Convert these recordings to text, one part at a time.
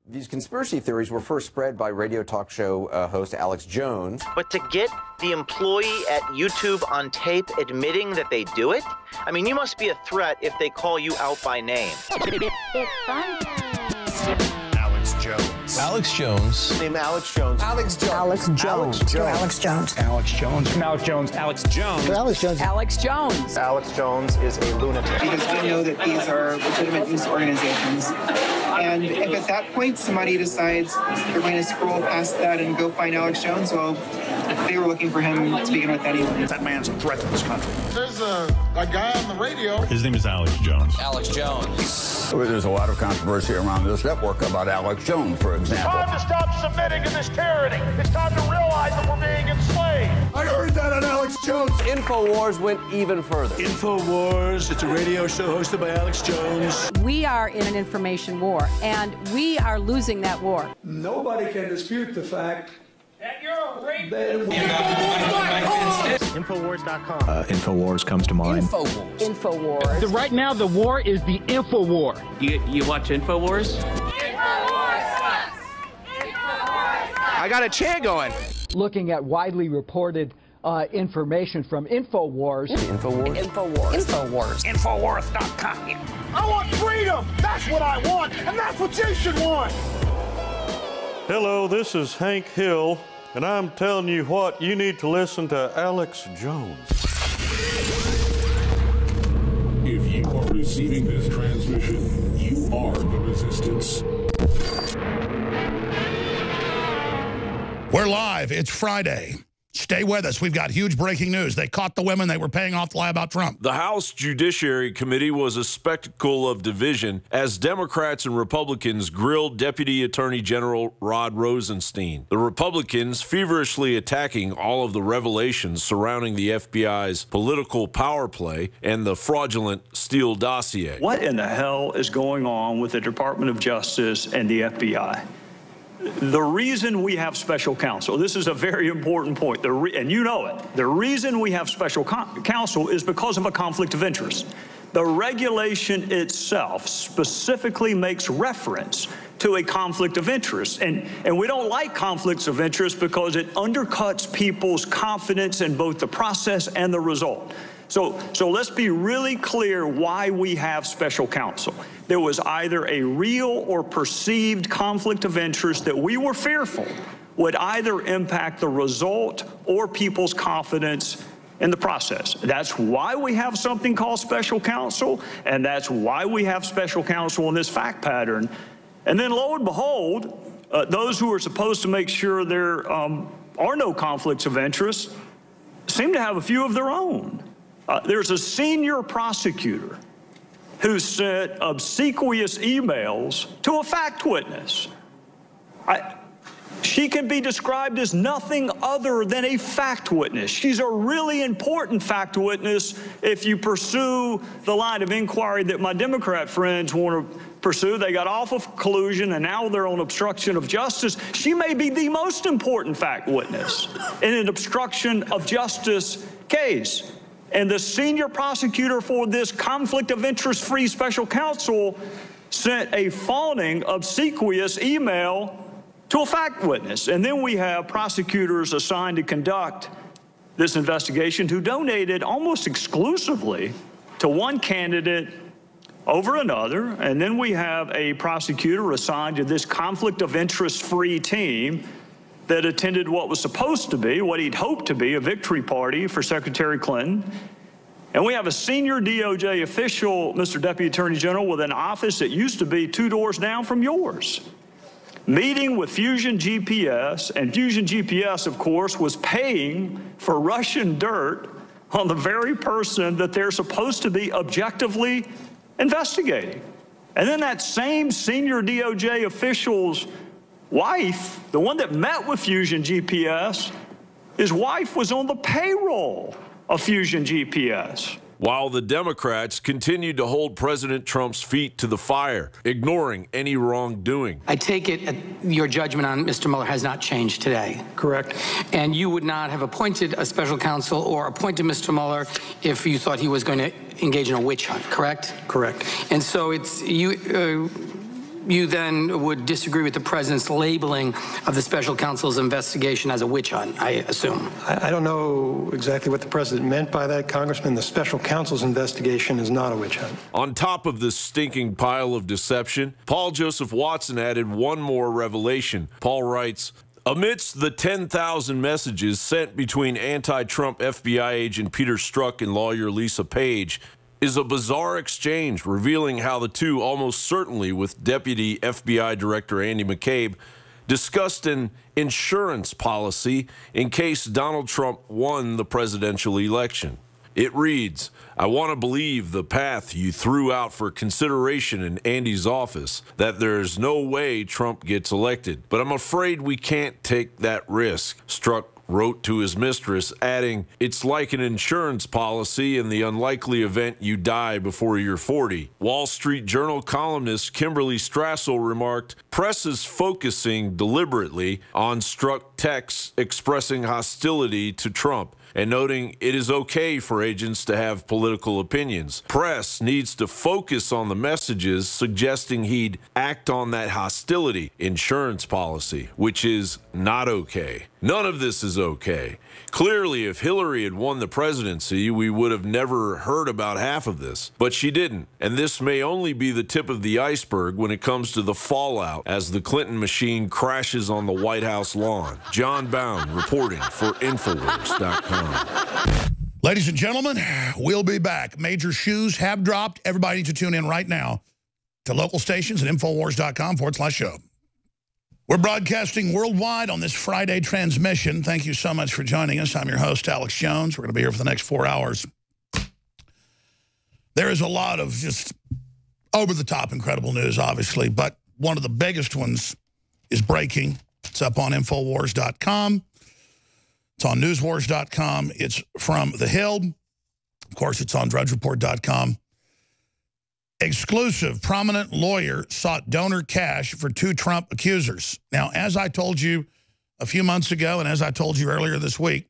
These conspiracy theories were first spread by radio talk show host Alex Jones. But to get the employee at YouTube on tape admitting that they do it? I mean, you must be a threat if they call you out by name. It's fun. Alex Jones. Alex Jones. Name Alex Jones. Alex Jones. Alex Jones. Alex Jones. Alex Jones. Alex Jones. Alex Jones. Alex Jones. Alex Jones. Alex Jones is a lunatic. Because we know that these are legitimate news organizations. And if at that point somebody decides they're going to scroll past that and go find Alex Jones, well, they were looking for him to begin with anyway. That man's a threat to this country. There's a guy on the radio. His name is Alex Jones. Alex Jones. There's a lot of controversy around this network about Alex Jones, for example. It's time to stop submitting to this tyranny. It's time to realize that we're being enslaved. I heard that on Alex Jones. InfoWars went even further. InfoWars, it's a radio show hosted by Alex Jones. We are in an information war, and we are losing that war. Nobody can dispute the fact that you're a rapist. Infowars.com. Infowars comes to mind. InfoWars. Right now, the war is the info war. You watch Infowars? I got a chair going. looking at widely reported information from InfoWars. InfoWars? InfoWars. InfoWars. Infowars.com. I want freedom! That's what I want, and that's what you should want! Hello, this is Hank Hill, and I'm telling you what, you need to listen to Alex Jones. If you are receiving this transmission, you are the resistance. We're live. It's Friday. Stay with us. We've got huge breaking news. They caught the women they were paying off to lie about Trump. The House Judiciary Committee was a spectacle of division as Democrats and Republicans grilled Deputy Attorney General Rod Rosenstein. The Republicans feverishly attacking all of the revelations surrounding the FBI's political power play and the fraudulent Steele dossier. What in the hell is going on with the Department of Justice and the FBI? The reason we have special counsel, this is a very important point, and you know it, the reason we have special counsel is because of a conflict of interest. The regulation itself specifically makes reference to a conflict of interest, and we don't like conflicts of interest because it undercuts people's confidence in both the process and the result. So let's be really clear why we have special counsel. There was either a real or perceived conflict of interest that we were fearful would either impact the result or people's confidence in the process. That's why we have something called special counsel, and that's why we have special counsel in this fact pattern. And then lo and behold, those who are supposed to make sure there are no conflicts of interest seem to have a few of their own. There's a senior prosecutor who sent obsequious emails to a fact witness. She can be described as nothing other than a fact witness. She's a really important fact witness if you pursue the line of inquiry that my Democrat friends want to pursue. They got off of collusion and now they're on obstruction of justice. She may be the most important fact witness in an obstruction of justice case. And the senior prosecutor for this conflict of interest-free special counsel sent a fawning, obsequious email to a fact witness. And then we have prosecutors assigned to conduct this investigation who donated almost exclusively to one candidate over another. And then we have a prosecutor assigned to this conflict of interest-free team that attended what was supposed to be, what he'd hoped to be, a victory party for Secretary Clinton. And we have a senior DOJ official, Mr. Deputy Attorney General, with an office that used to be 2 doors down from yours, meeting with Fusion GPS. And Fusion GPS, of course, was paying for Russian dirt on the very person that they're supposed to be objectively investigating. And then that same senior DOJ official's wife, the one that met with Fusion GPS, his wife was on the payroll of Fusion GPS. While the Democrats continued to hold President Trump's feet to the fire, ignoring any wrongdoing. I take it your judgment on Mr. Mueller has not changed today. Correct. And you would not have appointed a special counsel or appointed Mr. Mueller if you thought he was going to engage in a witch hunt, correct? Correct. And so it's you. you then would disagree with the president's labeling of the special counsel's investigation as a witch hunt, I assume. I don't know exactly what the president meant by that, Congressman. The special counsel's investigation is not a witch hunt. On top of this stinking pile of deception, Paul Joseph Watson added one more revelation. Paul writes, amidst the 10,000 messages sent between anti-Trump FBI agent Peter Strzok and lawyer Lisa Page is a bizarre exchange revealing how the two, almost certainly with Deputy FBI Director Andy McCabe, discussed an insurance policy in case Donald Trump won the presidential election. It reads, I want to believe the path you threw out for consideration in Andy's office, that there's no way Trump gets elected. But I'm afraid we can't take that risk. Strzok wrote to his mistress, adding, it's like an insurance policy in the unlikely event you die before you're 40. Wall Street Journal columnist Kimberly Strassel remarked, press is focusing deliberately on Strzok texts expressing hostility to Trump and noting it is okay for agents to have political opinions. Press needs to focus on the messages suggesting he'd act on that hostility insurance policy, which is not okay. None of this is okay. Clearly, if Hillary had won the presidency, we would have never heard about half of this. But she didn't, and this may only be the tip of the iceberg when it comes to the fallout as the Clinton machine crashes on the White House lawn. John Bound reporting for Infowars.com. Ladies and gentlemen, we'll be back. Major shoes have dropped. Everybody needs to tune in right now to local stations at Infowars.com/show. We're broadcasting worldwide on this Friday transmission. Thank you so much for joining us. I'm your host, Alex Jones. We're going to be here for the next 4 hours. There is a lot of just over-the-top incredible news, obviously, but one of the biggest ones is breaking. It's up on Infowars.com. It's on NewsWars.com. It's from The Hill. Of course, it's on DrudgeReport.com. Exclusive, prominent lawyer sought donor cash for 2 Trump accusers. Now, as I told you a few months ago, and as I told you earlier this week,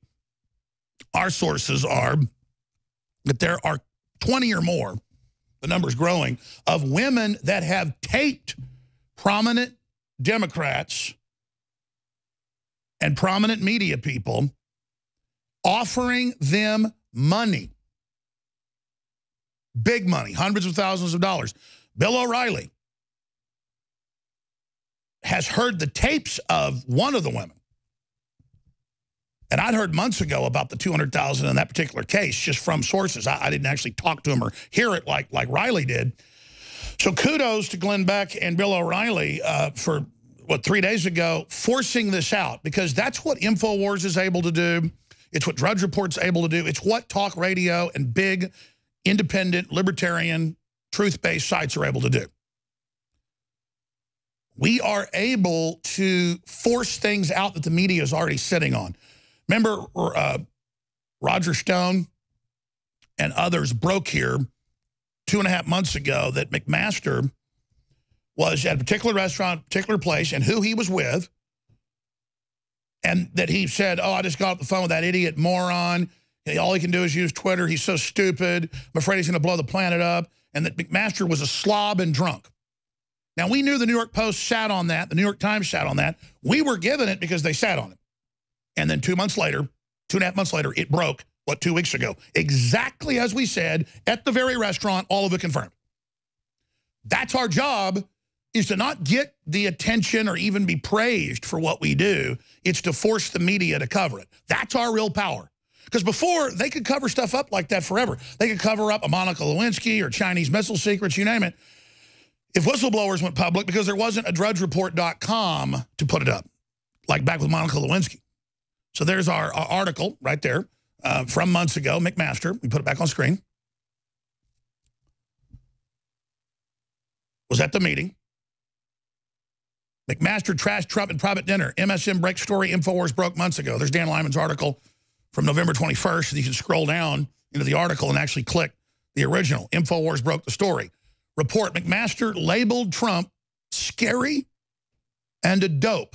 our sources are that there are 20 or more, the number's growing, of women that have taped prominent Democrats and prominent media people offering them money. Big money, hundreds of thousands of dollars. Bill O'Reilly has heard the tapes of one of the women. And I'd heard months ago about the $200,000 in that particular case just from sources. I didn't actually talk to him or hear it like Riley did. So kudos to Glenn Beck and Bill O'Reilly for, 3 days ago, forcing this out. Because that's what InfoWars is able to do. It's what Drudge Report's able to do. It's what talk radio and big independent, libertarian, truth-based sites are able to do. We are able to force things out that the media is already sitting on. Remember, Roger Stone and others broke here 2.5 months ago that McMaster was at a particular restaurant, a particular place, and who he was with, and that he said, oh, I just got off the phone with that idiot moron. All he can do is use Twitter. He's so stupid. I'm afraid he's going to blow the planet up. And that McMaster was a slob and drunk. Now, we knew the New York Post sat on that. The New York Times sat on that. We were given it because they sat on it. And then 2 months later, 2.5 months later, it broke, 2 weeks ago? Exactly as we said, at the very restaurant, all of it confirmed. That's our job, is to not get the attention or even be praised for what we do. It's to force the media to cover it. That's our real power. Because before, they could cover stuff up like that forever. They could cover up a Monica Lewinsky or Chinese missile secrets, you name it. If whistleblowers went public, because there wasn't a DrudgeReport.com to put it up, like back with Monica Lewinsky. So there's our article right there from months ago, McMaster. We put it back on screen. Was at the meeting. McMaster trashed Trump in private dinner. MSM breaks story. InfoWars broke months ago. There's Dan Lyman's article from November 21st. You can scroll down into the article and actually click the original. InfoWars broke the story. Report, McMaster labeled Trump scary and a dope.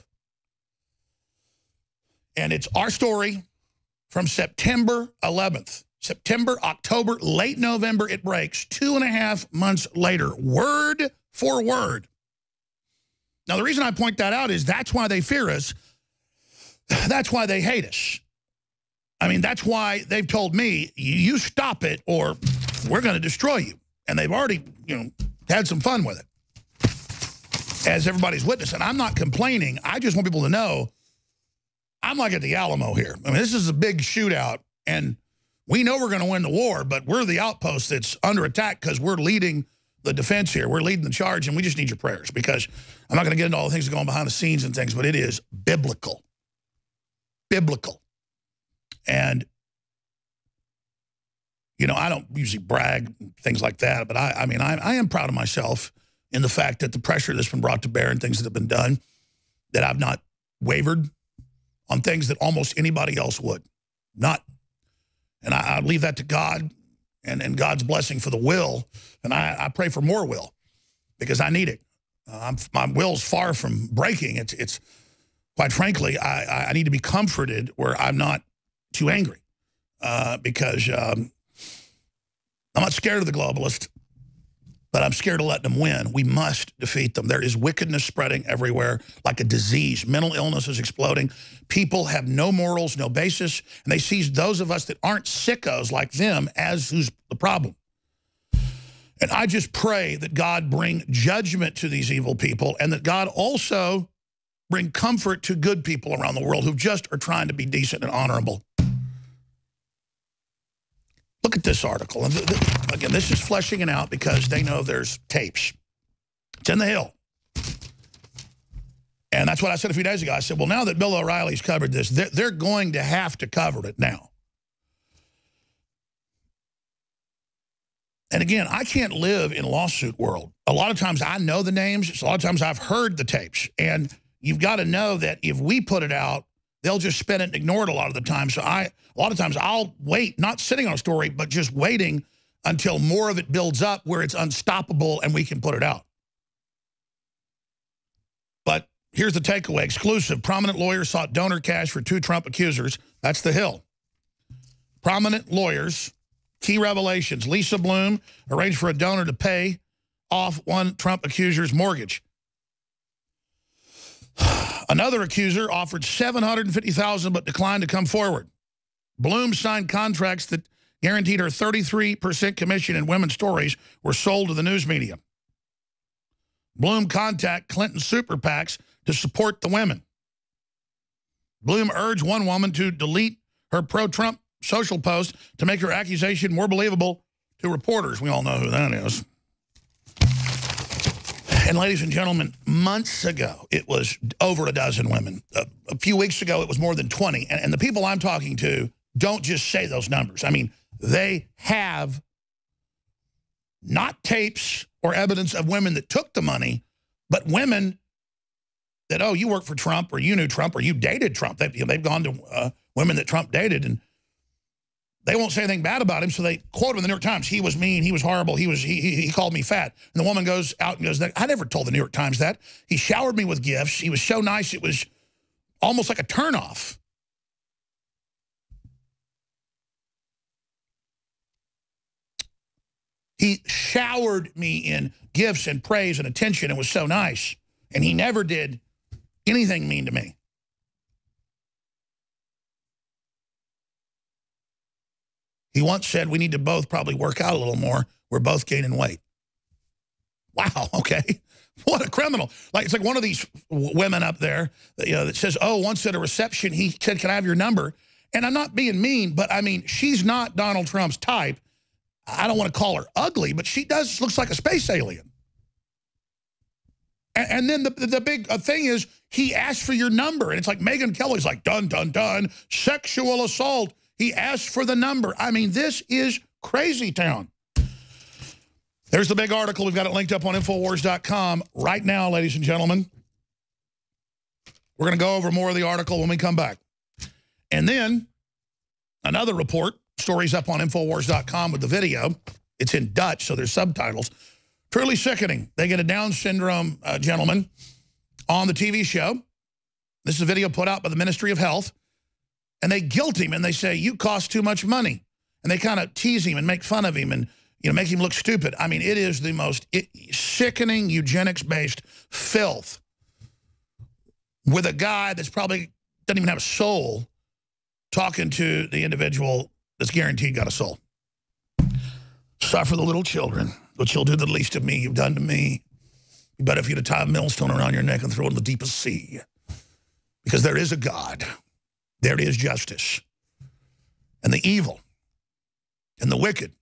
And it's our story from September 11th. September, October, late November, it breaks. 2.5 months later, word for word. Now, the reason I point that out is that's why they fear us. That's why they hate us. I mean, that's why they've told me, you stop it or we're going to destroy you. And they've already, had some fun with it, as everybody's witnessed. And I'm not complaining. I just want people to know I'm like at the Alamo here. I mean, this is a big shootout, and we know we're going to win the war, but we're the outpost that's under attack because we're leading the defense here. We're leading the charge, and we just need your prayers, because I'm not going to get into all the things that go on behind the scenes and things, but it is biblical. Biblical. And, I don't usually brag, things like that, but I mean, I am proud of myself in the fact that the pressure that's been brought to bear and things that have been done, that I've not wavered on things that almost anybody else would. Not. And I leave that to God and God's blessing for the will. And I pray for more will, because I need it. My will's far from breaking. It's quite frankly, I need to be comforted where I'm not too angry, because I'm not scared of the globalists, but I'm scared of letting them win. We must defeat them. There is wickedness spreading everywhere like a disease. Mental illness is exploding. People have no morals, no basis, and they see those of us that aren't sickos like them as who's the problem. And I just pray that God bring judgment to these evil people, and that God also bring comfort to good people around the world who just are trying to be decent and honorable. Look at this article. And again, this is fleshing it out because they know there's tapes. It's in the Hill. And that's what I said a few days ago. I said, well, now that Bill O'Reilly's covered this, they're going to have to cover it now. And again, I can't live in lawsuit world. A lot of times I know the names. A lot of times I've heard the tapes. And you've got to know that if we put it out, they'll just spin it and ignore it a lot of the time. So a lot of times I'll wait, not sitting on a story, but just waiting until more of it builds up where it's unstoppable and we can put it out. But here's the takeaway. Exclusive. Prominent lawyers sought donor cash for 2 Trump accusers. That's the Hill. Prominent lawyers. Key revelations. Lisa Bloom arranged for a donor to pay off one Trump accuser's mortgage. Another accuser offered $750,000 but declined to come forward. Bloom signed contracts that guaranteed her 33% commission, and women's stories were sold to the news media. Bloom contacted Clinton super PACs to support the women. Bloom urged one woman to delete her pro-Trump social post to make her accusation more believable to reporters. We all know who that is. And ladies and gentlemen, months ago, it was over a dozen women. A few weeks ago, it was more than 20. And the people I'm talking to don't just say those numbers. I mean, they have not tapes or evidence of women that took the money, but women that, oh, you work for Trump, or you knew Trump, or you dated Trump. They've gone to women that Trump dated, and they won't say anything bad about him, so they quote him in the New York Times. He was mean. He was horrible. He called me fat. And the woman goes out and goes, I never told the New York Times that. He showered me with gifts. He was so nice, it was almost like a turnoff. He showered me in gifts and praise and attention and was so nice. And he never did anything mean to me. He once said, we need to both probably work out a little more. We're both gaining weight. Wow, okay. What a criminal. It's like one of these women up there that says, oh, once at a reception, he said, can I have your number? And I'm not being mean, but I mean, she's not Donald Trump's type. I don't want to call her ugly, but she looks like a space alien. And then the big thing is, he asked for your number. And it's like Megyn Kelly's like, dun, dun, dun, sexual assault. He asked for the number. I mean, this is crazy town. There's the big article. We've got it linked up on Infowars.com right now, ladies and gentlemen. We're going to go over more of the article when we come back. And then another report, stories up on Infowars.com with the video. It's in Dutch, so there's subtitles. Truly sickening. They get a Down syndrome gentleman on the TV show. This is a video put out by the Ministry of Health. And they guilt him, and they say, you cost too much money. And they kind of tease him and make fun of him and make him look stupid. I mean, it is the most sickening eugenics-based filth with a guy that's probably doesn't even have a soul talking to the individual that's guaranteed got a soul. Suffer the little children, which you'll do the least of me, you've done to me. You better if you'd tie a millstone around your neck and throw it in the deepest sea. Because there is a God. There is justice. And the evil and the wicked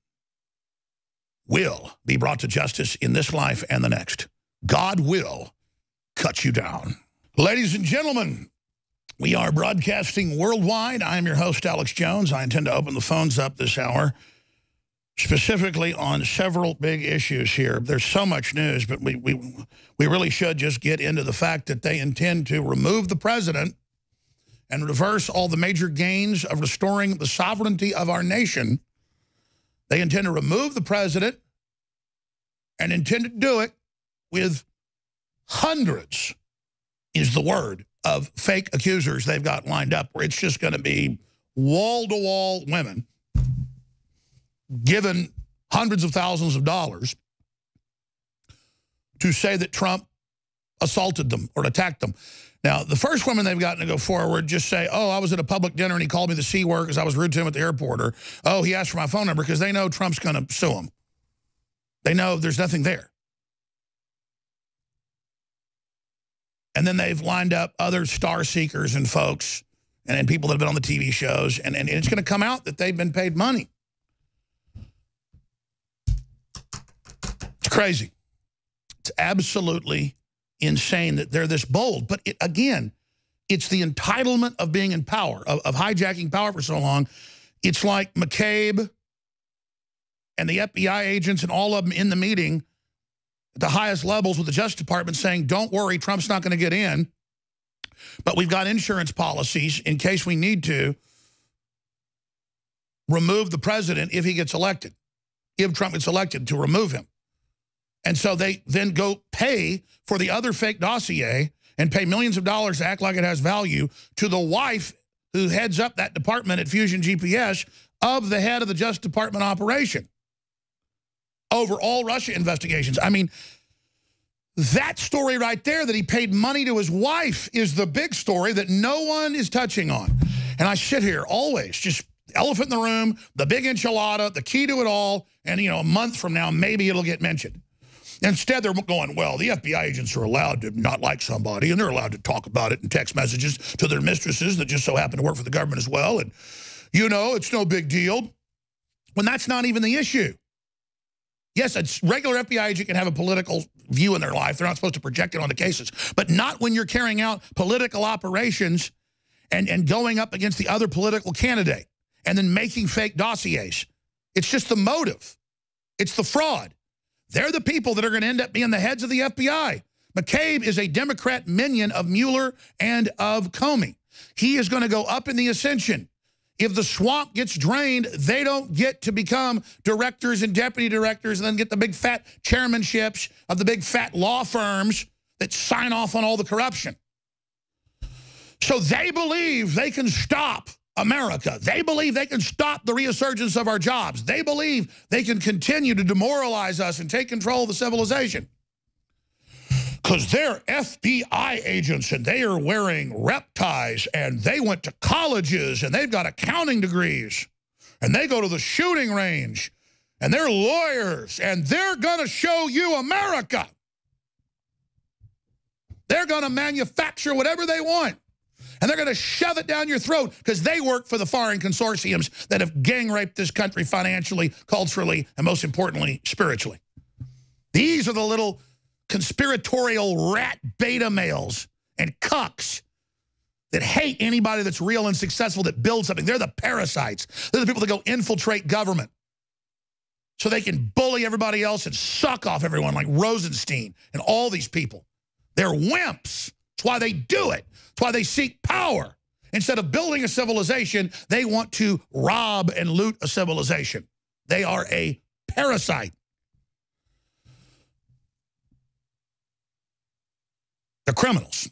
will be brought to justice in this life and the next. God will cut you down. Ladies and gentlemen, we are broadcasting worldwide. I am your host, Alex Jones. I intend to open the phones up this hour, specifically on several big issues here. There's so much news, but we really should just get into the fact that they intend to remove the president and reverse all the major gains of restoring the sovereignty of our nation. They intend to remove the president and intend to do it with hundreds, is the word, of fake accusers they've got lined up, where it's just going to be wall-to-wall women given hundreds of thousands of dollars to say that Trump assaulted them or attacked them. Now, the first women they've gotten to go forward just say, oh, I was at a public dinner and he called me the C word because I was rude to him at the airport, or, oh, he asked for my phone number, because they know Trump's going to sue him. They know there's nothing there. And then they've lined up other star seekers and folks and people that have been on the TV shows, and it's going to come out that they've been paid money. It's crazy. It's absolutely insane that they're this bold. But again, it's the entitlement of being in power, of hijacking power for so long. It's like McCabe and the FBI agents and all of them in the meeting at the highest levels with the Justice Department saying, don't worry, Trump's not going to get in, but we've got insurance policies in case we need to remove the president if he gets elected, if Trump gets elected, to remove him. And so they then go pay for the other fake dossier and pay millions of dollars to act like it has value to the wife who heads up that department at Fusion GPS of the head of the Justice Department operation over all Russia investigations. I mean, that story right there, that he paid money to his wife, is the big story that no one is touching on. And I sit here always, just elephant in the room, the big enchilada, the key to it all, and, you know, a month from now, maybe it'll get mentioned. Instead, they're going, well, the FBI agents are allowed to not like somebody, and they're allowed to talk about it in text messages to their mistresses that just so happen to work for the government as well. And, you know, it's no big deal. When that's not even the issue. Yes, a regular FBI agent can have a political view in their life. They're not supposed to project it on the cases. But not when you're carrying out political operations and going up against the other political candidate and then making fake dossiers. It's just the motive. It's the fraud. They're the people that are going to end up being the heads of the FBI. McCabe is a Democrat minion of Mueller and of Comey. He is going to go up in the ascension. If the swamp gets drained, they don't get to become directors and deputy directors and then get the big fat chairmanships of the big fat law firms that sign off on all the corruption. So they believe they can stop America. They believe they can stop the resurgence of our jobs. They believe they can continue to demoralize us and take control of the civilization. Because they're FBI agents and they are wearing rep ties and they went to colleges and they've got accounting degrees and they go to the shooting range and they're lawyers and they're going to show you America. They're going to manufacture whatever they want and they're going to shove it down your throat because they work for the foreign consortiums that have gang raped this country financially, culturally, and most importantly, spiritually. These are the little conspiratorial rat beta males and cucks that hate anybody that's real and successful, that builds something. They're the parasites. They're the people that go infiltrate government so they can bully everybody else and suck off everyone like Rosenstein and all these people. They're wimps. That's why they do it. That's why they seek power. Instead of building a civilization, they want to rob and loot a civilization. They are a parasite. They're criminals,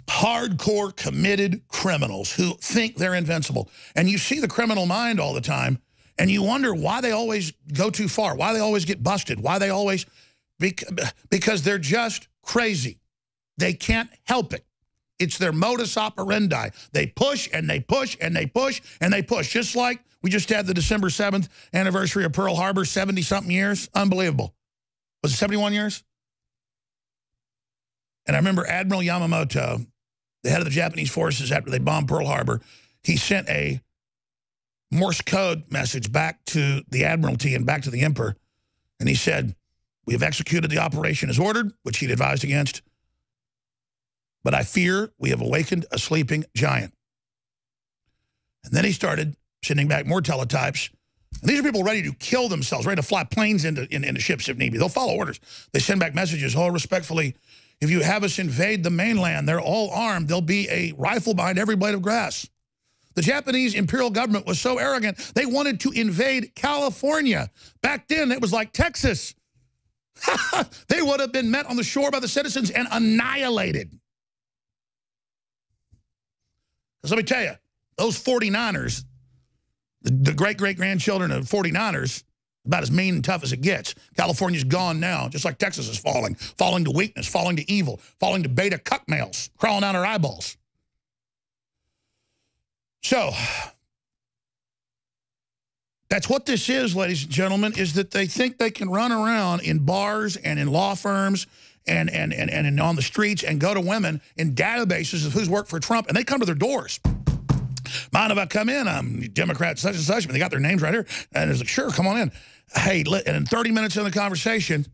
hardcore committed criminals who think they're invincible. And you see the criminal mind all the time, and you wonder why they always go too far, why they always get busted, why they always, because they're just crazy. They can't help it. It's their modus operandi. They push and they push and they push and they push. Just like we just had the December 7th anniversary of Pearl Harbor, 70-something years. Unbelievable. Was it 71 years? And I remember Admiral Yamamoto, the head of the Japanese forces after they bombed Pearl Harbor, he sent a Morse code message back to the Admiralty and back to the Emperor. And he said, we have executed the operation as ordered, which he'd advised against. But I fear we have awakened a sleeping giant. And then he started sending back more teletypes. And these are people ready to kill themselves, ready to fly planes into ships if need be. They'll follow orders. They send back messages, oh, respectfully, if you have us invade the mainland, they're all armed. There'll be a rifle behind every blade of grass. The Japanese imperial government was so arrogant, they wanted to invade California. Back then, it was like Texas. They would have been met on the shore by the citizens and annihilated. Because let me tell you, those 49ers, the great-great-grandchildren of 49ers, about as mean and tough as it gets. California's gone now, just like Texas is falling to weakness, falling to evil, falling to beta cuck males, crawling out our eyeballs. So, that's what this is, ladies and gentlemen, is that they think they can run around in bars and in law firms and on the streets and go to women in databases of who's worked for Trump, and they come to their doors. Mind if I come in? I'm Democrat such and such, but they got their names right here. And it's like, sure, come on in. Hey, and in 30 minutes in the conversation,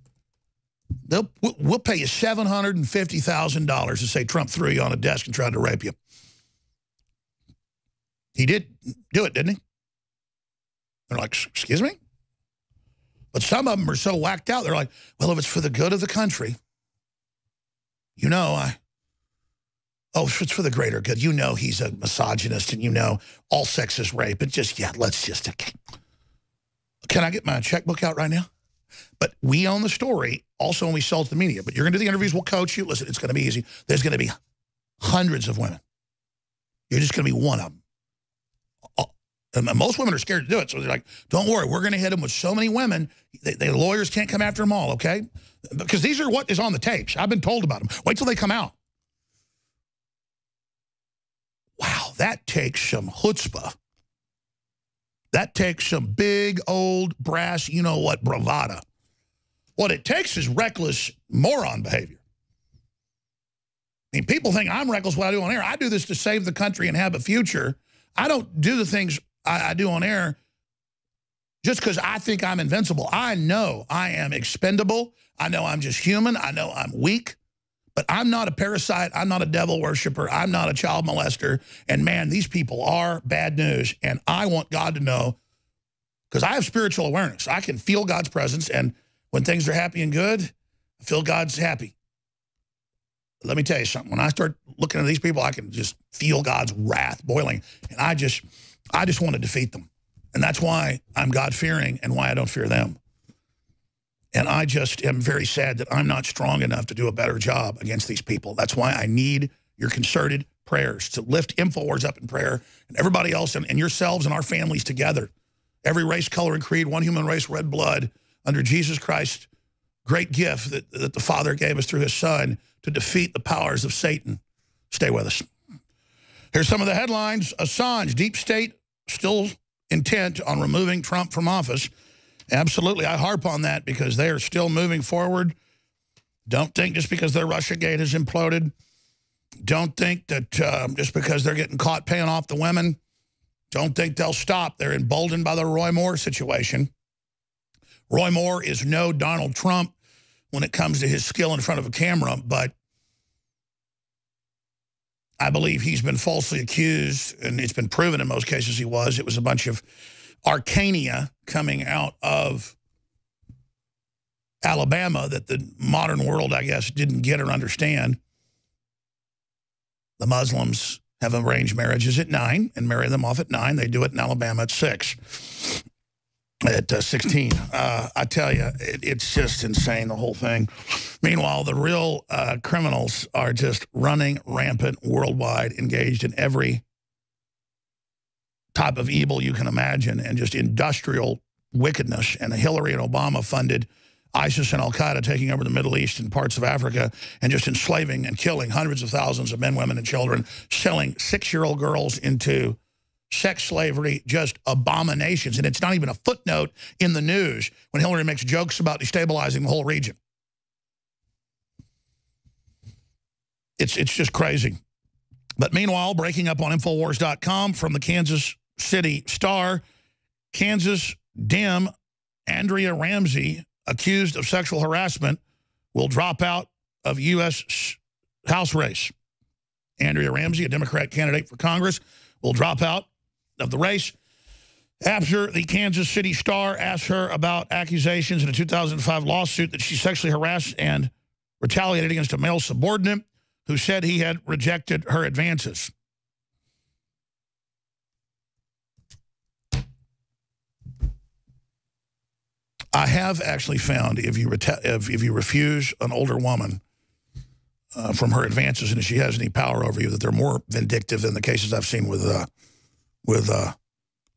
we'll pay you $750,000 to say Trump threw you on a desk and tried to rape you. He did do it, didn't he? They're like, excuse me? But some of them are so whacked out, they're like, well, if it's for the good of the country, you know, oh, it's for the greater good. You know he's a misogynist and you know all sex is rape. But just, yeah, let's just... Can I get my checkbook out right now? But we own the story also when we sell it to the media. But you're going to do the interviews. We'll coach you. Listen, it's going to be easy. There's going to be hundreds of women. You're just going to be one of them. And most women are scared to do it. So they're like, don't worry. We're going to hit them with so many women. The lawyers can't come after them all, okay? Because these are what is on the tapes. I've been told about them. Wait till they come out. Wow, that takes some chutzpah. That takes some big, old, brass, you-know-what bravado. What it takes is reckless moron behavior. I mean, people think I'm reckless what I do on air. I do this to save the country and have a future. I don't do the things I do on air just because I think I'm invincible. I know I am expendable. I know I'm just human. I know I'm weak. But I'm not a parasite. I'm not a devil worshiper. I'm not a child molester. And, man, these people are bad news. And I want God to know, because I have spiritual awareness. I can feel God's presence. And when things are happy and good, I feel God's happy. Let me tell you something. When I start looking at these people, I can just feel God's wrath boiling. And I just want to defeat them. And that's why I'm God-fearing and why I don't fear them. And I just am very sad that I'm not strong enough to do a better job against these people. That's why I need your concerted prayers to lift InfoWars up in prayer and everybody else and yourselves and our families together. Every race, color, and creed, one human race, red blood, under Jesus Christ's great gift that the Father gave us through his Son to defeat the powers of Satan. Stay with us. Here's some of the headlines. Assange, deep state still intent on removing Trump from office. Absolutely, I harp on that because they are still moving forward. Don't think just because their Russiagate has imploded. Don't think that just because they're getting caught paying off the women, don't think they'll stop. They're emboldened by the Roy Moore situation. Roy Moore is no Donald Trump when it comes to his skill in front of a camera, but I believe he's been falsely accused, and it's been proven in most cases he was. It was a bunch of arcania coming out of Alabama that the modern world, I guess, didn't get or understand. The Muslims have arranged marriages at 9 and marry them off at 9. They do it in Alabama at 6. At 16. I tell you, it's just insane, the whole thing. Meanwhile, the real criminals are just running rampant worldwide, engaged in every type of evil you can imagine, and just industrial wickedness. And Hillary and Obama funded ISIS and al-Qaeda taking over the Middle East and parts of Africa and just enslaving and killing hundreds of thousands of men, women, and children, selling 6-year-old girls into sex slavery, just abominations. And it's not even a footnote in the news when Hillary makes jokes about destabilizing the whole region. It's just crazy. But meanwhile, breaking up on Infowars.com from the Kansas City Star, Kansas Dem Andrea Ramsey, accused of sexual harassment, will drop out of U.S. House race. Andrea Ramsey, a Democrat candidate for Congress, will drop out of the race after the Kansas City Star asked her about accusations in a 2005 lawsuit that she sexually harassed and retaliated against a male subordinate who said he had rejected her advances. I have actually found if you refuse an older woman from her advances and if she has any power over you, that they're more vindictive than the cases I've seen with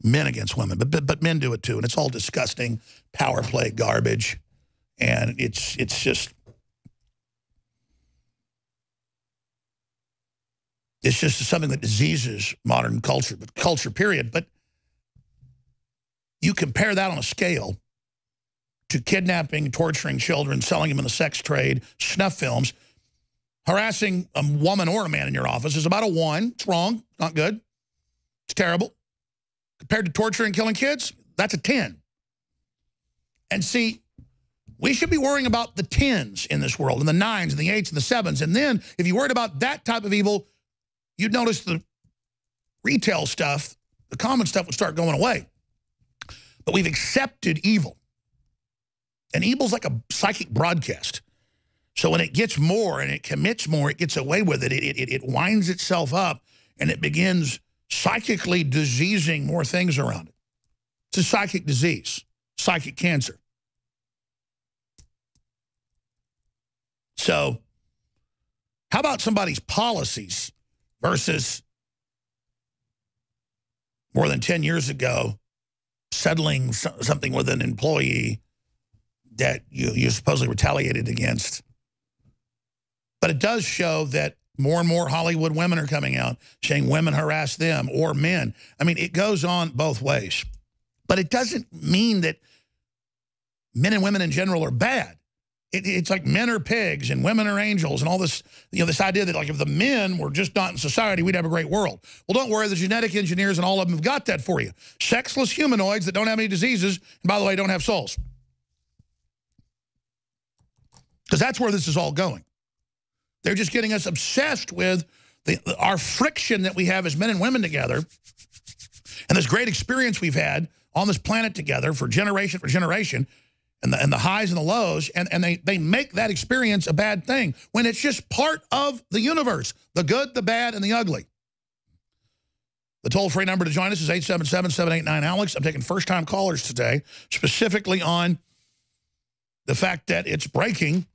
men against women. But men do it too, and it's all disgusting power play garbage, and it's just something that diseases modern culture, period. But you compare that on a scale to kidnapping, torturing children, selling them in the sex trade, snuff films. Harassing a woman or a man in your office is about a 1. It's wrong, not good. It's terrible. Compared to torturing and killing kids, that's a 10. And see, we should be worrying about the 10s in this world, and the 9s and the 8s and the 7s. And then if you worried about that type of evil, you'd notice the retail stuff, the common stuff would start going away. But we've accepted evil. And evil's like a psychic broadcast. So when it gets more and it commits more, it gets away with it. It winds itself up and it begins psychically diseasing more things around it. It's a psychic disease, psychic cancer. So how about somebody's policies versus more than 10 years ago settling something with an employee that you supposedly retaliated against? But it does show that more and more Hollywood women are coming out saying women harass them or men. I mean, it goes on both ways. But it doesn't mean that men and women in general are bad. It's like men are pigs and women are angels and all this, this idea that like if the men were just not in society, we'd have a great world. Well, don't worry, the genetic engineers and all of them have got that for you. Sexless humanoids that don't have any diseases, and by the way, don't have souls. Because that's where this is all going. They're just getting us obsessed with our friction that we have as men and women together and this great experience we've had on this planet together for generation, and the highs and the lows, and they make that experience a bad thing when it's just part of the universe, the good, the bad, and the ugly. The toll-free number to join us is 877-789-ALEX. I'm taking first-time callers today, specifically on the fact that it's breaking.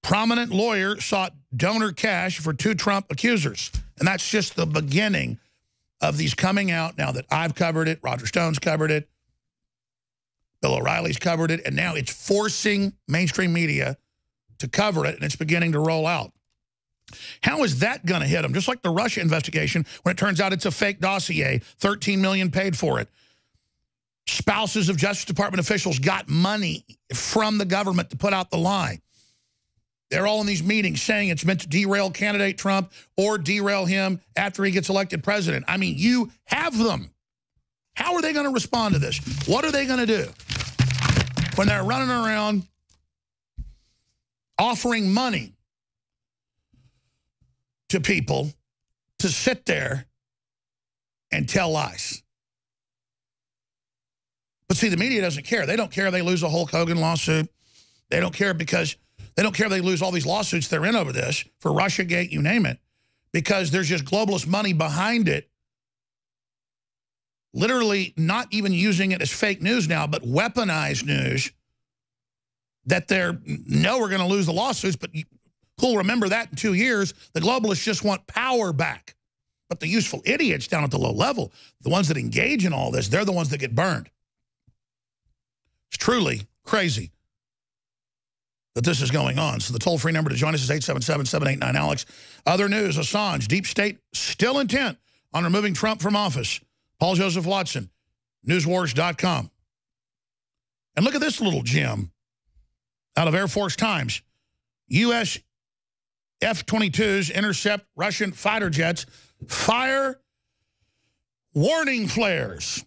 Prominent lawyer sought donor cash for 2 Trump accusers. And that's just the beginning of these coming out now that I've covered it, Roger Stone's covered it, Bill O'Reilly's covered it, and now it's forcing mainstream media to cover it, and it's beginning to roll out. How is that going to hit them? Just like the Russia investigation, when it turns out it's a fake dossier, $13 million paid for it. Spouses of Justice Department officials got money from the government to put out the lie. They're all in these meetings saying it's meant to derail candidate Trump or derail him after he gets elected president. I mean, you have them. How are they going to respond to this? What are they going to do when they're running around offering money to people to sit there and tell lies? But see, the media doesn't care. They don't care if they lose a Hulk Hogan lawsuit. They don't care because they don't care if they lose all these lawsuits they're in over this, for Russiagate, you name it, because there's just globalist money behind it, literally not even using it as fake news now, but weaponized news that they're, no, we're going to lose the lawsuits, but cool, remember that in 2 years, the globalists just want power back. But the useful idiots down at the low level, the ones that engage in all this, they're the ones that get burned. It's truly crazy that this is going on. So the toll-free number to join us is 877-789-ALEX. Other news, Assange, deep state still intent on removing Trump from office. Paul Joseph Watson, newswars.com. And look at this little gem out of Air Force Times. U.S. F-22s intercept Russian fighter jets, fire warning flares.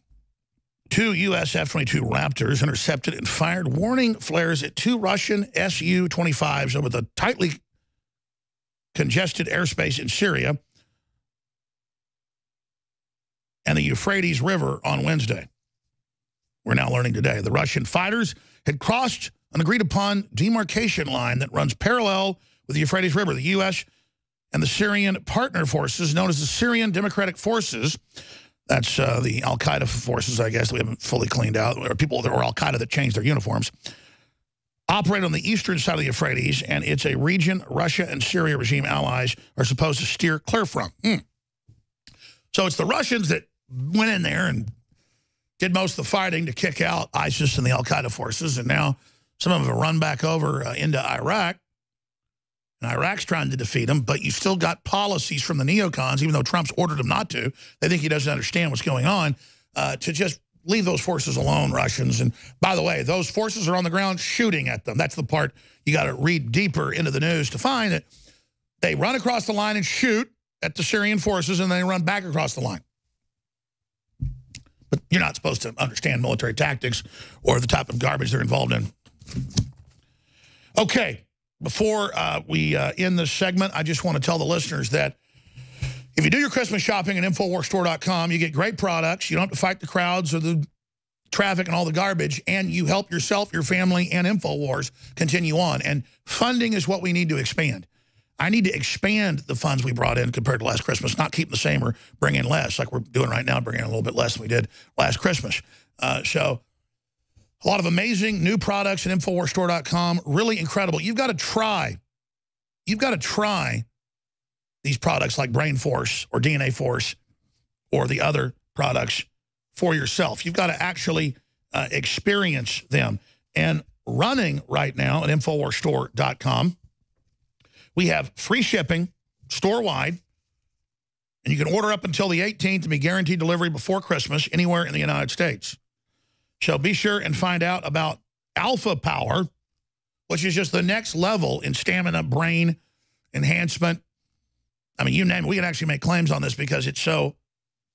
2 U.S. F-22 Raptors intercepted and fired warning flares at 2 Russian Su-25s over the tightly congested airspace in Syria and the Euphrates River on Wednesday. We're now learning today. The Russian fighters had crossed an agreed-upon demarcation line that runs parallel with the Euphrates River. The U.S. and the Syrian partner forces, known as the Syrian Democratic Forces, that's the al-Qaeda forces, I guess, that we haven't fully cleaned out, or people that were al-Qaeda that changed their uniforms, operate on the eastern side of the Euphrates, and it's a region Russia and Syria regime allies are supposed to steer clear from. So it's the Russians that went in there and did most of the fighting to kick out ISIS and the al-Qaeda forces, and now some of them have run back over into Iraq. And Iraq's trying to defeat them, but you've still got policies from the neocons, even though Trump's ordered them not to. They think he doesn't understand what's going on, to just leave those forces alone, Russians. And by the way, those forces are on the ground shooting at them. That's the part you got to read deeper into the news to find that they run across the line and shoot at the Syrian forces, and then they run back across the line. But you're not supposed to understand military tactics or the type of garbage they're involved in. Okay. Before we end this segment, I just want to tell the listeners that if you do your Christmas shopping at InfoWarsStore.com, you get great products. You don't have to fight the crowds or the traffic and all the garbage, and you help yourself, your family, and InfoWars continue on. And funding is what we need to expand. I need to expand the funds we brought in compared to last Christmas, not keep them the same or bring in less like we're doing right now, bringing in a little bit less than we did last Christmas. So a lot of amazing new products at InfoWarsStore.com. Really incredible. You've got to try these products like Brain Force or DNA Force or the other products for yourself. You've got to actually experience them. And running right now at InfoWarsStore.com, we have free shipping store-wide, and you can order up until the 18th and be guaranteed delivery before Christmas anywhere in the United States. So be sure and find out about Alpha Power, which is just the next level in stamina, brain enhancement. I mean, you name it. We can actually make claims on this because it's so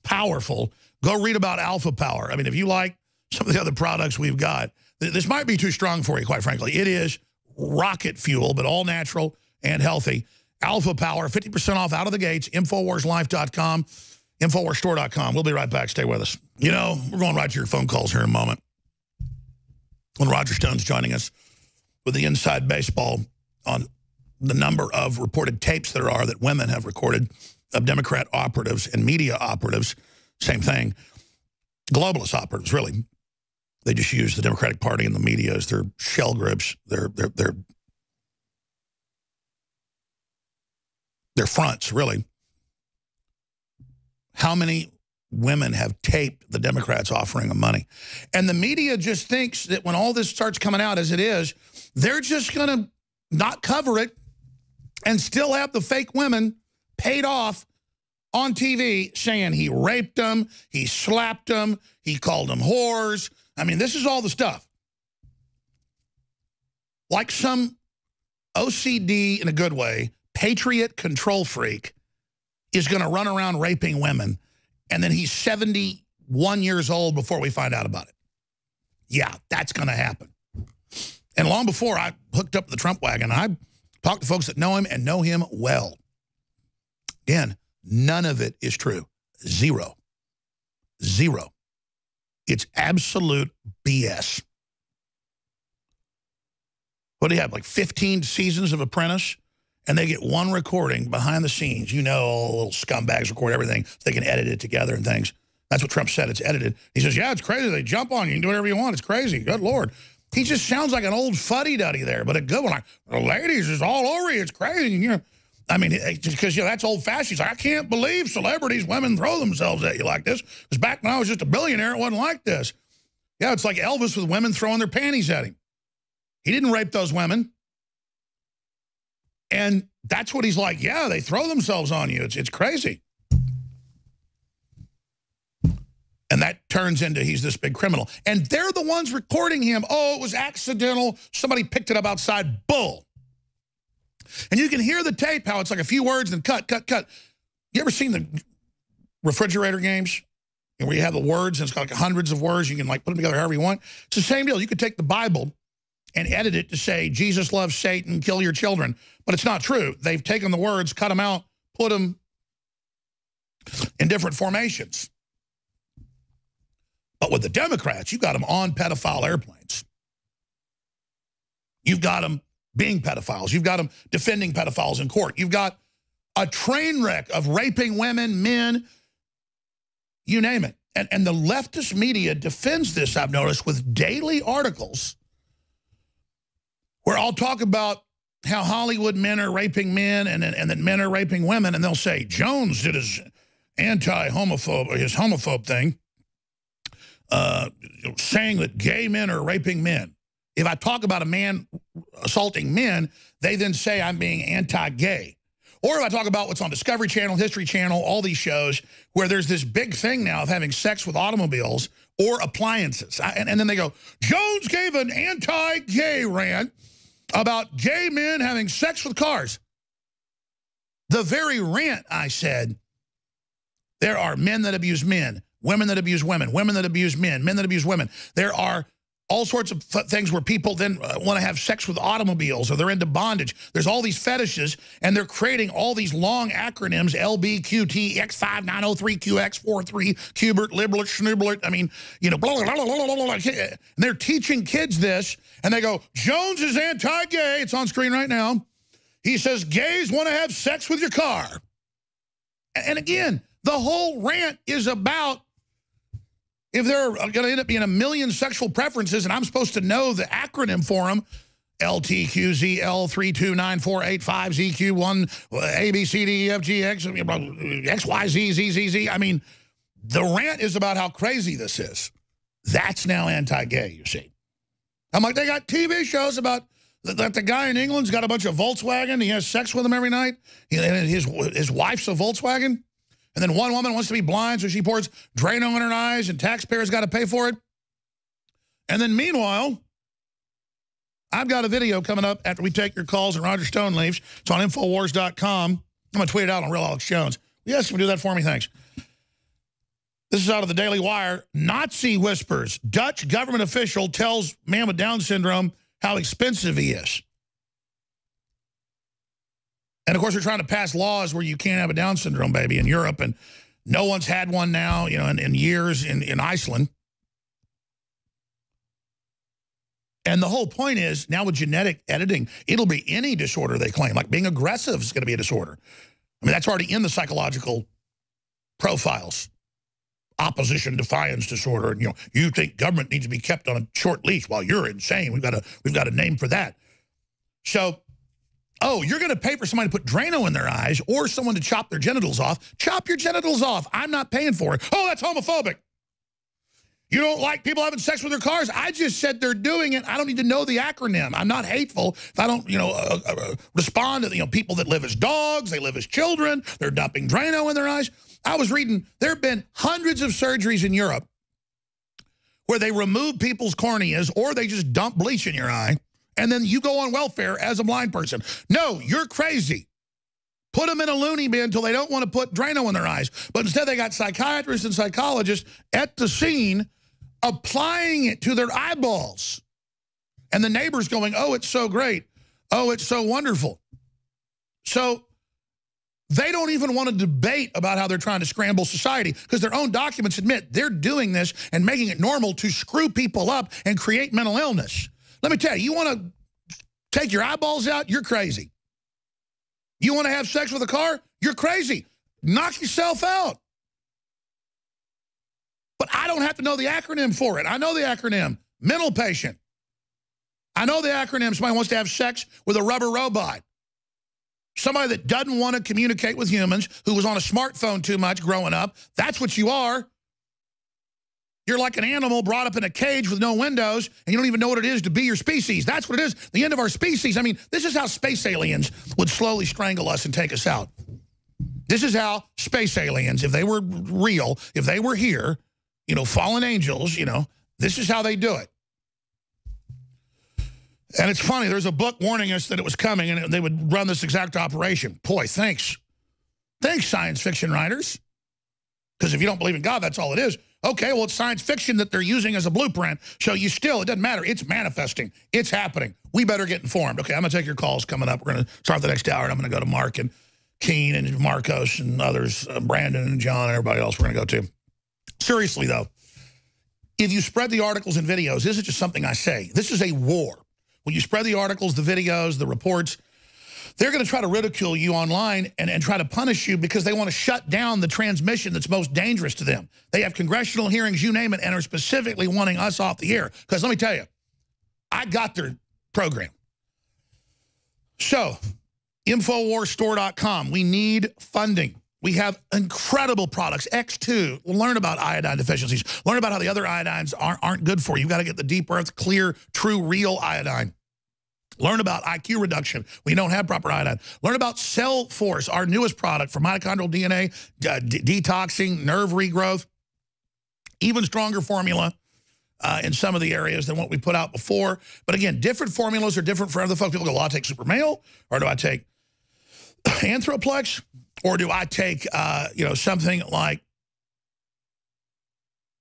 powerful. Go read about Alpha Power. I mean, if you like some of the other products we've got, this might be too strong for you, quite frankly. It is rocket fuel, but all natural and healthy. Alpha Power, 50% off out of the gates, InfoWarsLife.com. InfoWarsStore.com. We'll be right back. Stay with us. You know, we're going right to your phone calls here in a moment. When Roger Stone's joining us with the Inside Baseball on the number of reported tapes there are that women have recorded of Democrat operatives and media operatives. Same thing. Globalist operatives, really. They just use the Democratic Party and the media as their shell grips, their fronts, really. How many women have taped the Democrats offering them money? And the media just thinks that when all this starts coming out as it is, they're just going to not cover it and still have the fake women paid off on TV saying he raped them, he slapped them, he called them whores. I mean, this is all the stuff. Like some OCD, in a good way, patriot control freak is going to run around raping women, and then he's 71 years old before we find out about it. Yeah, that's going to happen. And long before I hooked up the Trump wagon, I talked to folks that know him and know him well. Again, none of it is true. Zero. Zero. It's absolute BS. What do you have, like 15 seasons of Apprentice? And they get one recording behind the scenes. You know, all the little scumbags record everything so they can edit it together and things. That's what Trump said. It's edited. He says, yeah, it's crazy. They jump on you. You can do whatever you want. It's crazy. Good Lord. He just sounds like an old fuddy-duddy there, but a good one. Like, the ladies is all over you. It's crazy. You know, I mean, because, you know, that's old-fashioned. He's like, I can't believe celebrities, women throw themselves at you like this. Because back when I was just a billionaire, it wasn't like this. Yeah, it's like Elvis with women throwing their panties at him. He didn't rape those women. And that's what he's like, yeah, they throw themselves on you. It's crazy. And that turns into he's this big criminal. And they're the ones recording him. Oh, it was accidental. Somebody picked it up outside. Bull. And you can hear the tape, how it's like a few words and cut, cut, cut. You ever seen the refrigerator games? Where you have the words and it's got like hundreds of words. You can like put them together however you want. It's the same deal. You could take the Bible and edit it to say, Jesus loves Satan, kill your children. But it's not true. They've taken the words, cut them out, put them in different formations. But with the Democrats, you've got them on pedophile airplanes. You've got them being pedophiles. You've got them defending pedophiles in court. You've got a train wreck of raping women, men, you name it. And the leftist media defends this, I've noticed, with daily articles where I'll talk about how Hollywood men are raping men and that men are raping women, and they'll say, Jones did his homophobe thing, saying that gay men are raping men. If I talk about a man assaulting men, they then say I'm being anti-gay. Or if I talk about what's on Discovery Channel, History Channel, all these shows where there's this big thing now of having sex with automobiles or appliances. And then they go, Jones gave an anti-gay rant about gay men having sex with cars. The very rant I said, there are men that abuse men, women that abuse women, women that abuse men, men that abuse women. There are all sorts of things where people then want to have sex with automobiles or they're into bondage. There's all these fetishes, and they're creating all these long acronyms, LBQT, X5903QX43, Cubert, Liberal, Schnooblet. I mean, you know, blah, blah, blah, blah, blah, blah. And they're teaching kids this, and they go, Jones is anti-gay. It's on screen right now. He says gays want to have sex with your car. And again, the whole rant is about if there are going to end up being a million sexual preferences and I'm supposed to know the acronym for them, LTQZL329485ZQ1, ABCDEFGX, XYZZZZ. I mean, the rant is about how crazy this is. That's now anti-gay, you see. I'm like, they got TV shows about that the guy in England's got a bunch of Volkswagen. He has sex with them every night. His wife's a Volkswagen. And then one woman wants to be blind, so she pours Drano in her eyes, and taxpayers got to pay for it. And then meanwhile, I've got a video coming up after we take your calls and Roger Stone leaves. It's on Infowars.com. I'm going to tweet it out on Real Alex Jones. Yes, you can do that for me, thanks. This is out of the Daily Wire. Nazi whispers. Dutch government official tells man with Down syndrome how expensive he is. And, of course, they're trying to pass laws where you can't have a Down syndrome baby in Europe, and no one's had one now, you know, in years in Iceland. And the whole point is, now with genetic editing, it'll be any disorder they claim. Like being aggressive is going to be a disorder. I mean, that's already in the psychological profiles. Opposition defiance disorder. And, you know, you think government needs to be kept on a short leash. Well, you're insane. We've got a name for that. So, oh, you're going to pay for somebody to put Drano in their eyes or someone to chop their genitals off. Chop your genitals off. I'm not paying for it. Oh, that's homophobic. You don't like people having sex with their cars? I just said they're doing it. I don't need to know the acronym. I'm not hateful if I don't, you know, respond to, you know, people that live as dogs. They live as children. They're dumping Drano in their eyes. I was reading, there have been hundreds of surgeries in Europe where they remove people's corneas or they just dump bleach in your eye, and then you go on welfare as a blind person. No, you're crazy. Put them in a loony bin until they don't want to put Drano in their eyes. But instead they got psychiatrists and psychologists at the scene applying it to their eyeballs. And the neighbors going, oh, it's so great. Oh, it's so wonderful. So they don't even want to debate about how they're trying to scramble society because their own documents admit they're doing this and making it normal to screw people up and create mental illness. Let me tell you, you want to take your eyeballs out? You're crazy. You want to have sex with a car? You're crazy. Knock yourself out. But I don't have to know the acronym for it. I know the acronym. Mental patient. I know the acronym. Somebody wants to have sex with a rubber robot. Somebody that doesn't want to communicate with humans, who was on a smartphone too much growing up. That's what you are. You're like an animal brought up in a cage with no windows, and you don't even know what it is to be your species. That's what it is, the end of our species. I mean, this is how space aliens would slowly strangle us and take us out. This is how space aliens, if they were real, if they were here, you know, fallen angels, you know, this is how they do it. And it's funny, there's a book warning us that it was coming and they would run this exact operation. Boy, thanks. Thanks, science fiction writers. Because if you don't believe in God, that's all it is. Okay, well, it's science fiction that they're using as a blueprint. So you still, it doesn't matter. It's manifesting. It's happening. We better get informed. Okay, I'm going to take your calls coming up. We're going to start the next hour, and I'm going to go to Mark and Keen and Marcos and others, Brandon and John and everybody else we're going to go to. Seriously, though, if you spread the articles and videos, this is just something I say. This is a war. When you spread the articles, the videos, the reports, they're going to try to ridicule you online and try to punish you because they want to shut down the transmission that's most dangerous to them. They have congressional hearings, you name it, and are specifically wanting us off the air. Because let me tell you, I got their program. So, InfoWarsStore.com. We need funding. We have incredible products. X2, we'll learn about iodine deficiencies. Learn about how the other iodines aren't good for you. You've got to get the deep earth, clear, true, real iodine. Learn about IQ reduction. We don't have proper iodine. Learn about Cell Force, our newest product for mitochondrial DNA, detoxing, nerve regrowth. Even stronger formula in some of the areas than what we put out before. But again, different formulas are different for other folks. People go, well, I'll take Super Male, or do I take Anthroplex? Or do I take, you know, something like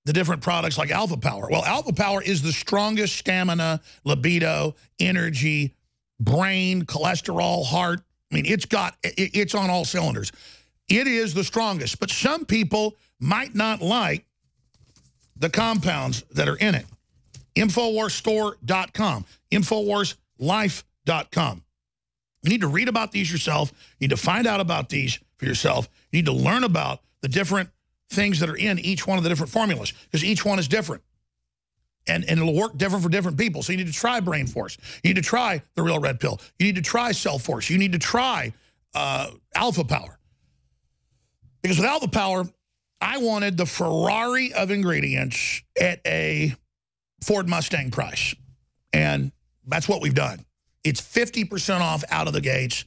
the different products like Alpha Power? Well, Alpha Power is the strongest stamina, libido, energy, brain, cholesterol, heart. I mean, it's on all cylinders. It is the strongest. But some people might not like the compounds that are in it. InfoWarsStore.com. InfoWarsLife.com. You need to read about these yourself. You need to find out about these for yourself. You need to learn about the different things that are in each one of the different formulas because each one is different. And it'll work different for different people. So you need to try Brain Force. You need to try the Real Red Pill. You need to try Cell Force. You need to try Alpha Power. Because with Alpha Power, I wanted the Ferrari of ingredients at a Ford Mustang price. And that's what we've done. It's 50% off out of the gates,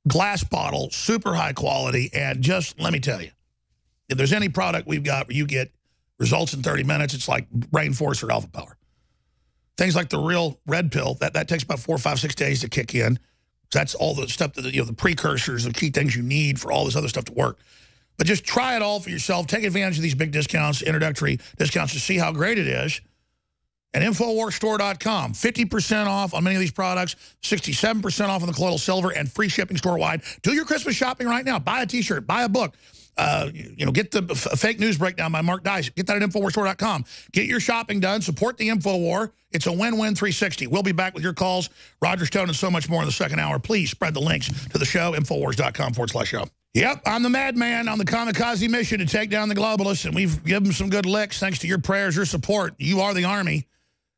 glass bottle, super high quality, and just let me tell you, if there's any product we've got where you get results in 30 minutes, it's like Brain Force or Alpha Power. Things like the Real Red Pill, that takes about 4, 5, 6 days to kick in. That's all the stuff that, you know, the precursors, the key things you need for all this other stuff to work. But just try it all for yourself. Take advantage of these big discounts, introductory discounts to see how great it is. And InfoWarsStore.com, 50% off on many of these products, 67% off on the colloidal silver, and free shipping store-wide. Do your Christmas shopping right now. Buy a T-shirt, buy a book. You know, get the fake news breakdown by Mark Dice. Get that at InfoWarsStore.com. Get your shopping done. Support the InfoWar. It's a win-win 360. We'll be back with your calls, Roger Stone, and so much more in the second hour. Please spread the links to the show, InfoWars.com/show. Yep, I'm the madman on the kamikaze mission to take down the globalists, and we've given them some good licks thanks to your prayers, your support. You are the Army.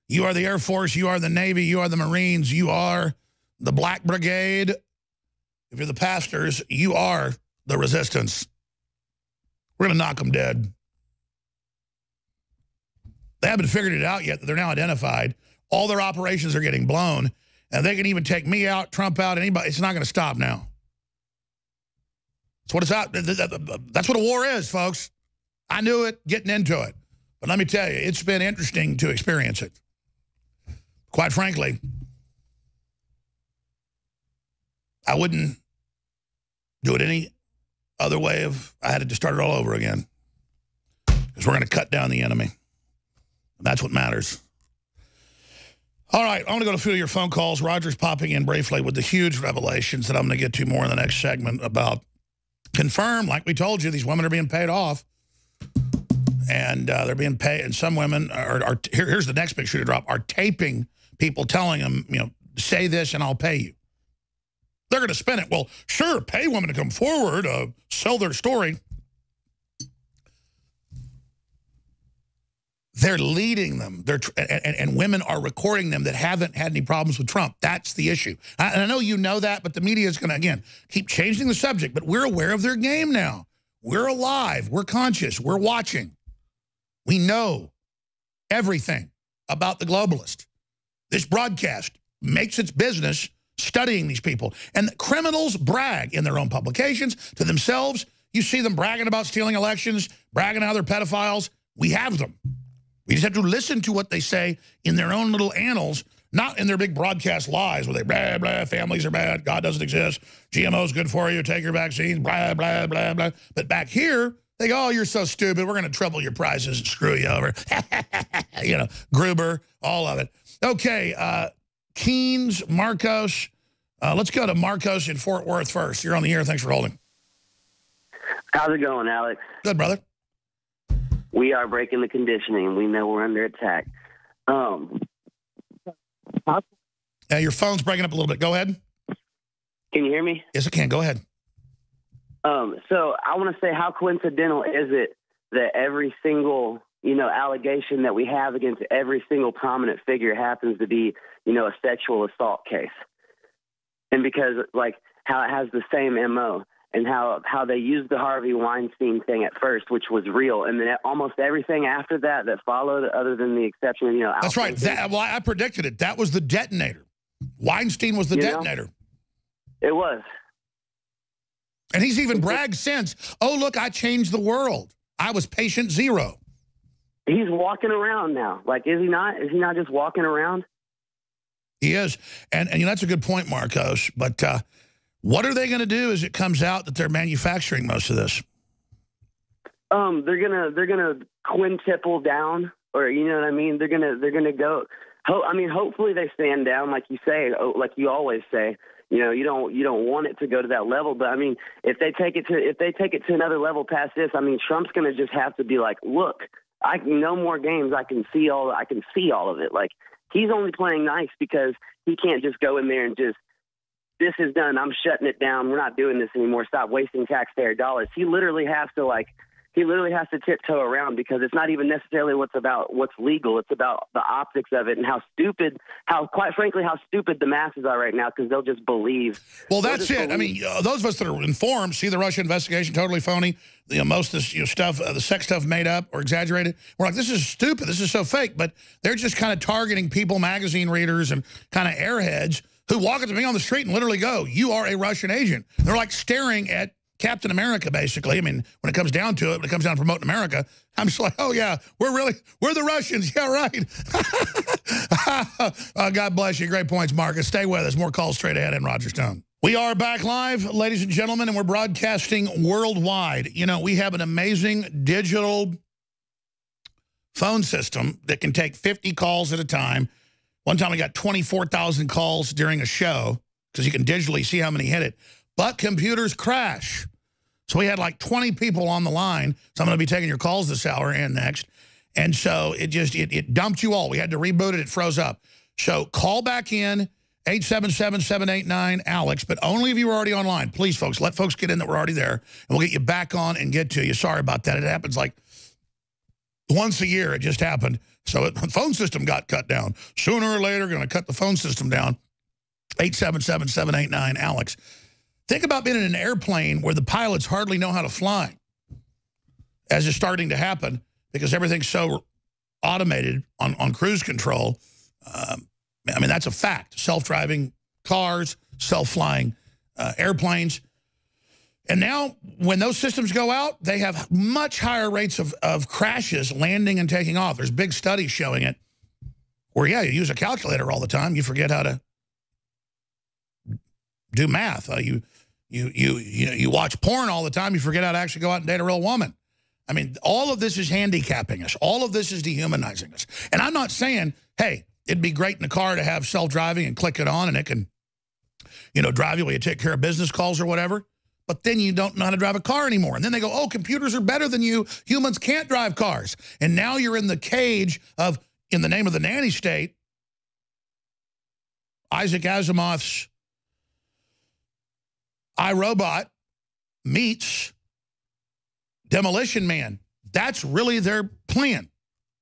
You are the Air Force. You are the Navy. You are the Marines. You are the Black Brigade. If you're the pastors, you are the resistance. We're going to knock them dead. They haven't figured it out yet that they're now identified. All their operations are getting blown, and they can even take me out, Trump out, anybody. It's not going to stop now. That's what it's out. That's what a war is, folks. I knew it getting into it. But let me tell you, it's been interesting to experience it. Quite frankly, I wouldn't do it any other way if I had to start it all over again. Because we're going to cut down the enemy. And that's what matters. All right, I want to go to a few of your phone calls. Roger's popping in briefly with the huge revelations that I'm going to get to more in the next segment about confirm, like we told you, these women are being paid off. And they're being paid, and some women are here's the next big shoe to drop, are taping people telling them, you know, say this and I'll pay you. They're going to spin it. Well, sure, pay women to come forward, sell their story. They're leading them. And women are recording them that haven't had any problems with Trump. That's the issue. And I know you know that, but the media is going to, again, keep changing the subject. But we're aware of their game now. We're alive. We're conscious. We're watching. We know everything about the globalist. This broadcast makes its business studying these people. And the criminals brag in their own publications to themselves. You see them bragging about stealing elections, bragging how they're pedophiles. We have them. We just have to listen to what they say in their own little annals, not in their big broadcast lies where they blah, blah, families are bad, God doesn't exist, GMO's good for you, take your vaccines, blah, blah, blah, blah. But back here, they go, oh, you're so stupid, we're going to treble your prices and screw you over. You know, Gruber, all of it. Okay, Keynes, Marcos. Let's go to Marcos in Fort Worth first. You're on the air. Thanks for holding. How's it going, Alex? Good, brother. We are breaking the conditioning. We know we're under attack. Your phone's breaking up a little bit. Go ahead. Can you hear me? Yes, I can. Go ahead. So I want to say, how coincidental is it that every single, allegation that we have against every single prominent figure happens to be, a sexual assault case? And because, how it has the same MO. And how they used the Harvey Weinstein thing at first, which was real, and then almost everything after that followed, other than the exception of That's right. I predicted it. That was the detonator. Weinstein was the detonator. It was. And he's even bragged since. Oh, look, I changed the world. I was patient zero. He's walking around now. Is he not? Is he not just walking around? He is, and that's a good point, Marcos. But. What are they going to do as it comes out that they're manufacturing most of this? They're gonna quintuple down, or you know what I mean. They're gonna go. Hopefully they stand down, like you say, like you always say. You don't want it to go to that level, but if they take it to another level past this, Trump's gonna just have to be like, look, no more games. I can see all of it. Like, he's only playing nice because he can't just go in there and just. This is done. I'm shutting it down. We're not doing this anymore. Stop wasting taxpayer dollars. He literally has to tiptoe around, because it's not even necessarily what's legal. It's about the optics of it and quite frankly, how stupid the masses are right now, because they'll just believe. Well, that's it. Those of us that are informed see the Russia investigation totally phony. Most of this stuff, the sex stuff made up or exaggerated. We're like, this is stupid. This is so fake. But they're just kind of targeting People magazine readers and kind of airheads who walk up to me on the street and literally go, you are a Russian agent. They're like staring at Captain America, basically. When it comes down to it, when it comes down to promoting America, I'm just like, oh, yeah, we're the Russians. Yeah, right. God bless you. Great points, Marcus. Stay with us. More calls straight ahead in Roger Stone. We are back live, ladies and gentlemen, and we're broadcasting worldwide. We have an amazing digital phone system that can take 50 calls at a time. One time we got 24,000 calls during a show, because you can digitally see how many hit it. But computers crash. So we had like 20 people on the line. So I'm going to be taking your calls this hour and next. And so it dumped you all. We had to reboot it. It froze up. So call back in, 877-789-ALEX, but only if you were already online. Please, folks, let folks get in that were already there, and we'll get you back on and get to you. Sorry about that. It happens like once a year. It just happened. So the phone system got cut down. Sooner or later, going to cut the phone system down. 877-789-ALEX. Think about being in an airplane where the pilots hardly know how to fly, as is starting to happen, because everything's so automated on cruise control. That's a fact. Self-driving cars, self-flying airplanes. And now, when those systems go out, they have much higher rates of crashes landing and taking off. There's big studies showing it. Where, yeah, you use a calculator all the time. You forget how to do math. You watch porn all the time. You forget how to actually go out and date a real woman. All of this is handicapping us. All of this is dehumanizing us. And I'm not saying, hey, it'd be great in the car to have self-driving and click it on and it can, drive you while you take care of business calls or whatever. But then you don't know how to drive a car anymore. And then they go, oh, computers are better than you. Humans can't drive cars. And now you're in the cage of, in the name of the nanny state, Isaac Asimov's iRobot meets Demolition Man. That's really their plan.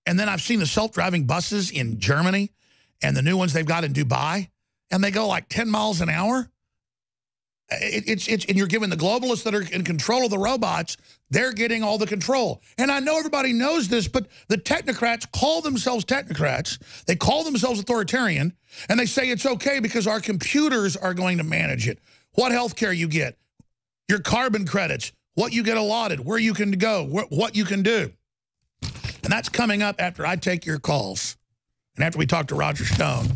And then I've seen the self-driving buses in Germany and the new ones they've got in Dubai, and they go like 10 miles an hour. And you're giving the globalists that are in control of the robots, they're getting all the control. And I know everybody knows this, but the technocrats call themselves technocrats. They call themselves authoritarian, and they say it's okay because our computers are going to manage it. What health care you get, your carbon credits, what you get allotted, where you can go, what you can do. And that's coming up after I take your calls. And after we talk to Roger Stone.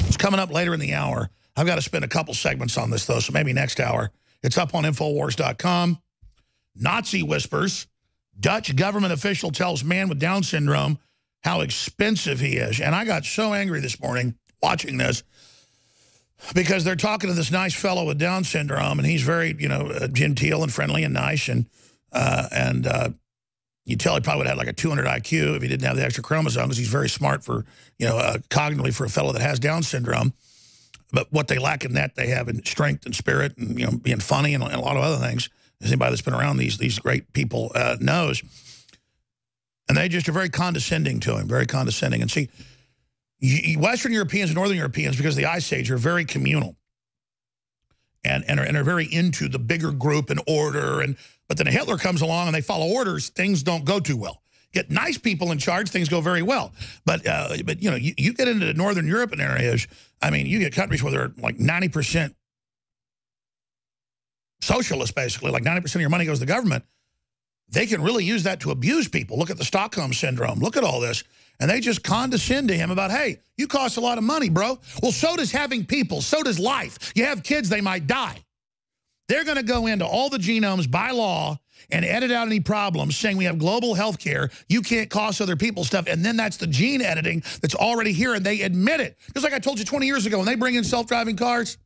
It's coming up later in the hour. I've got to spend a couple segments on this, though, so maybe next hour. It's up on Infowars.com. Nazi whispers. Dutch government official tells man with Down syndrome how expensive he is. And I got so angry this morning watching this because they're talking to this nice fellow with Down syndrome, and he's very, you know, genteel and friendly and nice. And you tell he probably would have like a 200 IQ if he didn't have the extra chromosome, because he's very smart for, you know, cognitively for a fellow that has Down syndrome. But what they lack in that, they have in strength and spirit and, you know, being funny and a lot of other things. As anybody that's been around these great people knows. And they just are very condescending to him, very condescending. And see, Western Europeans and Northern Europeans, because of the Ice Age, are very communal and are very into the bigger group and order. But then Hitler comes along and they follow orders, things don't go too well. Get nice people in charge, things go very well. But you know, you get into the Northern European areas, I mean, you get countries where they're like 90% socialist, basically, like 90% of your money goes to the government. They can really use that to abuse people. Look at the Stockholm Syndrome. Look at all this. And they just condescend to him about, hey, you cost a lot of money, bro. Well, so does having people. So does life. You have kids, they might die. They're going to go into all the genomes by law and edit out any problems, saying we have global health care, you can't cost other people stuff, and then that's the gene editing that's already here, and they admit it. Just like I told you 20 years ago, when they bring in self-driving cars,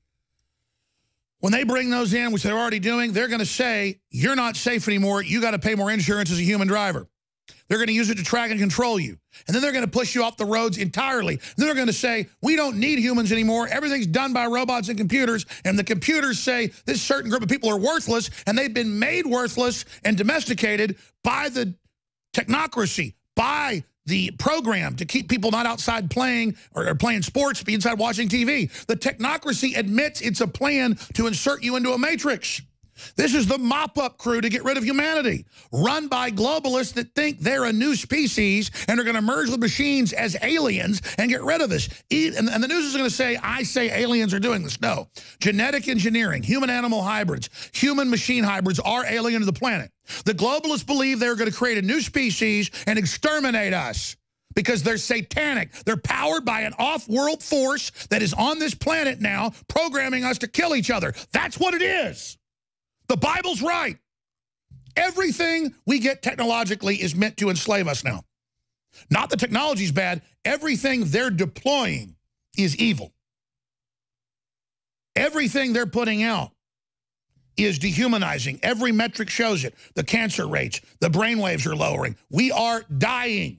when they bring those in, which they're already doing, they're going to say, you're not safe anymore, you got to pay more insurance as a human driver. They're going to use it to track and control you. And then they're going to push you off the roads entirely. And then they're going to say, we don't need humans anymore. Everything's done by robots and computers. And the computers say this certain group of people are worthless, and they've been made worthless and domesticated by the technocracy, by the program to keep people not outside playing or playing sports, be inside watching TV. The technocracy admits it's a plan to insert you into a matrix. This is the mop-up crew to get rid of humanity, run by globalists that think they're a new species and are going to merge with machines as aliens and get rid of us. And the news is going to say, I say aliens are doing this. No. Genetic engineering, human-animal hybrids, human-machine hybrids are alien to the planet. The globalists believe they're going to create a new species and exterminate us because they're satanic. They're powered by an off-world force that is on this planet now, programming us to kill each other. That's what it is. The Bible's right. Everything we get technologically is meant to enslave us now. Not the technology's bad. Everything they're deploying is evil. Everything they're putting out is dehumanizing. Every metric shows it. The cancer rates, the brain waves are lowering. We are dying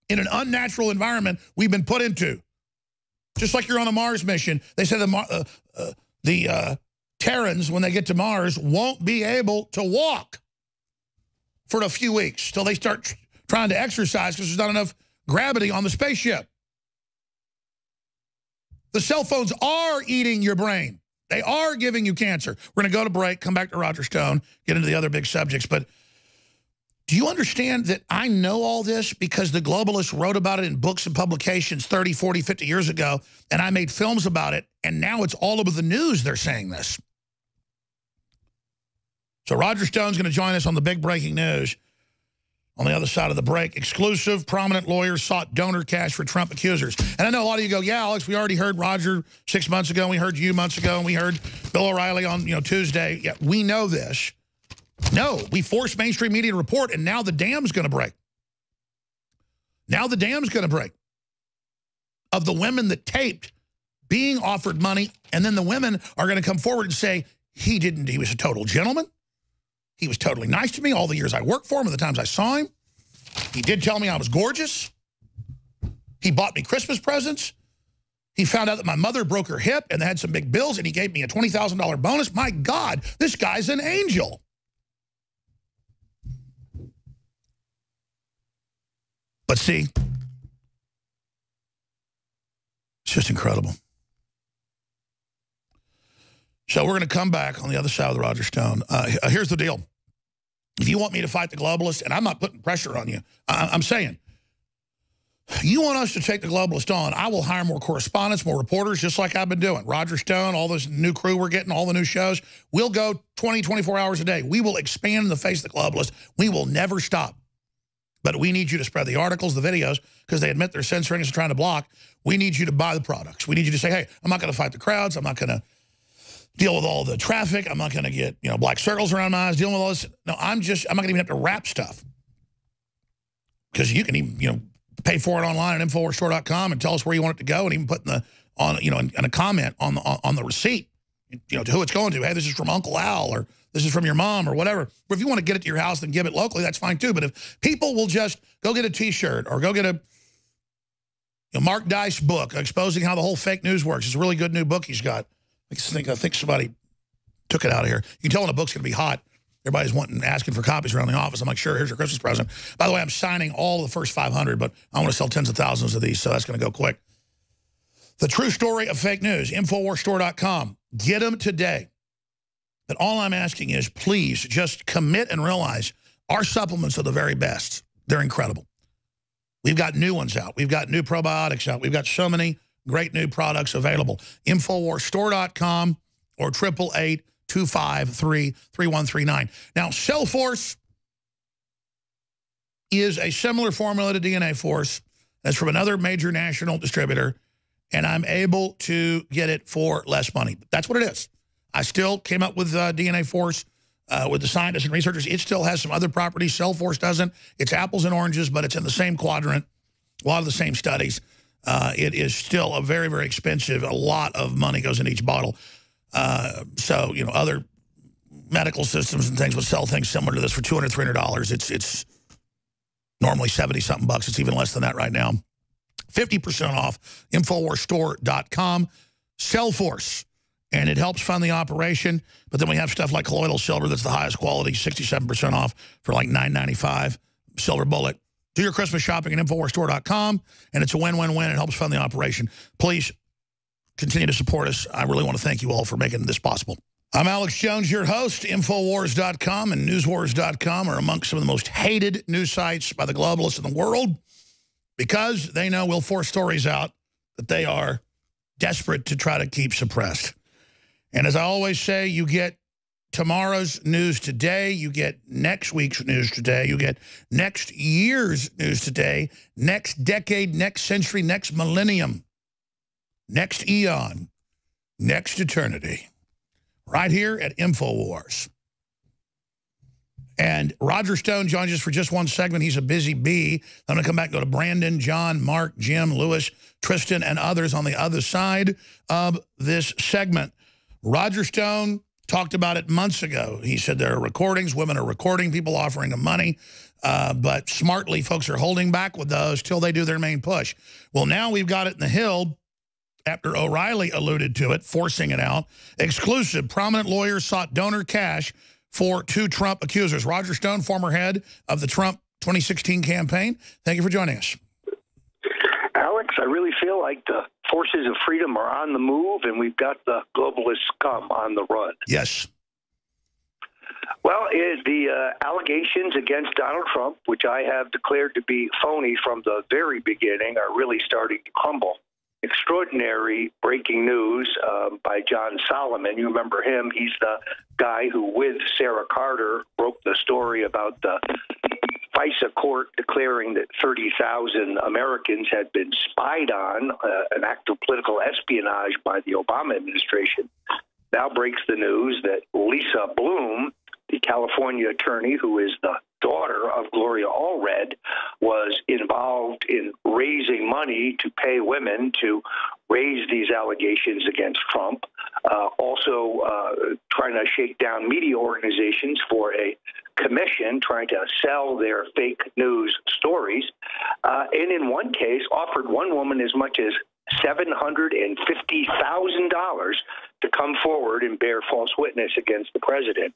in an unnatural environment we've been put into. Just like you're on a Mars mission. They said the Terrans, when they get to Mars, won't be able to walk for a few weeks till they start trying to exercise because there's not enough gravity on the spaceship. The cell phones are eating your brain. They are giving you cancer. We're going to go to break, come back to Roger Stone, get into the other big subjects. But do you understand that I know all this because the globalists wrote about it in books and publications 30, 40, 50 years ago, and I made films about it, and now it's all over the news they're saying this. So Roger Stone's going to join us on the big breaking news on the other side of the break. Exclusive, prominent lawyers sought donor cash for Trump accusers. And I know a lot of you go, yeah, Alex, we already heard Roger 6 months ago, and we heard you months ago, and we heard Bill O'Reilly on Tuesday. Yeah, we know this. No, we forced mainstream media to report, and now the dam's going to break. Now the dam's going to break. Of the women that taped being offered money, and then the women are going to come forward and say, he was a total gentleman. He was totally nice to me all the years I worked for him and the times I saw him. He did tell me I was gorgeous. He bought me Christmas presents. He found out that my mother broke her hip and they had some big bills, and he gave me a $20,000 bonus. My God, this guy's an angel. But see, it's just incredible. So we're going to come back on the other side with Roger Stone. Here's the deal. If you want me to fight the globalists, and I'm not putting pressure on you, I'm saying, you want us to take the globalists on, I will hire more correspondents, more reporters, just like I've been doing. Roger Stone, all this new crew we're getting, all the new shows. We'll go 20, 24 hours a day. We will expand in the face of the globalists. We will never stop. But we need you to spread the articles, the videos, because they admit they're censoring us and trying to block. We need you to buy the products. We need you to say, hey, I'm not going to fight the crowds. I'm not going to deal with all the traffic. I'm not going to get, black circles around my eyes, dealing with all this. No, I'm not going to even have to wrap stuff. Because you can even, pay for it online at InfoWarsStore.com and tell us where you want it to go, and even put in a comment on the receipt, to who it's going to. Hey, this is from Uncle Al, or this is from your mom, or whatever. Or if you want to get it to your house, then give it locally. That's fine too. But if people will just go get a T-shirt or go get a Mark Dice book exposing how the whole fake news works. It's a really good new book he's got. I think somebody took it out of here. You can tell when a book's going to be hot. Everybody's asking for copies around the office. I'm like, sure, here's your Christmas present. By the way, I'm signing all the first 500, but I want to sell tens of thousands of these, so that's going to go quick. The true story of fake news, InfoWarsStore.com. Get them today. But all I'm asking is, please just commit and realize our supplements are the very best. They're incredible. We've got new ones out. We've got new probiotics out. We've got so many great new products available. InfoWarsStore.com or 888-253-3139. Now, Cellforce is a similar formula to DNA Force. That's from another major national distributor, and I'm able to get it for less money. That's what it is. I still came up with DNA Force with the scientists and researchers. It still has some other properties. Cellforce doesn't. It's apples and oranges, but it's in the same quadrant. A lot of the same studies. It is still a very, very expensive. A lot of money goes in each bottle. So, other medical systems and things would sell things similar to this for $200, $300. It's normally 70-something bucks. It's even less than that right now. 50% off, InfoWarsStore.com. Cellforce. And it helps fund the operation. But then we have stuff like colloidal silver that's the highest quality, 67% off for like $9.95. Silver bullet. Do your Christmas shopping at InfoWarsStore.com, and it's a win-win-win. It helps fund the operation. Please continue to support us. I really want to thank you all for making this possible. I'm Alex Jones, your host. Infowars.com and NewsWars.com are amongst some of the most hated news sites by the globalists in the world because they know we'll force stories out that they are desperate to try to keep suppressed. And as I always say, you get tomorrow's news today, you get next week's news today, you get next year's news today, next decade, next century, next millennium, next eon, next eternity, right here at InfoWars. And Roger Stone joins us for just one segment. He's a busy bee. I'm going to come back and go to Brandon, John, Mark, Jim, Lewis, Tristan, and others on the other side of this segment. Roger Stone talked about it months ago. He said there are recordings, women are recording, people offering them money, but smartly folks are holding back with those till they do their main push. Well, now we've got it in the Hill after O'Reilly alluded to it, forcing it out. Exclusive, prominent lawyers sought donor cash for 2 Trump accusers. Roger Stone, former head of the Trump 2016 campaign. Thank you for joining us. Alex, I really feel like the forces of freedom are on the move, and we've got the globalists come on the run. Yes. Well, the allegations against Donald Trump, which I have declared to be phony from the very beginning, are really starting to crumble. Extraordinary breaking news by John Solomon. You remember him. He's the guy who, with Sarah Carter, broke the story about the FISA court declaring that 30,000 Americans had been spied on, an act of political espionage by the Obama administration. Now breaks the news that Lisa Bloom, the California attorney who is the daughter of Gloria Allred, was involved in raising money to pay women to raise these allegations against Trump, also trying to shake down media organizations for a commission trying to sell their fake news stories, and in one case offered one woman as much as $750,000 to come forward and bear false witness against the president.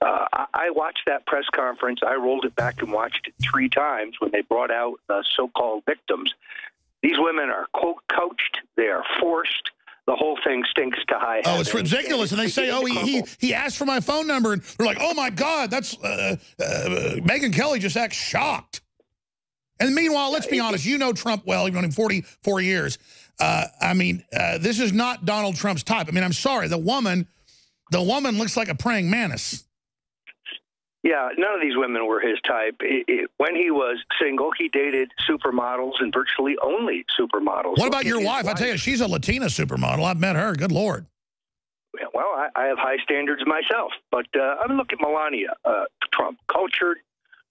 I watched that press conference. I rolled it back and watched it 3 times when they brought out the so-called victims. These women are coached. They are forced. the whole thing stinks to high heaven. Oh, it's ridiculous. And they say, oh, he asked for my phone number. And they're like, oh, my God, that's Megyn Kelly just acts shocked. And meanwhile, let's be honest, you know Trump well. You've known him 44 years. I mean, this is not Donald Trump's type. I mean, I'm sorry. The woman looks like a praying mantis. Yeah, none of these women were his type. When he was single, he dated supermodels and virtually only supermodels. What about your wife? I tell you, she's a Latina supermodel. I've met her. Good Lord. Well, I have high standards myself. But I mean, look at Melania Trump. Cultured,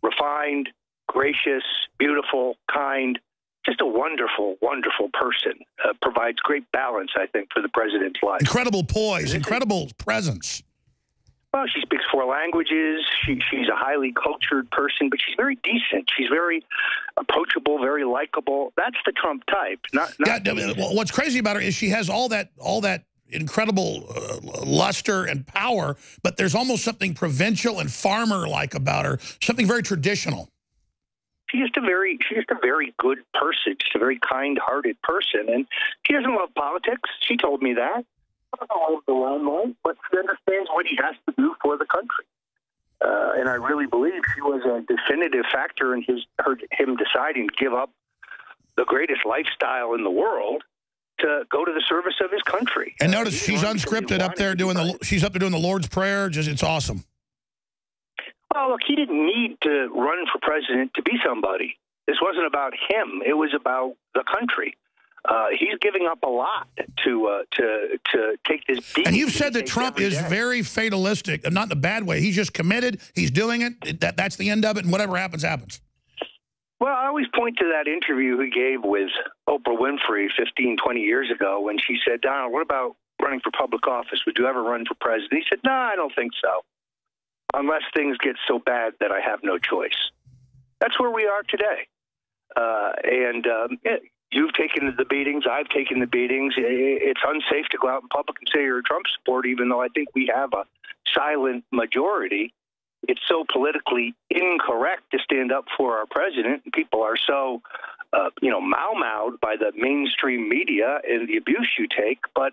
refined, gracious, beautiful, kind. Just a wonderful, wonderful person. Provides great balance, I think, for the president's life. Incredible poise, incredible presence. Well, she speaks 4 languages. She's a highly cultured person, but she's very decent. She's very approachable, very likable. That's the Trump type. What's crazy about her is she has all that incredible luster and power, but there's almost something provincial and farmer-like about her, something very traditional. She's just a very good person. She's a very kind-hearted person, and she doesn't love politics. She told me that. I don't love the limelight, but she understands what he has to do for the country. And I really believe she was a definitive factor in him deciding to give up the greatest lifestyle in the world to go to the service of his country. And notice she's unscripted up there doing the Lord's Prayer. It's awesome. Well, look, he didn't need to run for president to be somebody. This wasn't about him. It was about the country. He's giving up a lot to take this beat. And you've said that Trump is very fatalistic, and not in a bad way. He's just committed. He's doing it. That's the end of it, and whatever happens, happens. Well, I always point to that interview he gave with Oprah Winfrey 15, 20 years ago when she said, Donald, what about running for public office? Would you ever run for president? He said, no, I don't think so, unless things get so bad that I have no choice. That's where we are today. You've taken the beatings. I've taken the beatings. It's unsafe to go out in public and say you're a Trump supporter, even though I think we have a silent majority. It's so politically incorrect to stand up for our president. People are so, mau-mowed by the mainstream media and the abuse you take. But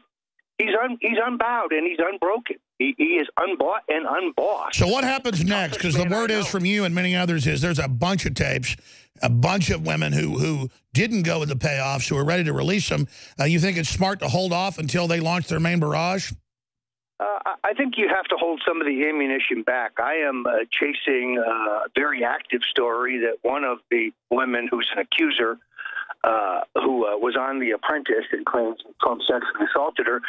he's unbowed and he's unbroken. He is unbought and unbossed. So what happens next? Because the word is from you and many others is there's a bunch of tapes, a bunch of women who didn't go with the payoffs, who are ready to release them. You think it's smart to hold off until they launch their main barrage? I think you have to hold some of the ammunition back. I am chasing a very active story that one of the women who's an accuser who was on The Apprentice and claims Trump sexually assaulted her,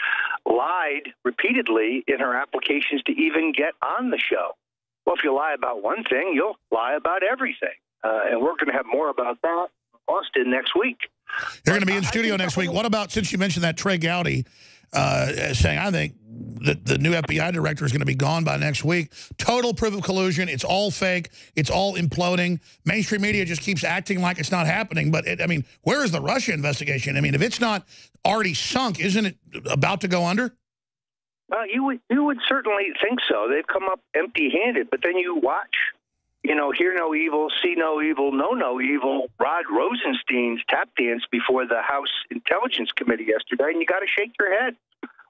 lied repeatedly in her applications to even get on the show. Well, if you lie about one thing, you'll lie about everything. And we're going to have more about that in Austin next week. You're going to be in studio next week. What about, since you mentioned that, Trey Gowdy saying, I think that the new FBI director is going to be gone by next week. Total proof of collusion. It's all fake. It's all imploding. Mainstream media just keeps acting like it's not happening. But, where is the Russia investigation? I mean, if it's not already sunk, isn't it about to go under? You would certainly think so. They've come up empty-handed. But then you watch, hear no evil, see no evil, know no evil, Rod Rosenstein's tap dance before the House Intelligence Committee yesterday, and you got to shake your head.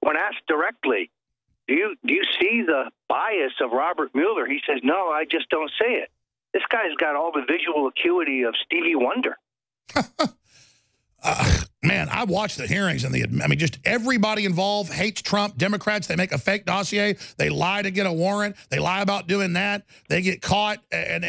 When asked directly, do you see the bias of Robert Mueller? He says, no, I just don't see it. This guy's got all the visual acuity of Stevie Wonder. Man, I watched the hearings, and just everybody involved hates Trump. Democrats, they make a fake dossier. They lie to get a warrant. They lie about doing that. They get caught. And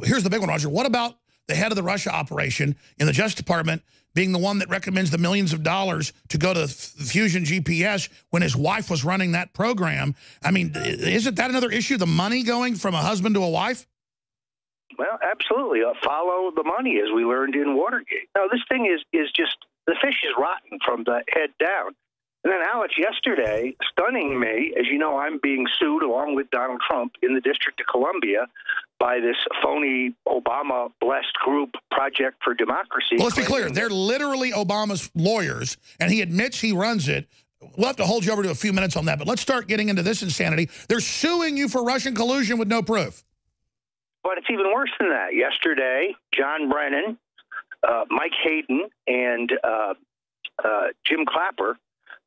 here's the big one, Roger. What about the head of the Russia operation in the Justice Department being the one that recommends the millions of dollars to go to Fusion GPS when his wife was running that program? I mean, isn't that another issue, the money going from a husband to a wife? Well, absolutely. Follow the money, as we learned in Watergate. Now, this thing is just, the fish is rotten from the head down. And then, Alex, yesterday, stunning me, as you know, I'm being sued along with Donald Trump in the District of Columbia by this phony Obama-blessed group, Project for Democracy. Well, let's be clear. They're literally Obama's lawyers, and he admits he runs it. We'll have to hold you over to a few minutes on that, but let's start getting into this insanity. They're suing you for Russian collusion with no proof. But it's even worse than that. Yesterday, John Brennan, Mike Hayden, and Jim Clapper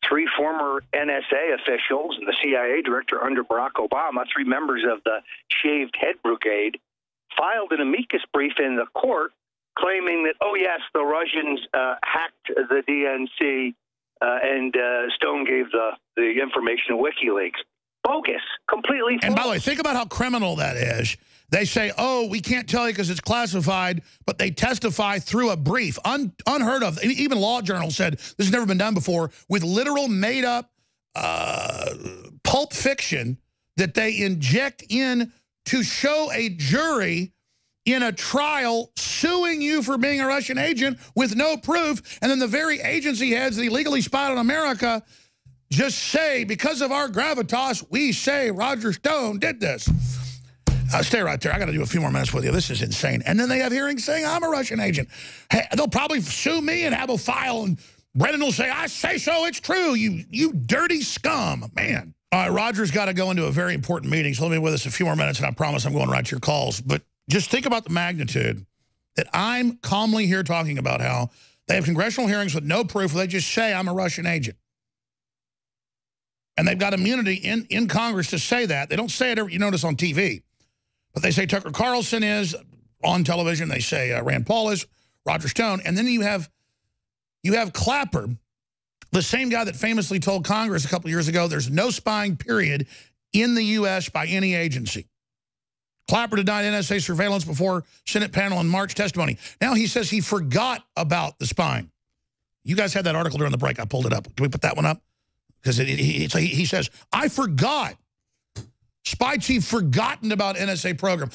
3 former NSA officials and the CIA director under Barack Obama, 3 members of the Shaved Head Brigade, filed an amicus brief in the court claiming that, oh, yes, the Russians hacked the DNC and Stone gave the information to WikiLeaks. Bogus, completely false. And by the way, think about how criminal that is. They say, oh, we can't tell you because it's classified, but they testify through a brief. Unheard of. Even Law Journal said this has never been done before, with literal made-up pulp fiction that they inject in to show a jury in a trial suing you for being a Russian agent with no proof. And then the very agency heads that illegally spied on America just say, because of our gravitas, we say Roger Stone did this. Stay right there. I got to do a few more minutes with you. This is insane. And then they have hearings saying I'm a Russian agent. Hey, they'll probably sue me and have a file, and Brennan will say, I say so, it's true, you dirty scum. Man. All right, Roger's got to go into a very important meeting, so let me with us a few more minutes, and I promise I'm going right to your calls. But just think about the magnitude that I'm calmly here talking about how they have congressional hearings with no proof where they just say I'm a Russian agent. And they've got immunity in Congress to say that. They don't say it, you notice, on TV. But they say Tucker Carlson is on television. They say Rand Paul is, Roger Stone. And then you have Clapper, the same guy that famously told Congress a couple of years ago there's no spying, period, in the U.S. by any agency. Clapper denied NSA surveillance before Senate panel in March testimony. Now he says he forgot about the spying. You guys had that article during the break. I pulled it up. Can we put that one up? Because he says, I forgot. Spy chief forgotten about NSA program.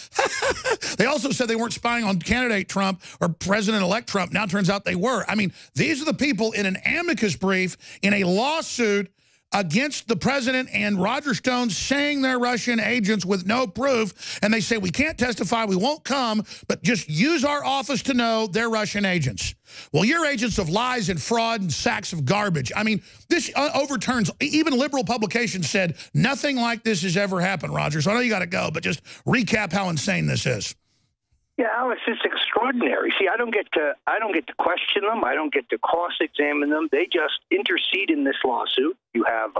They also said they weren't spying on candidate Trump or President-elect Trump. Now it turns out they were. I mean, these are the people in an amicus brief in a lawsuit against the president and Roger Stone saying they're Russian agents with no proof. And they say, we can't testify, we won't come, but just use our office to know they're Russian agents. Well, you're agents of lies and fraud and sacks of garbage. I mean, this overturns, even liberal publications said nothing like this has ever happened, Roger. So I know you got to go, but just recap how insane this is. Yeah, Alex, it's extraordinary. See, I don't get to question them. I don't get to cross-examine them. They just intercede in this lawsuit. You have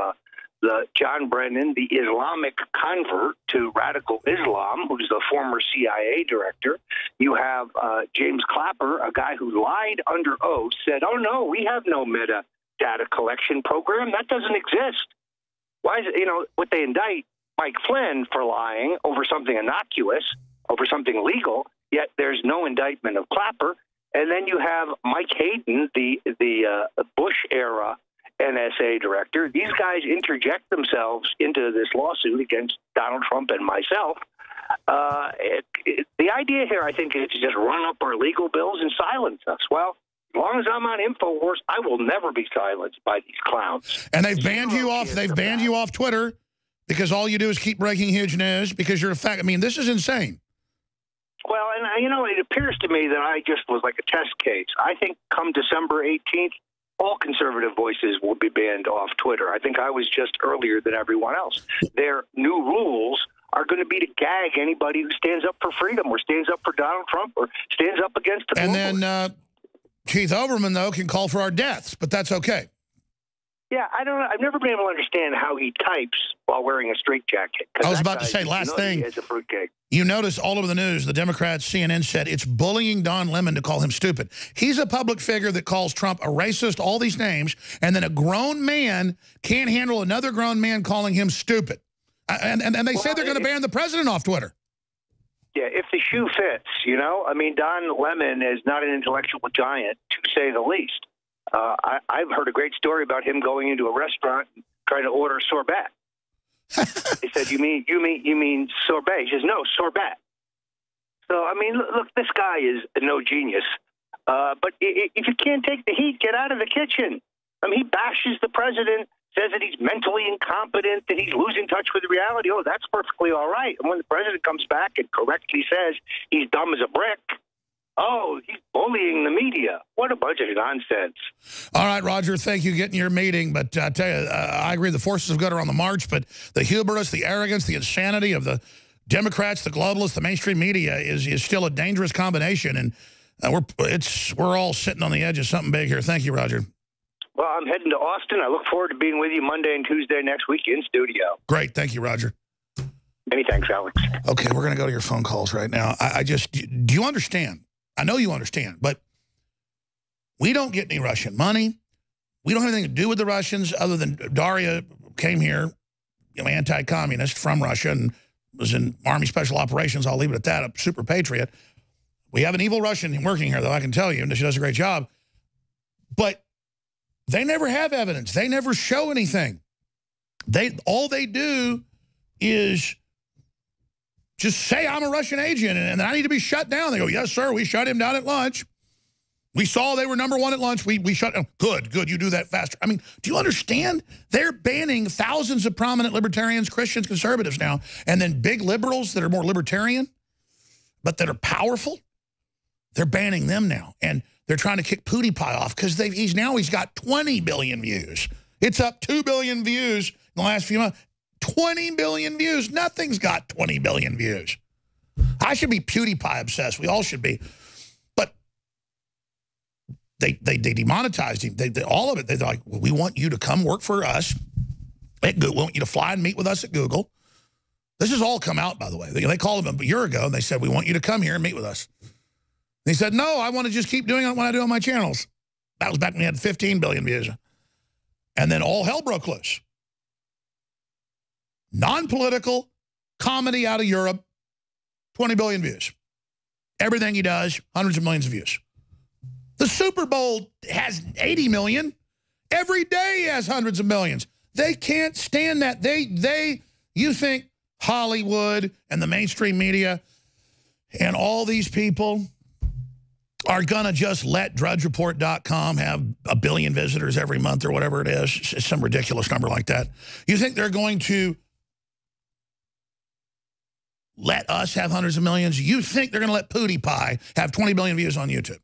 the John Brennan, the Islamic convert to radical Islam, who's the former CIA director. You have James Clapper, a guy who lied under oath, said, oh, no, we have no metadata collection program. That doesn't exist. Why is it, what they indict Mike Flynn for lying over something innocuous, over something legal, yet there's no indictment of Clapper. And then you have Mike Hayden, the Bush-era NSA director. These guys interject themselves into this lawsuit against Donald Trump and myself. The idea here, I think, is to just run up our legal bills and silence us. Well, as long as I'm on InfoWars, I will never be silenced by these clowns. And they've banned you off. They've banned you off Twitter because all you do is keep breaking huge news because you're a fact. I mean, this is insane. Well, and it appears to me that I just was like a test case. I think come December 18th, all conservative voices will be banned off Twitter. I think I was just earlier than everyone else. Their new rules are going to be to gag anybody who stands up for freedom or stands up for Donald Trump or stands up against the globalists. And then Keith Olbermann, though, can call for our deaths, but that's okay. Yeah, I don't know. I've never been able to understand how he types while wearing a straitjacket. I was about to say, last thing. You notice all over the news, the Democrats, CNN said it's bullying Don Lemon to call him stupid. He's a public figure that calls Trump a racist, all these names, and then a grown man can't handle another grown man calling him stupid. And they say they're going to ban the president off Twitter. Yeah, if the shoe fits, I mean, Don Lemon is not an intellectual giant, to say the least. I've heard a great story about him going into a restaurant and trying to order sorbet. He said, you mean sorbet? He says, no, sorbet. So, I mean, look, this guy is no genius. But if you can't take the heat, get out of the kitchen. I mean, he bashes the president, says that he's mentally incompetent, that he's losing touch with reality. Oh, that's perfectly all right. And when the president comes back and correctly says he's dumb as a brick, oh, he's bullying the media. What a bunch of nonsense. All right, Roger, thank you. Getting your meeting. But I tell you, I agree the forces of good are on the march, but the hubris, the arrogance, the insanity of the Democrats, the globalists, the mainstream media is still a dangerous combination. And we're all sitting on the edge of something big here. Thank you, Roger. Well, I'm heading to Austin. I look forward to being with you Monday and Tuesday next week in studio. Great. Thank you, Roger. Many thanks, Alex. Okay, we're going to go to your phone calls right now. Do you understand? I know you understand, but we don't get any Russian money. We don't have anything to do with the Russians other than Daria came here, anti-communist from Russia and was in Army Special Operations. I'll leave it at that, a super patriot. We have an evil Russian working here, though, I can tell you, and she does a great job. But they never have evidence. They never show anything. All they do is just say I'm a Russian agent and I need to be shut down. They go, yes, sir, we shut him down at lunch. We saw they were #1 at lunch. We shut them. Good, you do that faster. I mean, do you understand? They're banning thousands of prominent libertarians, Christians, conservatives now, and then big liberals that are more libertarian, but that are powerful. They're banning them now. And they're trying to kick PewDiePie off because he's got 20 billion views. It's up 2 billion views in the last few months. 20 billion views. Nothing's got 20 billion views. I should be PewDiePie obsessed. We all should be. But they demonetized him. All of it. They're like, well, we want you to come work for us at Google. We want you to fly and meet with us at Google. This has all come out, by the way. They called him a year ago, and they said, we want you to come here and meet with us. And he said, no, I want to just keep doing it when I do on my channels. That was back when he had 15 billion views. And then all hell broke loose. Non-political comedy out of Europe, 20 billion views. Everything he does, hundreds of millions of views. The Super Bowl has 80 million. Every day he has hundreds of millions. They can't stand that. You think Hollywood and the mainstream media and all these people are going to just let drudgereport.com have 1 billion visitors every month or whatever it is, some ridiculous number like that. You think they're going to let us have hundreds of millions? You think they're going to let PewDiePie have 20 billion views on YouTube?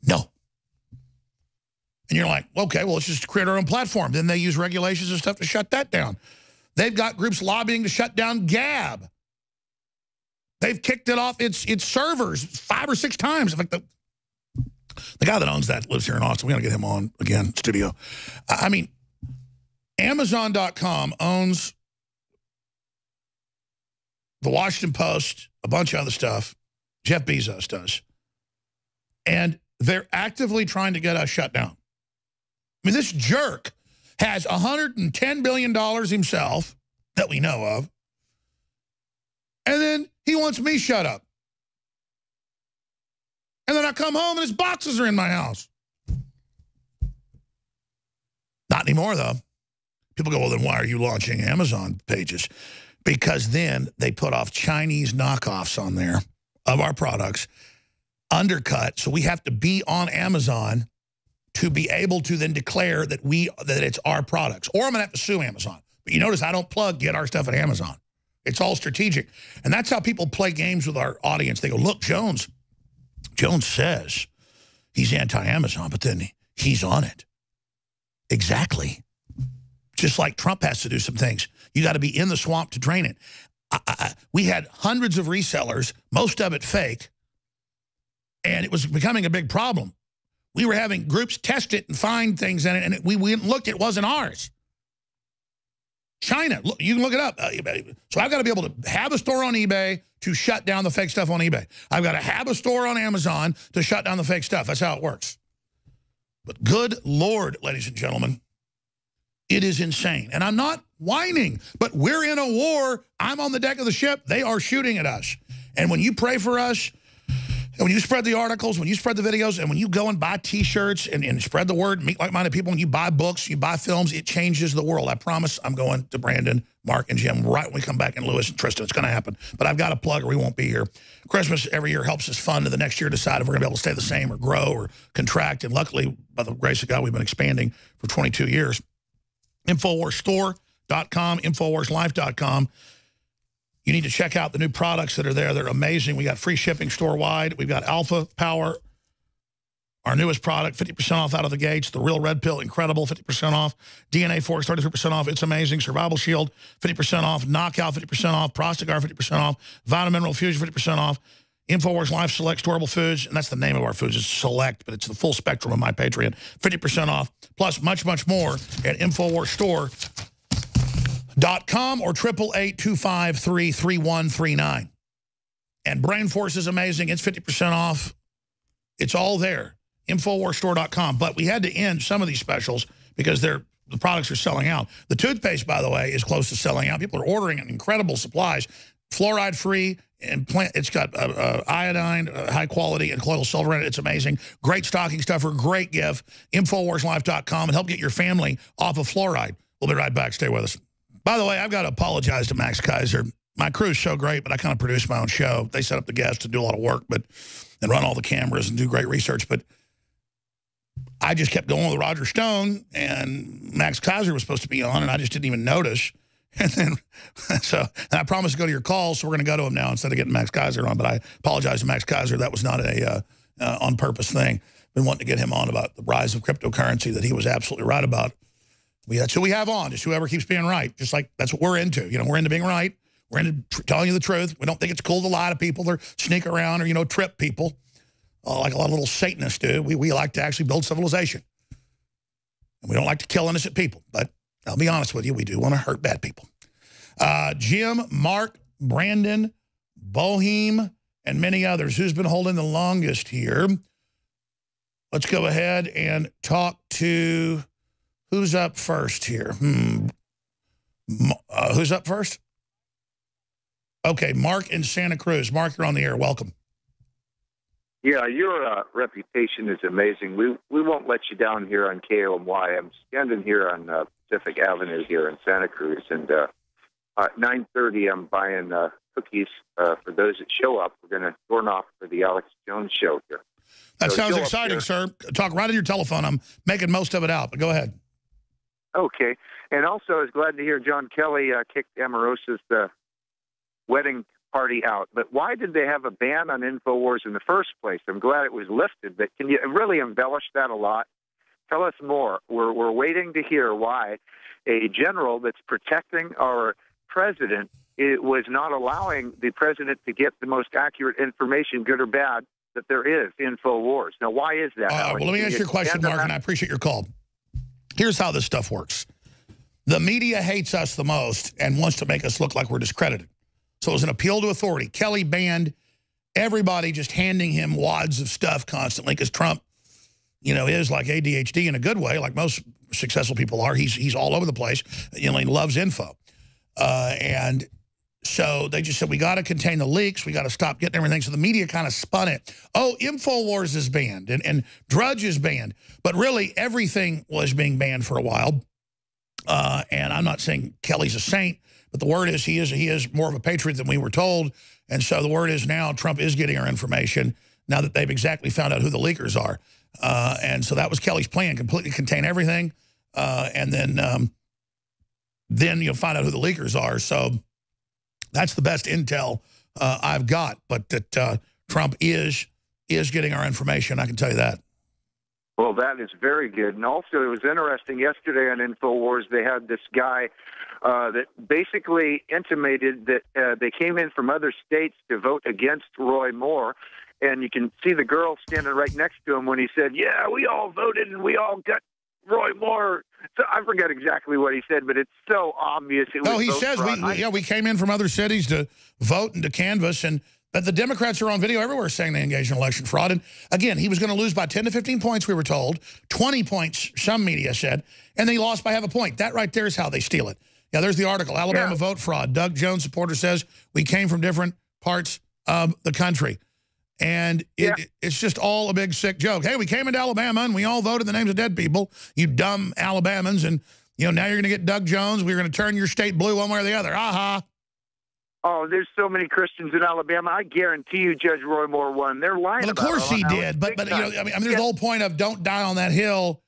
No. And you're like, okay, well, let's just create our own platform. Then they use regulations and stuff to shut that down. They've got groups lobbying to shut down Gab. They've kicked it off its servers 5 or 6 times. In fact, the guy that owns that lives here in Austin. We're going to get him on again, studio. I mean, Amazon.com owns the Washington Post, a bunch of other stuff. Jeff Bezos does. And they're actively trying to get us shut down. I mean, this jerk has $110 billion himself that we know of. And then he wants me shut up. And then I come home and his boxes are in my house. Not anymore, though. People go, well, then why are you launching Amazon pages? Because then they put off Chinese knockoffs on there of our products, undercut. So we have to be on Amazon to be able to then declare that it's our products. Or I'm going to have to sue Amazon. But you notice I don't get our stuff at Amazon. It's all strategic. And that's how people play games with our audience. They go, look, Jones says he's anti-Amazon, but then he's on it. Exactly. Just like Trump has to do some things. You got to be in the swamp to drain it. We had hundreds of resellers, most of it fake, and it was becoming a big problem. We were having groups test it and find things in it, and we went and looked, it wasn't ours. China, look, you can look it up. So I've got to be able to have a store on eBay to shut down the fake stuff on eBay. I've got to have a store on Amazon to shut down the fake stuff. That's how it works. But good Lord, ladies and gentlemen, it is insane. And I'm not whining, but we're in a war. I'm on the deck of the ship. They are shooting at us. And when you pray for us, and when you spread the articles, when you spread the videos, and when you go and buy T-shirts and spread the word, meet like-minded people, when you buy books, you buy films, it changes the world. I promise I'm going to Brandon, Mark, and Jim right when we come back, and Lewis and Tristan. It's going to happen. But I've got a plug or we won't be here. Christmas every year helps us fund to the next year decide if we're going to be able to stay the same or grow or contract. And luckily, by the grace of God, we've been expanding for 22 years. InfoWarsStore.com, InfoWarsLife.com. You need to check out the new products that are there. They're amazing. We got free shipping store-wide. We've got Alpha Power, our newest product, 50% off out of the gates. The Real Red Pill, incredible, 50% off. DNA Force, 33% off. It's amazing. Survival Shield, 50% off. Knockout, 50% off. Prostagar, 50% off. Vitamin Mineral Fusion, 50% off. InfoWars Life Select Storable Foods, and that's the name of our foods. It's Select, but it's the full spectrum of my Patreon. 50% off, plus much, much more at InfoWarsStore.com or 888-253-3139. And Brain Force is amazing. It's 50% off. It's all there. InfoWarsStore.com. But we had to end some of these specials because the products are selling out. The toothpaste, by the way, is close to selling out. People are ordering incredible supplies. Fluoride-free, and it's got iodine, high quality, and colloidal silver in it. It's amazing. Great stocking stuffer, great gift. InfoWarsLife.com, and help get your family off of fluoride. We'll be right back. Stay with us. By the way, I've got to apologize to Max Kaiser. My crew's so great, but I kind of produce my own show. They set up the guests to do a lot of work, and run all the cameras and do great research. But I just kept going with Roger Stone, and Max Kaiser was supposed to be on, and I just didn't even notice. And then, and I promised to go to your calls, so we're going to go to him now instead of getting Max Kaiser on. But I apologize to Max Kaiser. That was not a on-purpose thing. Been wanting to get him on about the rise of cryptocurrency that he was absolutely right about. That's who we have on, just whoever keeps being right. Just like that's what we're into. You know, we're into being right. We're into telling you the truth. We don't think it's cool to lie to people or sneak around or, trip people like a lot of little Satanists do. We like to actually build civilization. And we don't like to kill innocent people. But I'll be honest with you, we do want to hurt bad people. Jim, Mark, Brandon, Boheem, and many others. Who's been holding the longest here? Let's go ahead and talk to who's up first here. Who's up first? Okay, Mark in Santa Cruz. Mark, you're on the air. Welcome. Yeah, your reputation is amazing. We won't let you down here on KOMY. I'm standing here on Pacific Avenue here in Santa Cruz, and at 9:30 I'm buying cookies for those that show up. We're going to door knock for the Alex Jones show here. That sounds exciting, sir. Talk right on your telephone. I'm making most of it out, but go ahead. Okay. And also, I was glad to hear John Kelly kicked Omarosa's wedding party out. But why did they have a ban on InfoWars in the first place? I'm glad it was lifted, but can you really embellish that a lot? Tell us more. We're waiting to hear why a general that's protecting our president was not allowing the president to get the most accurate information, good or bad, that there is InfoWars. Now, why is that? Well, let me answer your question, Mark, and I appreciate your call. Here's how this stuff works. The media hates us the most and wants to make us look like we're discredited. So it was an appeal to authority. Kelly banned everybody just handing him wads of stuff constantly because Trump, is like ADHD in a good way, like most successful people are. He's all over the place. He loves info. And so they just said, we got to contain the leaks. We got to stop getting everything. So the media kind of spun it. Oh, InfoWars is banned and Drudge is banned. But really, everything was being banned for a while. And I'm not saying Kelly's a saint, but the word is he is more of a patriot than we were told. And so the word is now Trump is getting our information now that they've exactly found out who the leakers are. And so that was Kelly's plan, completely contain everything. And then you'll find out who the leakers are. So that's the best intel I've got. But that Trump is getting our information, I can tell you that. Well, that is very good. And also, it was interesting yesterday on InfoWars, they had this guy that basically intimated that they came in from other states to vote against Roy Moore. And you can see the girl standing right next to him when he said, yeah, we all voted and we all got Roy Moore. So I forget exactly what he said, but it's so obvious. No, he says we came in from other cities to vote and to canvass, but the Democrats are on video everywhere saying they engaged in election fraud. And again, he was going to lose by 10 to 15 points, we were told. 20 points, some media said. And they lost by half a point. That right there is how they steal it. Yeah, there's the article, Alabama vote fraud. Doug Jones supporter says we came from different parts of the country. And it's just all a big sick joke. Hey, we came into Alabama and we all voted the names of dead people, you dumb Alabamans. And, now you're going to get Doug Jones. We're going to turn your state blue one way or the other. Aha. Oh, there's so many Christians in Alabama. I guarantee you Judge Roy Moore won. They're lying about it. Well, of course he did. But there's the whole point of don't die on that hill.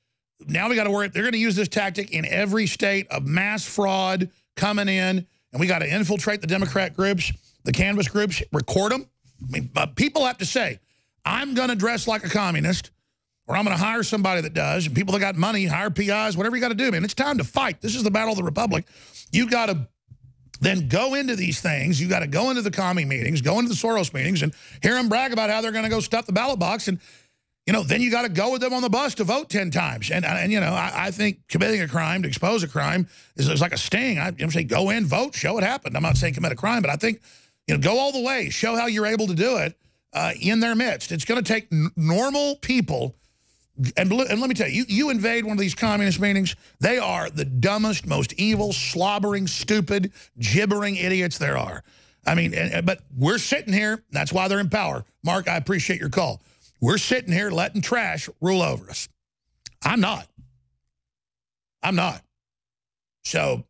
Now we got to worry. They're going to use this tactic in every state of mass fraud coming in. And we got to infiltrate the Democrat groups, the canvas groups, record them. I mean, people have to say, I'm going to dress like a communist, or I'm going to hire somebody that does, and people that got money, hire PIs, whatever you got to do, man. It's time to fight. This is the battle of the Republic. You got to then go into these things. You got to go into the commie meetings, go into the Soros meetings, and hear them brag about how they're going to go stuff the ballot box. And, you know, then you got to go with them on the bus to vote 10 times. And you know, I think committing a crime to expose a crime is like a sting. I'm saying go in, vote, show it happened. I'm not saying commit a crime, but I think, you know, go all the way, show how you're able to do it in their midst. It's going to take normal people. And let me tell you, you invade one of these communist meetings, they are the dumbest, most evil, slobbering, stupid, gibbering idiots there are. I mean, but we're sitting here. That's why they're in power. Mark, I appreciate your call. We're sitting here letting trash rule over us. I'm not. I'm not. So,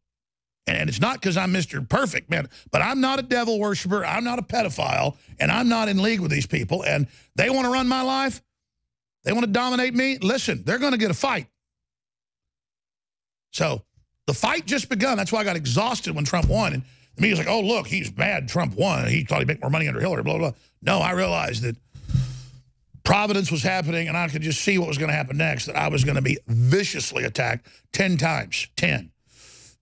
and it's not because I'm Mr. Perfect, man, but I'm not a devil worshiper. I'm not a pedophile, and I'm not in league with these people. And they want to run my life. They want to dominate me. Listen, they're going to get a fight. So the fight just begun. That's why I got exhausted when Trump won. And the media's like, oh, look, he's mad Trump won. He thought he'd make more money under Hillary, blah, blah, blah. No, I realized that Providence was happening, and I could just see what was going to happen next, that I was going to be viciously attacked 10 times, 10.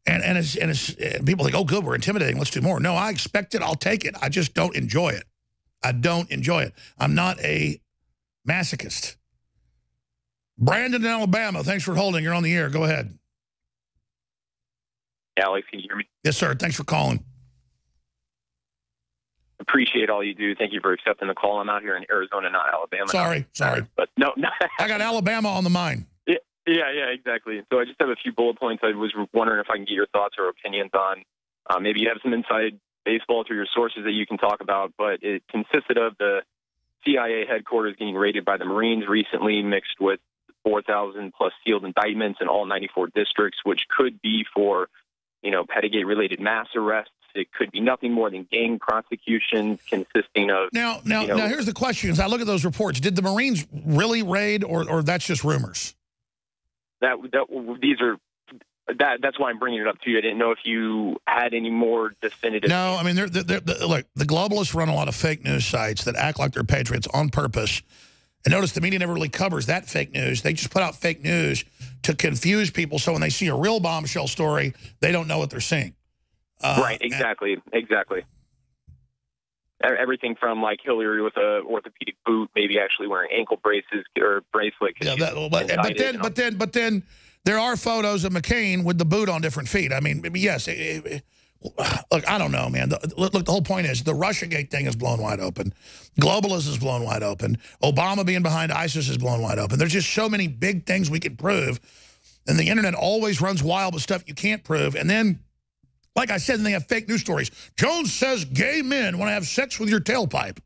And people think, oh, good, we're intimidating. Let's do more. No, I expect it. I'll take it. I just don't enjoy it. I don't enjoy it. I'm not a masochist. Brandon in Alabama, thanks for holding. You're on the air. Go ahead. Alex, can you hear me? Yes, sir. Thanks for calling. Appreciate all you do. Thank you for accepting the call. I'm out here in Arizona, not Alabama. Sorry. But no. I got Alabama on the mind. Yeah, exactly. So I just have a few bullet points I was wondering if I can get your thoughts or opinions on. Maybe you have some inside baseball through your sources that you can talk about, but it consisted of the CIA headquarters getting raided by the Marines recently, mixed with 4,000 plus sealed indictments in all 94 districts, which could be for, you know, Petigate-related mass arrests. It could be nothing more than gang prosecutions consisting of... Now, here's the question. As I look at those reports, did the Marines really raid, or that's just rumors? That's why I'm bringing it up to you. I didn't know if you had any more definitive... No, I mean, look, the globalists run a lot of fake news sites that act like they're patriots on purpose. And notice the media never really covers that fake news. They just put out fake news to confuse people, so when they see a real bombshell story, they don't know what they're seeing. Right, exactly. Everything from, like, Hillary with a orthopedic boot, maybe actually wearing ankle braces or bracelet. Yeah, but then there are photos of McCain with the boot on different feet. I mean, yes. Look, I don't know, man. Look, the whole point is the Russiagate thing is blown wide open. Globalism is blown wide open. Obama being behind ISIS is blown wide open. There's just so many big things we could prove. And the internet always runs wild with stuff you can't prove. And then, like I said, they have fake news stories. Jones says gay men want to have sex with your tailpipe,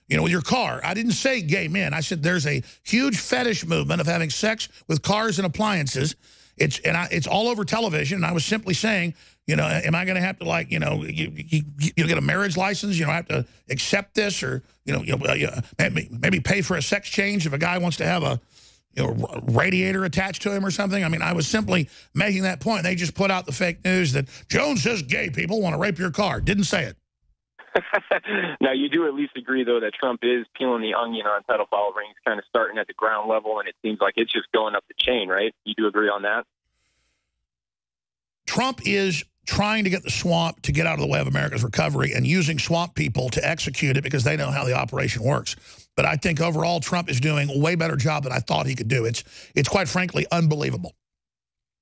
you know, with your car. I didn't say gay men. I said there's a huge fetish movement of having sex with cars and appliances. It's all over television. And I was simply saying, you know, am I going to have to, like, you know, you get a marriage license? You don't have to accept this, or, you know, maybe pay for a sex change if a guy wants to have a, you know, radiator attached to him or something. I mean, I was simply making that point. They just put out the fake news that Jones says gay people want to rape your car. Didn't say it. Now, you do at least agree, though, that Trump is peeling the onion on pedophile rings, kind of starting at the ground level, and it seems like it's just going up the chain, right? You do agree on that? Trump is trying to get the swamp to get out of the way of America's recovery and using swamp people to execute it because they know how the operation works. But I think overall Trump is doing a way better job than I thought he could do. It's quite frankly unbelievable.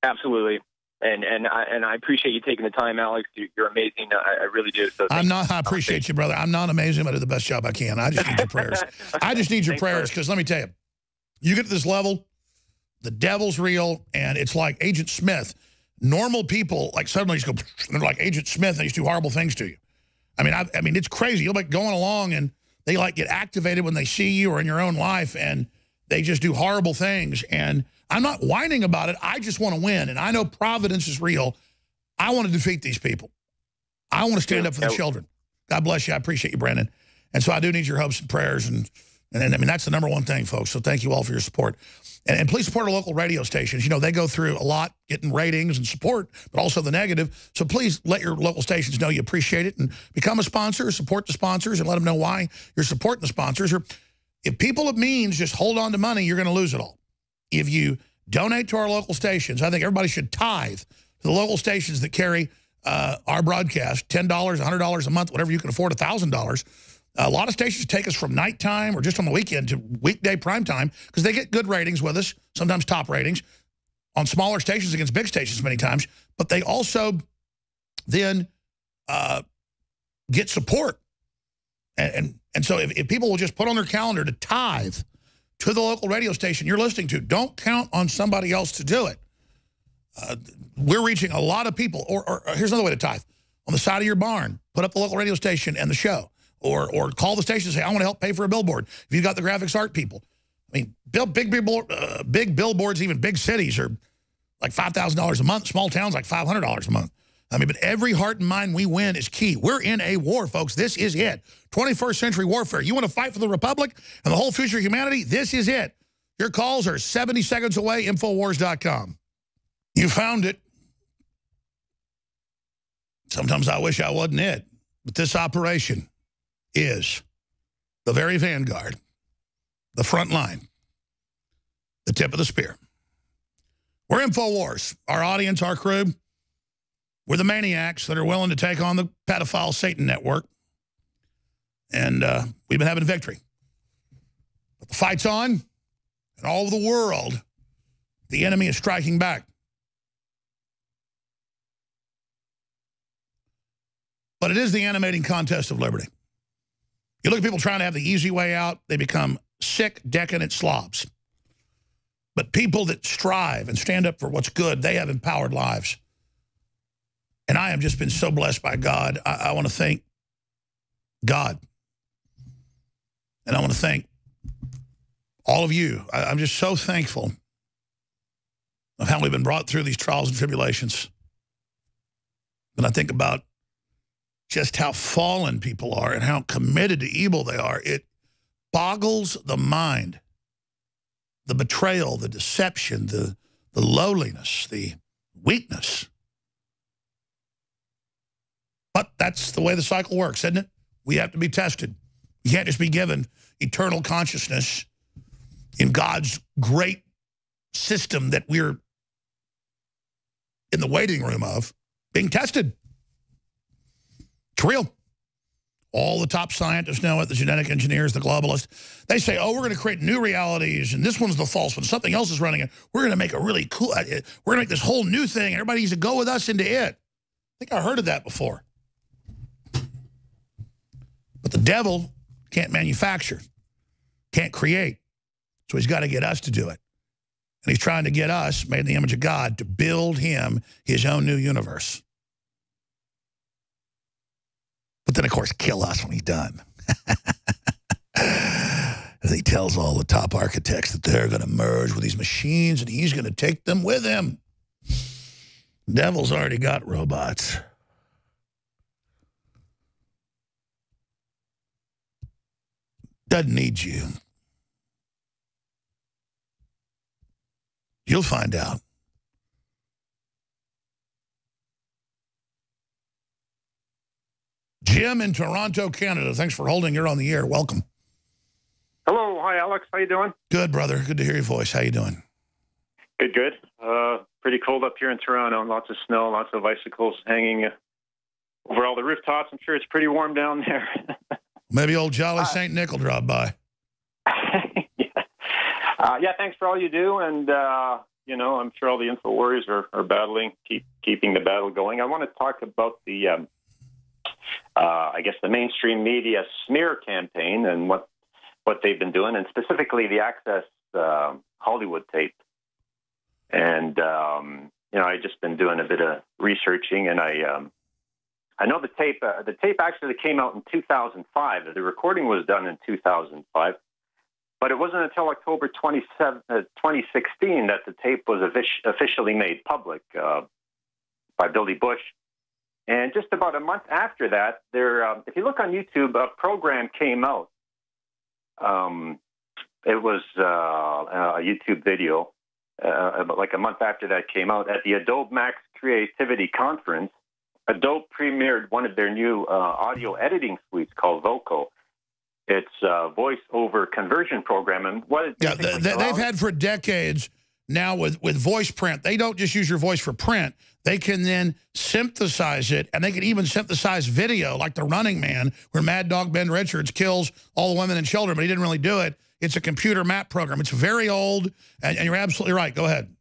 Absolutely. And I appreciate you taking the time, Alex. You're amazing. I really do. So I appreciate you, brother. I'm not amazing, but I do the best job I can. I just need your prayers. I just need your prayers, because let me tell you, you get to this level, the devil's real, and it's like Agent Smith. Normal people, like, suddenly just go, they're like Agent Smith, and they just do horrible things to you. I mean, it's crazy. You're like going along, and they like get activated when they see you or in your own life, and they just do horrible things. And I'm not whining about it. I just want to win, and I know Providence is real. I want to defeat these people. I want to stand up for the children. God bless you. I appreciate you, Brandon. And so I do need your hopes and prayers, and I mean, that's the #1 thing, folks. So thank you all for your support. And please support our local radio stations. You know, they go through a lot getting ratings and support, but also the negative. So please let your local stations know you appreciate it, and become a sponsor, support the sponsors, and let them know why you're supporting the sponsors. Or if people of means just hold on to money, you're going to lose it all. If you donate to our local stations, I think everybody should tithe to the local stations that carry our broadcast, $10, $100 a month, whatever you can afford, $1,000. A lot of stations take us from nighttime or just on the weekend to weekday prime time because they get good ratings with us, sometimes top ratings, on smaller stations against big stations many times. But they also then get support. And so if people will just put on their calendar to tithe to the local radio station you're listening to, don't count on somebody else to do it. We're reaching a lot of people. Or here's another way to tithe. On the side of your barn, put up the local radio station and the show. Or call the station and say, I want to help pay for a billboard. If you've got the graphics art people. I mean, big billboards, even big cities, are like $5,000 a month. Small towns, like $500 a month. I mean, but every heart and mind we win is key. We're in a war, folks. This is it. 21st century warfare. You want to fight for the Republic and the whole future of humanity? This is it. Your calls are 70 seconds away, Infowars.com. You found it. Sometimes I wish I wasn't it. But this operation is the very vanguard, the front line, the tip of the spear. We're InfoWars. Our audience, our crew, we're the maniacs that are willing to take on the pedophile Satan network. And we've been having victory. But the fight's on, and all over the world, the enemy is striking back. But it is the animating contest of liberty. You look at people trying to have the easy way out, they become sick, decadent slobs. But people that strive and stand up for what's good, they have empowered lives. And I have just been so blessed by God. I want to thank God. And I want to thank all of you. I'm just so thankful of how we've been brought through these trials and tribulations. When I think about just how fallen people are and how committed to evil they are, it boggles the mind. The betrayal, the deception, the lowliness, the weakness. But that's the way the cycle works, isn't it? We have to be tested. You can't just be given eternal consciousness in God's great system that we're in the waiting room of, being tested. It's real. All the top scientists know it, the genetic engineers, the globalists. They say, oh, we're going to create new realities, and this one's the false one. Something else is running it. We're going to make a really cool, we're going to make this whole new thing. Everybody needs to go with us into it. I think I heard of that before. But the devil can't manufacture, can't create. So he's got to get us to do it. And he's trying to get us, made in the image of God, to build him his own new universe. But then, of course, kill us when he's done. As he tells all the top architects that they're going to merge with these machines and he's going to take them with him. The devil's already got robots. Doesn't need you. You'll find out. Jim in Toronto, Canada. Thanks for holding. You're on the air. Welcome. Hello. Hi, Alex. How you doing? Good, brother. Good to hear your voice. How you doing? Good, good. Pretty cold up here in Toronto. Lots of snow, lots of icicles hanging over all the rooftops. I'm sure it's pretty warm down there. Maybe old Jolly St. Nick will drop by. Yeah, thanks for all you do. And, you know, I'm sure all the info warriors are battling, keeping the battle going. I want to talk about the, I guess, the mainstream media smear campaign and what they've been doing, and specifically the Access Hollywood tape. And, you know, I've just been doing a bit of researching, and I know the tape actually came out in 2005. The recording was done in 2005. But it wasn't until October 2016 that the tape was officially made public by Billy Bush. And just about a month after that, if you look on YouTube, a program came out. It was a YouTube video. About like a month after that came out at the Adobe Max Creativity Conference. Adobe premiered one of their new audio editing suites called Voco. It's a voice-over conversion program. And what they've had for decades now with voice print, they don't just use your voice for print. They can then synthesize it, and they can even synthesize video, like The Running Man, where Mad Dog Ben Richards kills all the women and children, but he didn't really do it. It's a computer map program. It's very old, and you're absolutely right. Go ahead.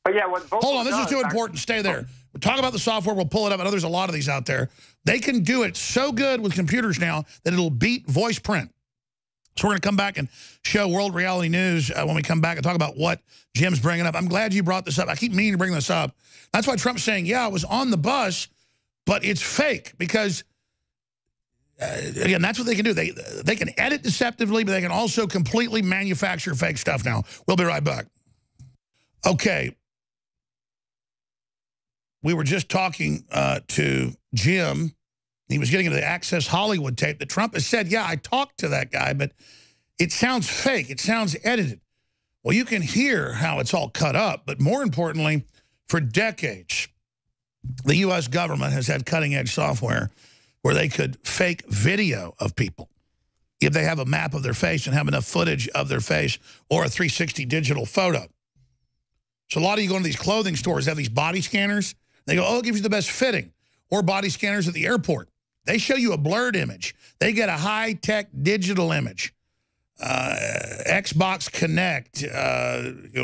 But yeah, hold on, this is too important. Stay there. We'll talk about the software. We'll pull it up. I know there's a lot of these out there. They can do it so good with computers now that it'll beat voice print. So we're going to come back and show World Reality News when we come back and talk about what Jim's bringing up. I'm glad you brought this up. I keep meaning to bring this up. That's why Trump's saying, yeah, I was on the bus, but it's fake because, again, that's what they can do. They can edit deceptively, but they can also completely manufacture fake stuff now. We'll be right back. Okay. We were just talking to Jim. He was getting into the Access Hollywood tape that Trump has said, yeah, I talked to that guy, but it sounds fake. It sounds edited. Well, you can hear how it's all cut up, but more importantly, for decades, the U.S. government has had cutting-edge software where they could fake video of people if they have a map of their face and have enough footage of their face or a 360 digital photo. So a lot of you go into these clothing stores, have these body scanners. They go, oh, it gives you the best fitting. Or body scanners at the airport. They show you a blurred image. They get a high-tech digital image. Xbox Connect,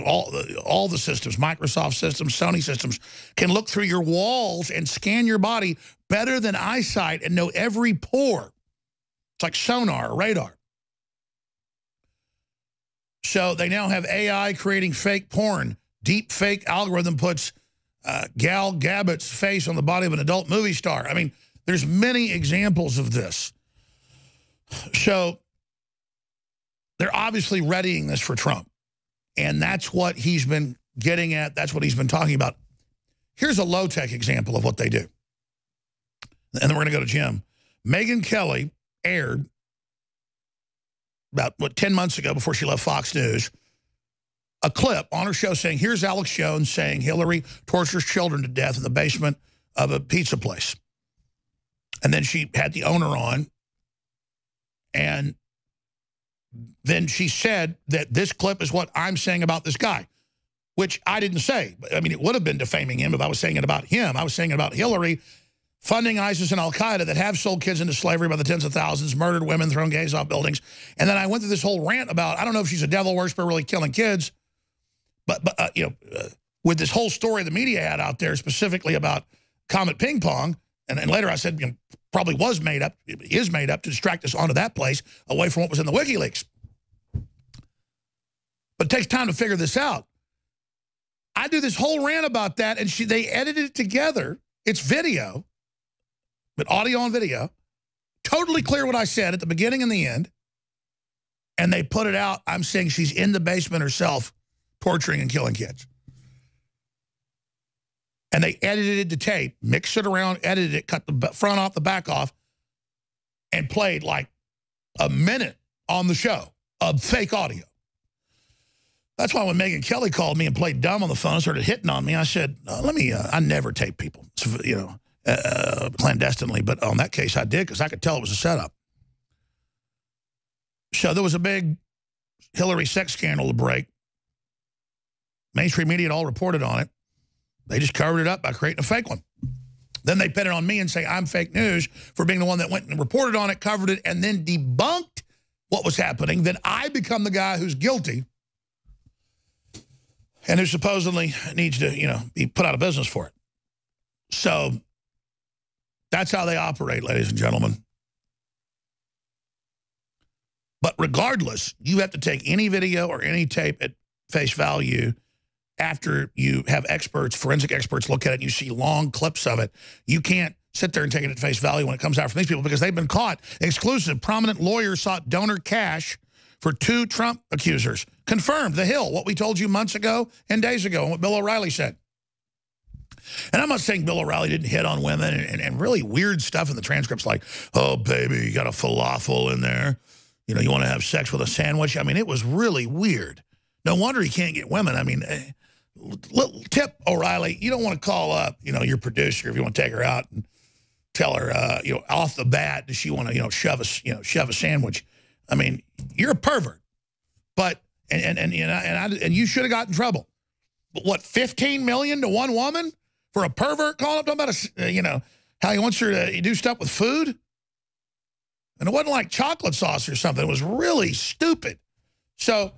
all the systems, Microsoft systems, Sony systems, can look through your walls and scan your body better than eyesight and know every pore. It's like sonar or radar. So they now have AI creating fake porn. Deep fake algorithm puts Gal Gadot's face on the body of an adult movie star. I mean, there's many examples of this. So they're obviously readying this for Trump. And that's what he's been getting at. That's what he's been talking about. Here's a low-tech example of what they do. And then we're going to go to Jim. Megyn Kelly aired about, 10 months ago before she left Fox News, a clip on her show saying, here's Alex Jones saying Hillary tortures children to death in the basement of a pizza place. And then she had the owner on. And then she said that this clip is what I'm saying about this guy, which I didn't say. I mean, it would have been defaming him if I was saying it about him. I was saying it about Hillary funding ISIS and Al-Qaeda that have sold kids into slavery by the tens of thousands, murdered women, thrown gays off buildings. And then I went through this whole rant about, I don't know if she's a devil worshiper really killing kids, but with this whole story the media had out there specifically about Comet Ping Pong, and later I said, probably was made up, is made up to distract us onto that place away from what was in the WikiLeaks. But it takes time to figure this out. I do this whole rant about that, and they edited it together. It's video, but audio and video. Totally clear what I said at the beginning and the end. And they put it out. I'm saying she's in the basement herself, torturing and killing kids. And they edited the tape, mixed it around, edited it, cut the front off, the back off, and played like a minute on the show of fake audio. That's why when Megyn Kelly called me and played dumb on the phone and started hitting on me, I said, I never tape people, clandestinely. But on that case, I did because I could tell it was a setup. So there was a big Hillary sex scandal to break. Mainstream media had all reported on it. They just covered it up by creating a fake one. Then they pin it on me and say I'm fake news for being the one that went and reported on it, covered it, and then debunked what was happening. Then I become the guy who's guilty and who supposedly needs to, be put out of business for it. So that's how they operate, ladies and gentlemen. But regardless, you have to take any video or any tape at face value after you have experts, forensic experts, look at it and you see long clips of it. You can't sit there and take it at face value when it comes out from these people because they've been caught. Exclusive. Prominent lawyers sought donor cash for 2 Trump accusers. Confirmed. The Hill, what we told you months ago and days ago and what Bill O'Reilly said. And I'm not saying Bill O'Reilly didn't hit on women and really weird stuff in the transcripts like, oh, baby, you got a falafel in there. You want to have sex with a sandwich. I mean, it was really weird. No wonder he can't get women. I mean, little tip, O'Reilly, you don't want to call up, your producer if you want to take her out and tell her, off the bat, does she want to, shove a sandwich? I mean, you're a pervert. But and you should have gotten in trouble. what, 15 million to one woman for a pervert calling up about you know, how he wants her to do stuff with food? And it wasn't like chocolate sauce or something. It was really stupid. So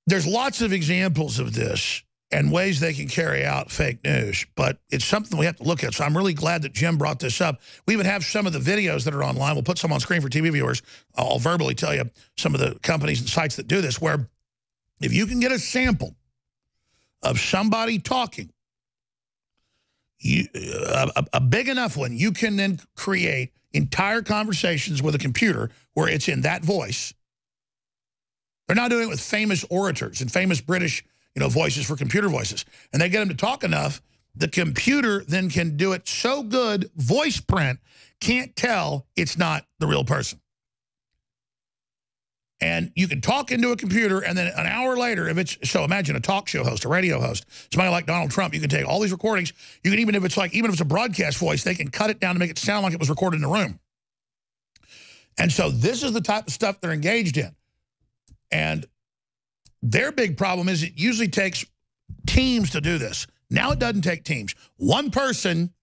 there's lots of examples of this and ways they can carry out fake news, but it's something we have to look at. So I'm really glad that Jim brought this up. We even have some of the videos that are online. We'll put some on screen for TV viewers. I'll verbally tell you some of the companies and sites that do this, where if you can get a sample of somebody talking, a big enough one, you can then create entire conversations with a computer where it's in that voice. They're not doing it with famous orators and famous British, you know, voices for computer voices. And they get them to talk enough, the computer then can do it so good, voice print can't tell it's not the real person. And you can talk into a computer, and then an hour later, if it's, so imagine a talk show host, a radio host, somebody like Donald Trump, you can take all these recordings, you can even if it's a broadcast voice, they can cut it down to make it sound like it was recorded in the room. And so this is the type of stuff they're engaged in. And their big problem is it usually takes teams to do this. Now it doesn't take teams. One person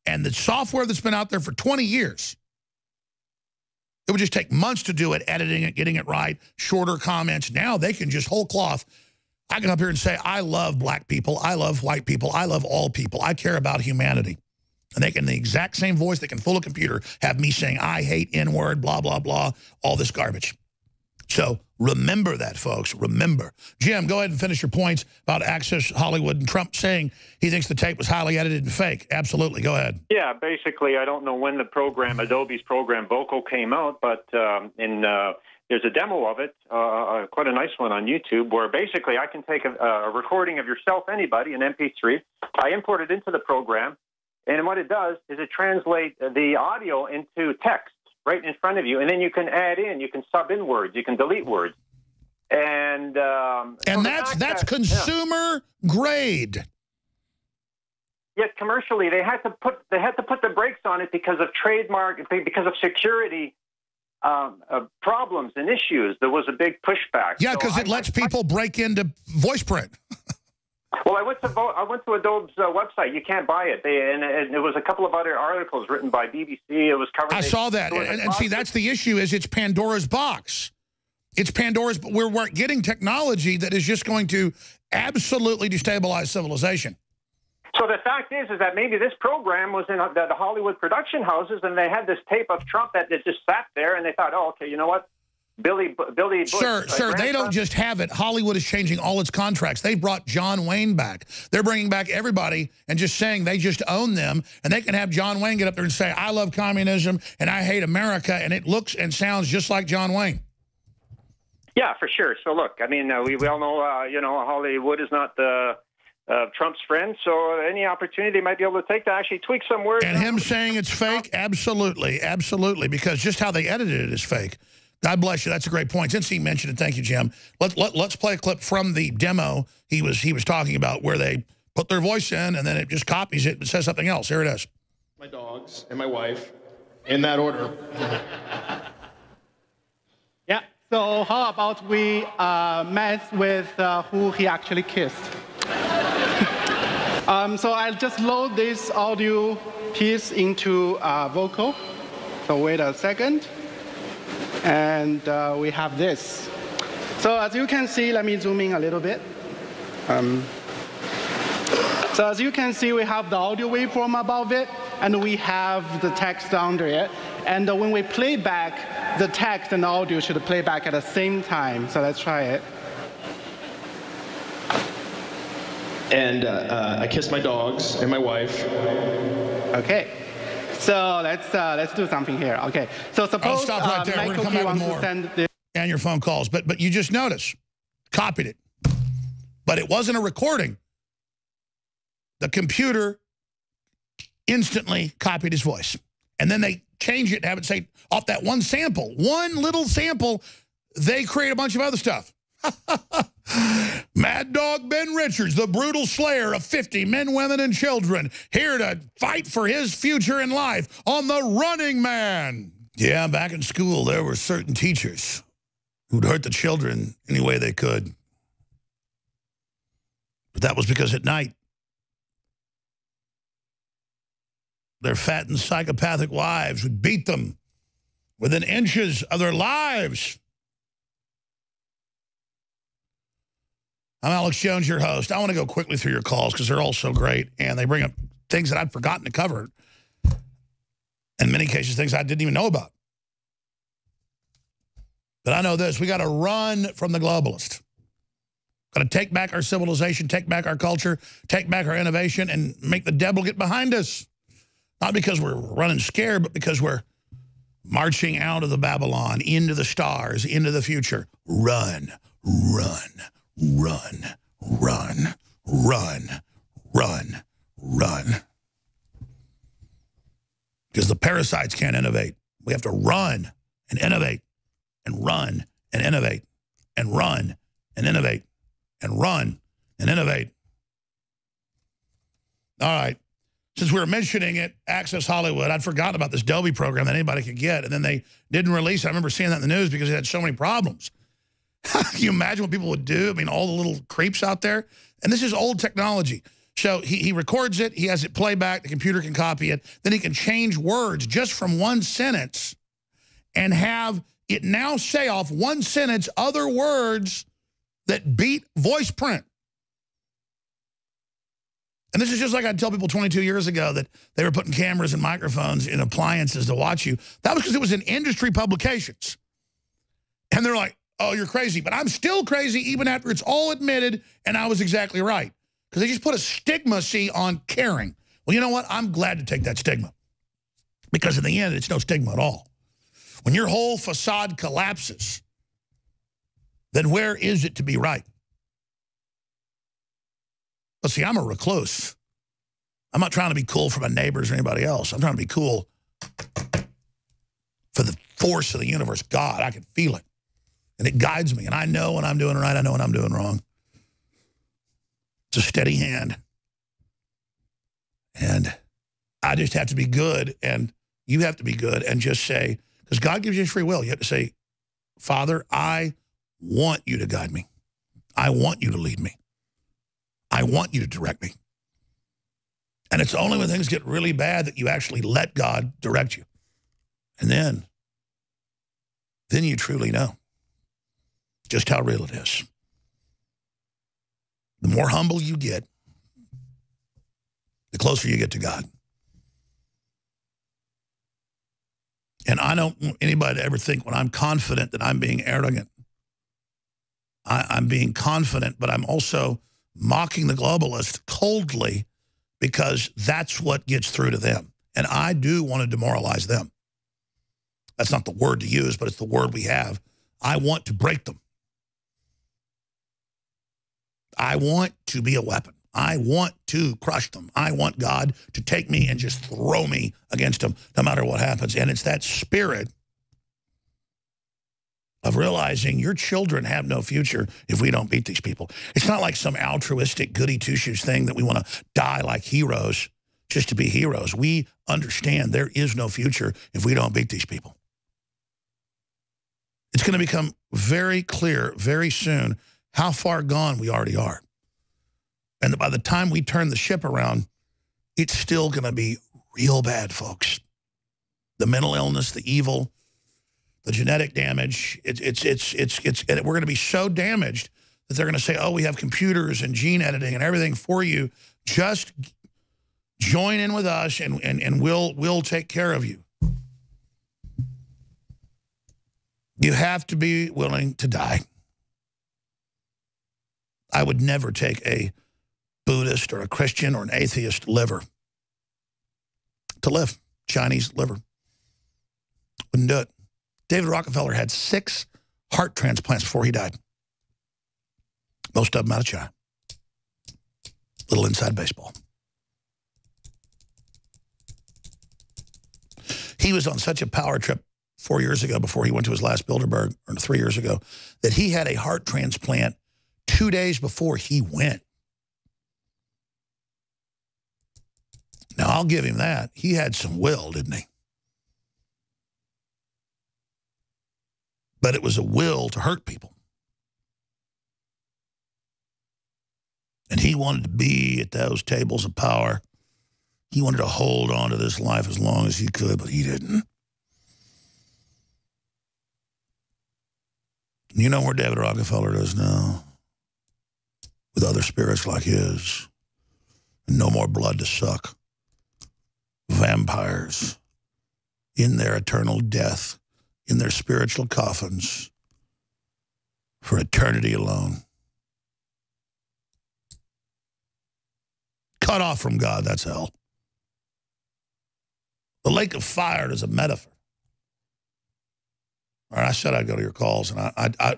and the software that's been out there for 20 years. It would just take months to do it, editing it, getting it right, shorter comments. Now they can just whole cloth. I can up here and say, I love black people. I love white people. I love all people. I care about humanity. And they can, the exact same voice, they can fool a computer, have me saying, I hate N-word, blah, blah, blah, all this garbage. So remember that, folks. Remember. Jim, go ahead and finish your points about Access Hollywood and Trump saying he thinks the tape was highly edited and fake. Absolutely. Go ahead. Yeah, basically, I don't know when the program, Adobe's program Vocal came out, but there's a demo of it, quite a nice one on YouTube, where basically I can take a recording of yourself, anybody, an MP3. I import it into the program, and what it does is it translates the audio into text right in front of you, and then you can add in, you can sub in words, you can delete words, and so that's consumer grade. Yet commercially, they had to put the brakes on it because of trademark, because of security problems and issues. There was a big pushback. Yeah, because it lets people break into voice print. Well, I went to Adobe's website. You can't buy it. And there was a couple of other articles written by BBC. It was covered. I saw that. And see, that's the issue, is it's Pandora's box. It's Pandora's, but we're getting technology that is just going to absolutely destabilize civilization. So the fact is that maybe this program was in the Hollywood production houses, and they had this tape of Trump that just sat there, and they thought, oh, okay, you know what? Billy Bush. Sir, they don't just have it. Hollywood is changing all its contracts. They brought John Wayne back. They're bringing back everybody and just saying they just own them, and they can have John Wayne get up there and say, I love communism and I hate America, and it looks and sounds just like John Wayne. Yeah, for sure. So look, I mean, we all know, you know, Hollywood is not Trump's friend, so any opportunity they might be able to take to actually tweak some words. And him saying it's fake? Absolutely, absolutely, because just how they edited it is fake. God bless you. That's a great point. Since he mentioned it, thank you, Jim. Let's play a clip from the demo he was talking about, where they put their voice in and then it just copies it and says something else. Here it is. My dogs and my wife, in that order. Yeah. So how about we mess with who he actually kissed? So I'll just load this audio piece into Vocal. So wait a second. And we have this. So as you can see, let me zoom in a little bit. So as you can see, we have the audio waveform above it, and we have the text under it. And when we play back, the text and the audio should play back at the same time. So let's try it. And I kissed my dogs and my wife. Okay. So let's do something here. Okay. So suppose stop right there. We're going to come back with more. And your phone calls. But you just notice, copied it. But it wasn't a recording. The computer instantly copied his voice. And then they change it and have it say, off that one sample, one little sample, they create a bunch of other stuff. Mad Dog Ben Richards, the brutal slayer of 50 men, women, and children, here to fight for his future in life on the Running Man. Yeah, back in school, there were certain teachers who'd hurt the children any way they could. But that was because at night, their fattened psychopathic wives would beat them within inches of their lives. I'm Alex Jones, your host. I want to go quickly through your calls because they're all so great, and they bring up things that I'd forgotten to cover. In many cases, things I didn't even know about. But I know this. We got to run from the globalists. Got to take back our civilization, take back our culture, take back our innovation, and make the devil get behind us. Not because we're running scared, but because we're marching out of the Babylon, into the stars, into the future. Run, run, run, run, run, run, run. Because the parasites can't innovate. We have to run and innovate and run and innovate and run and innovate and run and innovate. All right. Since we were mentioning it, Access Hollywood, I'd forgotten about this Dolby program that anybody could get, and then they didn't release it. I remember seeing that in the news because it had so many problems. Can you imagine what people would do? I mean, all the little creeps out there. And this is old technology. So he records it. He has it play back. The computer can copy it. Then he can change words just from one sentence and have it now say off one sentence other words that beat voice print. And this is just like I'd tell people 22 years ago that they were putting cameras and microphones in appliances to watch you. That was because it was in industry publications. And they're like, oh, you're crazy. But I'm still crazy even after it's all admitted, and I was exactly right. Because they just put a stigma, see, on caring. Well, you know what? I'm glad to take that stigma. Because in the end, it's no stigma at all. When your whole facade collapses, then where is it to be right? Well, see, I'm a recluse. I'm not trying to be cool for my neighbors or anybody else. I'm trying to be cool for the force of the universe, God. I can feel it. And it guides me. And I know when I'm doing right. I know when I'm doing wrong. It's a steady hand. And I just have to be good. And you have to be good and just say, because God gives you free will. You have to say, Father, I want you to guide me. I want you to lead me. I want you to direct me. And it's only when things get really bad that you actually let God direct you. And then you truly know just how real it is. The more humble you get, the closer you get to God. And I don't want anybody to ever think when I'm confident that I'm being arrogant. I'm being confident, but I'm also mocking the globalist coldly because that's what gets through to them. And I do want to demoralize them. That's not the word to use, but it's the word we have. I want to break them. I want to be a weapon. I want to crush them. I want God to take me and just throw me against them no matter what happens. And it's that spirit of realizing your children have no future if we don't beat these people. It's not like some altruistic goody two-shoes thing that we want to die like heroes just to be heroes. We understand there is no future if we don't beat these people. It's going to become very clear very soon how far gone we already are. And by the time we turn the ship around, it's still going to be real bad, folks. The mental illness, the evil, the genetic damage, and we're going to be so damaged that they're going to say, oh, we have computers and gene editing and everything for you. Just join in with us and we'll take care of you. You have to be willing to die. I would never take a Buddhist or a Christian or an atheist liver to live. Chinese liver. Wouldn't do it. David Rockefeller had 6 heart transplants before he died. Most of them out of China. Little inside baseball. He was on such a power trip 4 years ago before he went to his last Bilderberg, or 3 years ago, that he had a heart transplant 2 days before he went. Now, I'll give him that. He had some will, didn't he? But it was a will to hurt people. And he wanted to be at those tables of power. He wanted to hold on to this life as long as he could, but he didn't. You know where David Rockefeller is now? With other spirits like his. And no more blood to suck. Vampires in their eternal death, in their spiritual coffins, for eternity alone. Cut off from God, that's hell. The lake of fire is a metaphor. All right, I said I'd go to your calls, and I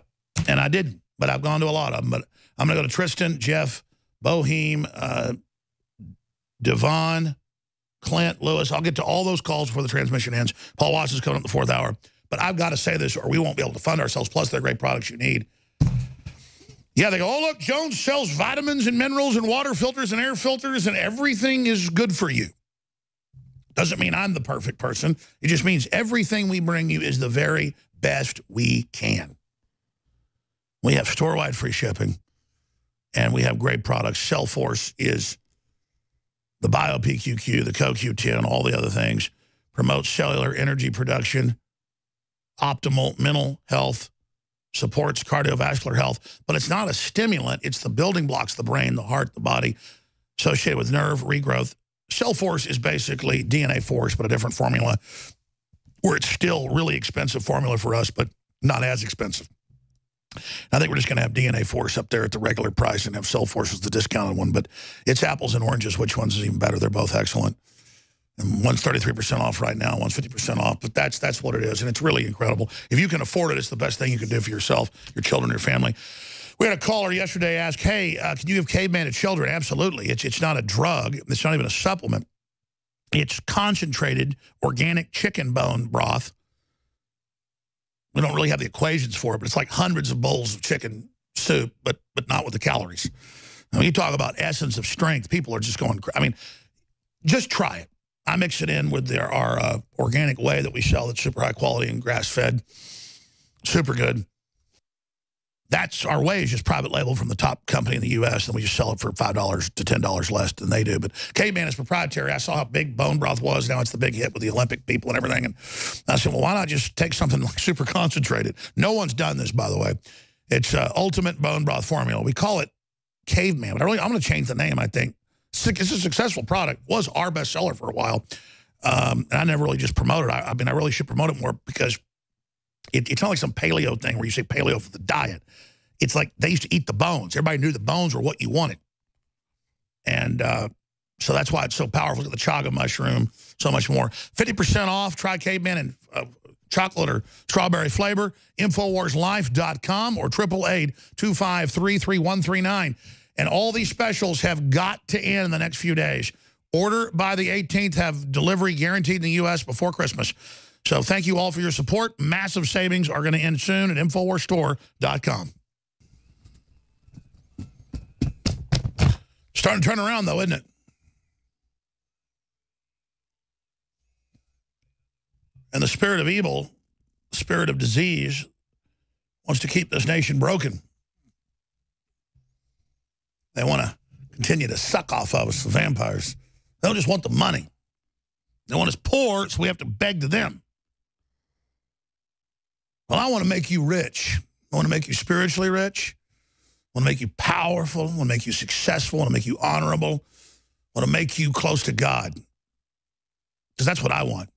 didn't, but I've gone to a lot of them. But I'm going to go to Tristan, Jeff, Boheem, Devon, Clint, Lewis. I'll get to all those calls before the transmission ends. Paul Watts is coming up in the 4th hour. But I've got to say this, or we won't be able to fund ourselves, plus they're great products you need. Yeah, they go, oh, look, Jones sells vitamins and minerals and water filters and air filters, and everything is good for you. Doesn't mean I'm the perfect person. It just means everything we bring you is the very best we can. We have store-wide free shipping, and we have great products. Cellforce is the Bio-PQQ, the CoQ10, all the other things. Promotes cellular energy production, optimal mental health, supports cardiovascular health. But it's not a stimulant. It's the building blocks, the brain, the heart, the body, associated with nerve regrowth. Cellforce is basically DNA Force, but a different formula, where it's still really expensive formula for us, but not as expensive. I think we're just going to have DNA Force up there at the regular price and have Cellforce as the discounted one, but it's apples and oranges. Which one's is even better? They're both excellent. And one's 33% off right now, one's 50% off, but that's what it is, and it's really incredible. If you can afford it, it's the best thing you can do for yourself, your children, your family. We had a caller yesterday ask, hey, can you give caveman to children? Absolutely. It's not a drug. It's not even a supplement. It's concentrated organic chicken bone broth. We don't really have the equations for it, but it's like hundreds of bowls of chicken soup, but not with the calories. Now, when you talk about essence of strength, people are just going, I mean, just try it. I mix it in with our organic whey that we sell that's super high quality and grass-fed. Super good. That's our whey is just private label from the top company in the U.S., and we just sell it for $5 to $10 less than they do. But Caveman is proprietary. I saw how big bone broth was. Now it's the big hit with the Olympic people and everything. And I said, well, why not just take something like super concentrated? No one's done this, by the way. It's ultimate bone broth formula. We call it Caveman, but I'm going to change the name, I think. It's a successful product. Was our best seller for a while. And I never really just promoted it. I mean, I really should promote it more because it's not like some paleo thing where you say paleo for the diet. It's like they used to eat the bones. Everybody knew the bones were what you wanted. And so that's why it's so powerful. Look at the chaga mushroom, so much more. 50% off. Try Caveman and chocolate or strawberry flavor. InfoWarsLife.com or 888-253-3139. And all these specials have got to end in the next few days. Order by the 18th, have delivery guaranteed in the U.S. before Christmas. So thank you all for your support. Massive savings are going to end soon at InfoWarsStore.com. Starting to turn around, though, isn't it? And the spirit of evil, the spirit of disease, wants to keep this nation broken. They want to continue to suck off of us, the vampires. They don't just want the money. They want us poor, so we have to beg to them. Well, I want to make you rich. I want to make you spiritually rich. I want to make you powerful. I want to make you successful. I want to make you honorable. I want to make you close to God. Because that's what I want.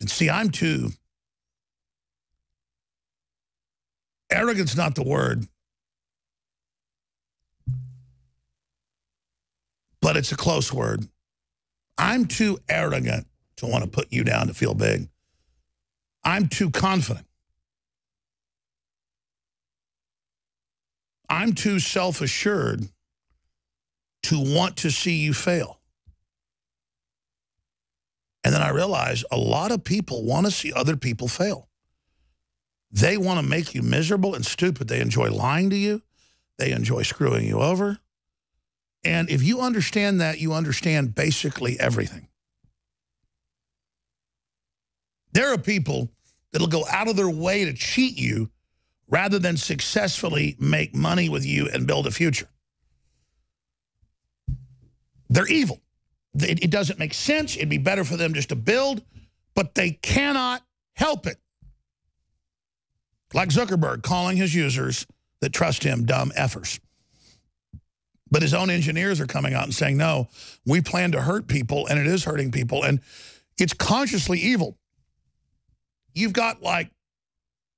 And see, I'm too... Arrogant's not the word. But it's a close word. I'm too arrogant to want to put you down to feel big. I'm too confident. I'm too self-assured to want to see you fail. And then I realize a lot of people want to see other people fail. They want to make you miserable and stupid. They enjoy lying to you. They enjoy screwing you over. And if you understand that, you understand basically everything. There are people that'll go out of their way to cheat you rather than successfully make money with you and build a future. They're evil. It doesn't make sense. It'd be better for them just to build, but they cannot help it. Like Zuckerberg calling his users that trust him dumb effers. But his own engineers are coming out and saying, no, we plan to hurt people, and it is hurting people, and it's consciously evil. You've got, like,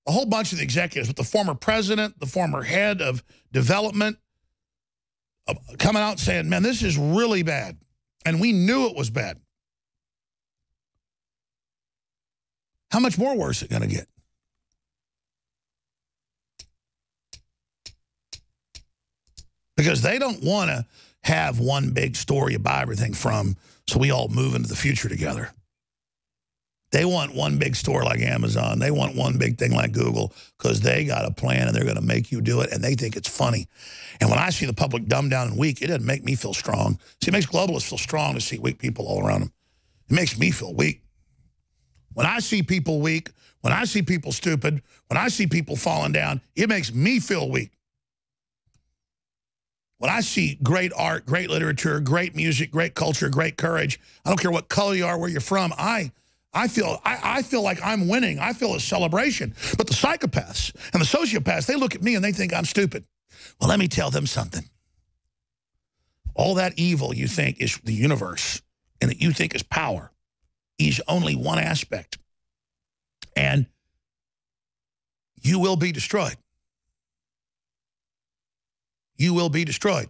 a whole bunch of the executives with the former president, the former head of development, coming out saying, man, this is really bad. And we knew it was bad. How much more worse is it going to get? Because they don't want to have one big store you buy everything from so we all move into the future together. They want one big store like Amazon. They want one big thing like Google because they got a plan and they're going to make you do it, and they think it's funny. And when I see the public dumbed down and weak, it doesn't make me feel strong. See, it makes globalists feel strong to see weak people all around them. It makes me feel weak. When I see people weak, when I see people stupid, when I see people falling down, it makes me feel weak. When I see great art, great literature, great music, great culture, great courage, I don't care what color you are, where you're from, I feel like I'm winning. I feel a celebration. But the psychopaths and the sociopaths, they look at me and they think I'm stupid. Well, let me tell them something. All that evil you think is the universe and that you think is power is only one aspect. And you will be destroyed. You will be destroyed.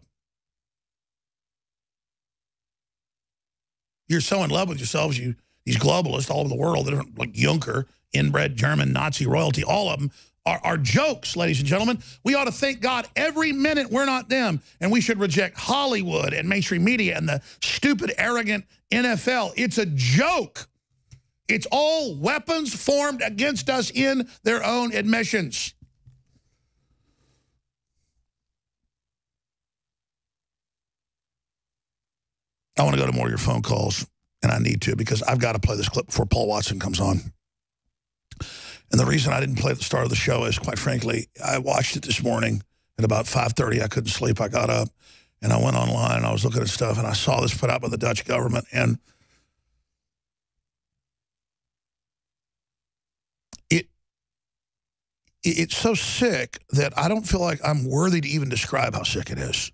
You're so in love with yourselves, these globalists all over the world that are like Juncker, inbred German Nazi royalty, all of them are jokes, ladies and gentlemen. We ought to thank God every minute we're not them, and we should reject Hollywood and mainstream media and the stupid, arrogant NFL. It's a joke. It's all weapons formed against us in their own admissions. I want to go to more of your phone calls, and I need to because I've got to play this clip before Paul Watson comes on. And the reason I didn't play at the start of the show is, quite frankly, I watched it this morning at about 5:30. I couldn't sleep. I got up, and I went online, and I was looking at stuff, and I saw this put out by the Dutch government, and it's so sick that I don't feel like I'm worthy to even describe how sick it is.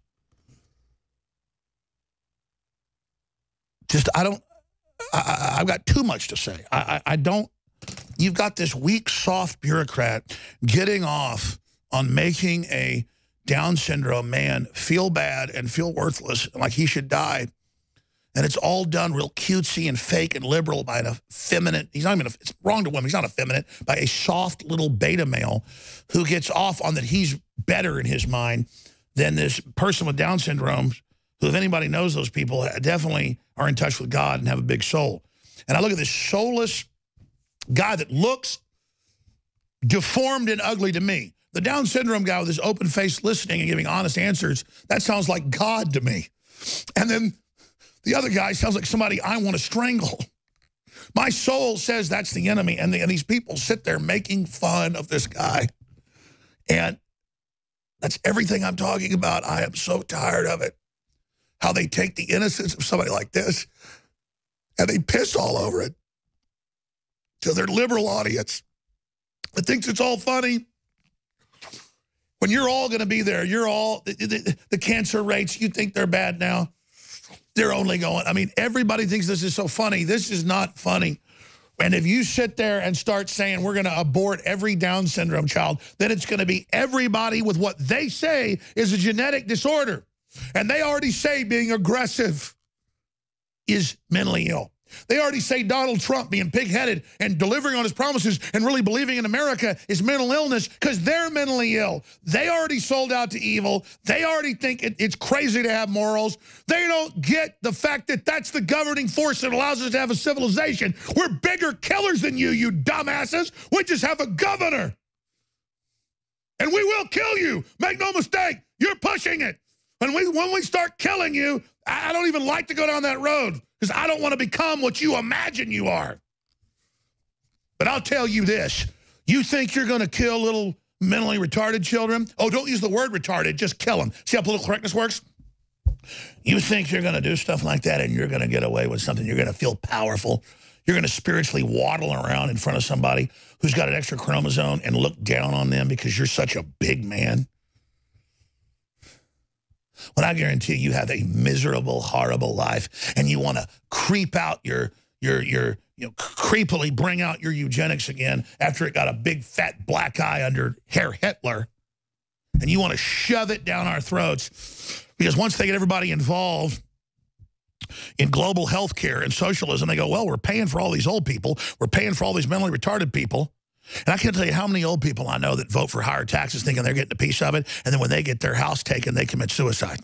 Just, I've got too much to say. I don't, you've got this weak, soft bureaucrat getting off on making a Down syndrome man feel bad and feel worthless, like he should die. And it's all done real cutesy and fake and liberal by an effeminate, he's not even, it's wrong to women, he's not effeminate, by a soft little beta male who gets off on that he's better in his mind than this person with Down syndrome, who, if anybody knows those people, definitely are in touch with God and have a big soul. And I look at this soulless guy that looks deformed and ugly to me. The Down syndrome guy with his open face listening and giving honest answers, that sounds like God to me. And then the other guy sounds like somebody I want to strangle. My soul says that's the enemy, and these people sit there making fun of this guy. And that's everything I'm talking about. I am so tired of it. How they take the innocence of somebody like this and they piss all over it to their liberal audience that thinks it's all funny. When you're all going to be there, you're all, the cancer rates, you think they're bad now. They're only going, I mean, everybody thinks this is so funny. This is not funny. And if you sit there and start saying we're going to abort every Down syndrome child, then it's going to be everybody with what they say is a genetic disorder. And they already say being aggressive is mentally ill. They already say Donald Trump being pig-headed and delivering on his promises and really believing in America is mental illness because they're mentally ill. They already sold out to evil. They already think it's crazy to have morals. They don't get the fact that that's the governing force that allows us to have a civilization. We're bigger killers than you dumbasses. We just have a governor. And we will kill you. Make no mistake. You're pushing it. When we start killing you, I don't even like to go down that road because I don't want to become what you imagine you are. But I'll tell you this. You think you're going to kill little mentally retarded children? Oh, don't use the word retarded. Just kill them. See how political correctness works? You think you're going to do stuff like that and you're going to get away with something. You're going to feel powerful. You're going to spiritually waddle around in front of somebody who's got an extra chromosome and look down on them because you're such a big man. When I guarantee you have a miserable, horrible life and you want to creep out creepily bring out your eugenics again after it got a big fat black eye under Herr Hitler, and you want to shove it down our throats because once they get everybody involved in global health care and socialism, they go, well, we're paying for all these old people. We're paying for all these mentally retarded people. And I can't tell you how many old people I know that vote for higher taxes thinking they're getting a piece of it, and then when they get their house taken, they commit suicide.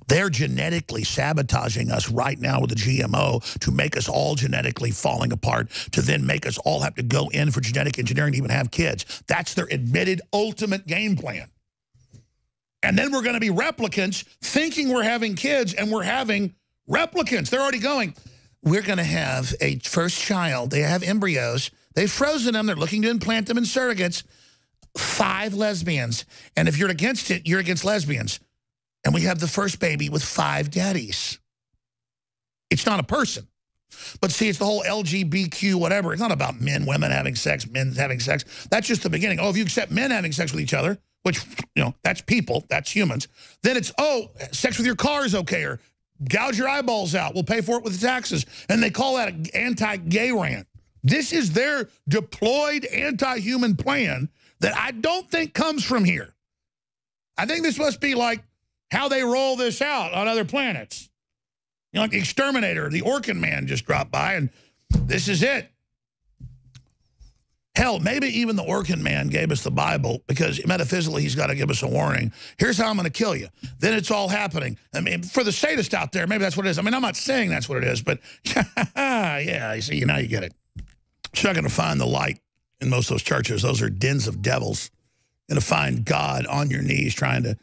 They're genetically sabotaging us right now with the GMO to make us all genetically falling apart, to then make us all have to go in for genetic engineering to even have kids. That's their admitted ultimate game plan. And then we're going to be replicants thinking we're having kids, and we're having replicants. They're already going, we're going to have a first child. They have embryos. They've frozen them. They're looking to implant them in surrogates. 5 lesbians. And if you're against it, you're against lesbians. And we have the first baby with 5 daddies. It's not a person. But see, it's the whole LGBTQ whatever. It's not about men, women having sex, men having sex. That's just the beginning. Oh, if you accept men having sex with each other, which, you know, that's people, that's humans, then it's, oh, sex with your car is okay, or gouge your eyeballs out. We'll pay for it with the taxes. And they call that an anti-gay rant. This is their deployed anti-human plan that I don't think comes from here. I think this must be like how they roll this out on other planets. You know, like the Exterminator, the Orkin Man just dropped by, and this is it. Hell, maybe even the Orkin Man gave us the Bible because metaphysically he's got to give us a warning. Here's how I'm going to kill you. Then it's all happening. I mean, for the sadist out there, maybe that's what it is. I mean, I'm not saying that's what it is, but yeah, you see, now you get it. You're not going to find the light in most of those churches. Those are dens of devils. You're going to find God on your knees trying to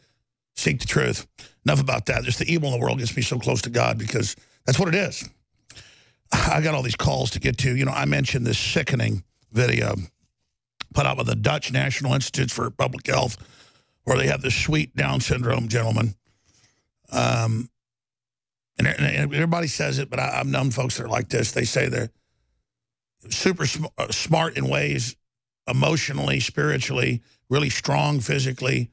seek the truth. Enough about that. Just the evil in the world gets me so close to God because that's what it is. I got all these calls to get to. You know, I mentioned this sickening video put out by the Dutch National Institute for Public Health where they have this sweet Down syndrome gentleman. And everybody says it, but I've known folks that are like this. They say they're super smart in ways, emotionally, spiritually, really strong physically.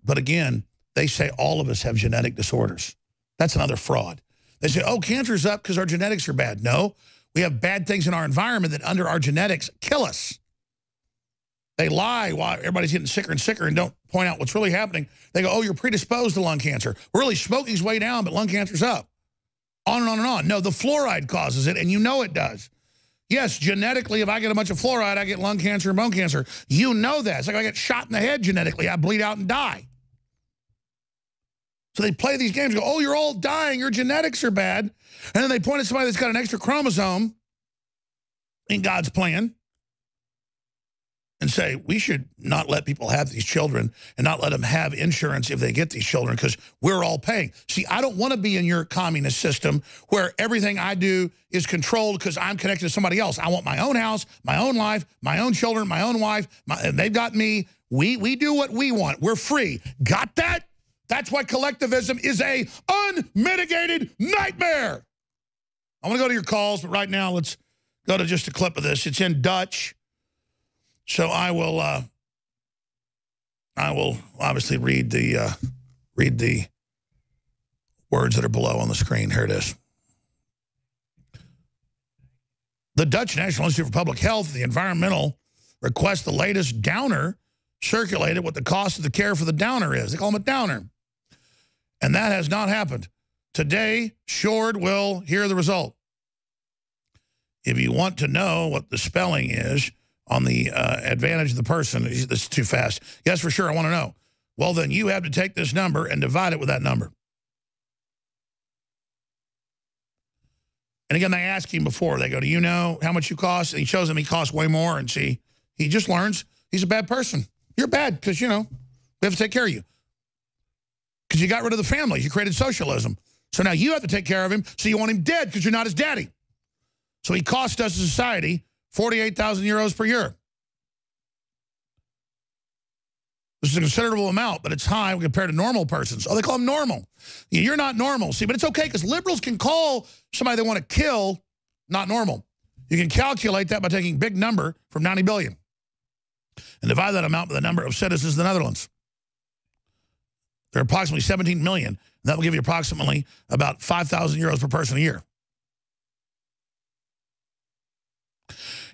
But again, they say all of us have genetic disorders. That's another fraud. They say, oh, cancer's up because our genetics are bad. No, we have bad things in our environment that under our genetics kill us. They lie while everybody's getting sicker and sicker and don't point out what's really happening. They go, oh, you're predisposed to lung cancer. Really, smoking's way down, but lung cancer's up. On and on and on. No, the fluoride causes it, and you know it does. Yes, genetically, if I get a bunch of fluoride, I get lung cancer and bone cancer. You know that. It's like if I get shot in the head genetically, I bleed out and die. So they play these games, go, oh, you're all dying, your genetics are bad. And then they point at somebody that's got an extra chromosome in God's plan and say, we should not let people have these children and not let them have insurance if they get these children because we're all paying. See, I don't want to be in your communist system where everything I do is controlled because I'm connected to somebody else. I want my own house, my own life, my own children, my own wife. And they've got me. We do what we want. We're free. Got that? That's why collectivism is a unmitigated nightmare. I want to go to your calls, but right now let's go to just a clip of this. It's in Dutch. So I will obviously read the words that are below on the screen. Here it is. The Dutch National Institute for Public Health, the environmental, requests the latest downer circulated what the cost of the care for the downer is. They call him a downer. And that has not happened. Today, Shord will hear the result. If you want to know what the spelling is on the advantage of the person, this is too fast. Yes, for sure, I want to know. Well, then you have to take this number and divide it with that number. And again, they ask him before. They go, do you know how much you cost? And he shows them he costs way more. And see, he just learns he's a bad person. You're bad because, you know, we have to take care of you. Because you got rid of the family. You created socialism. So now you have to take care of him. So you want him dead because you're not his daddy. So he cost us as a society 48,000 euros per year. This is a considerable amount, but it's high compared to normal persons. Oh, they call them normal. You're not normal. See, but it's okay because liberals can call somebody they want to kill not normal. You can calculate that by taking big number from 90 billion and divide that amount by the number of citizens of the Netherlands. There are approximately 17 million. And that will give you approximately about 5,000 euros per person a year.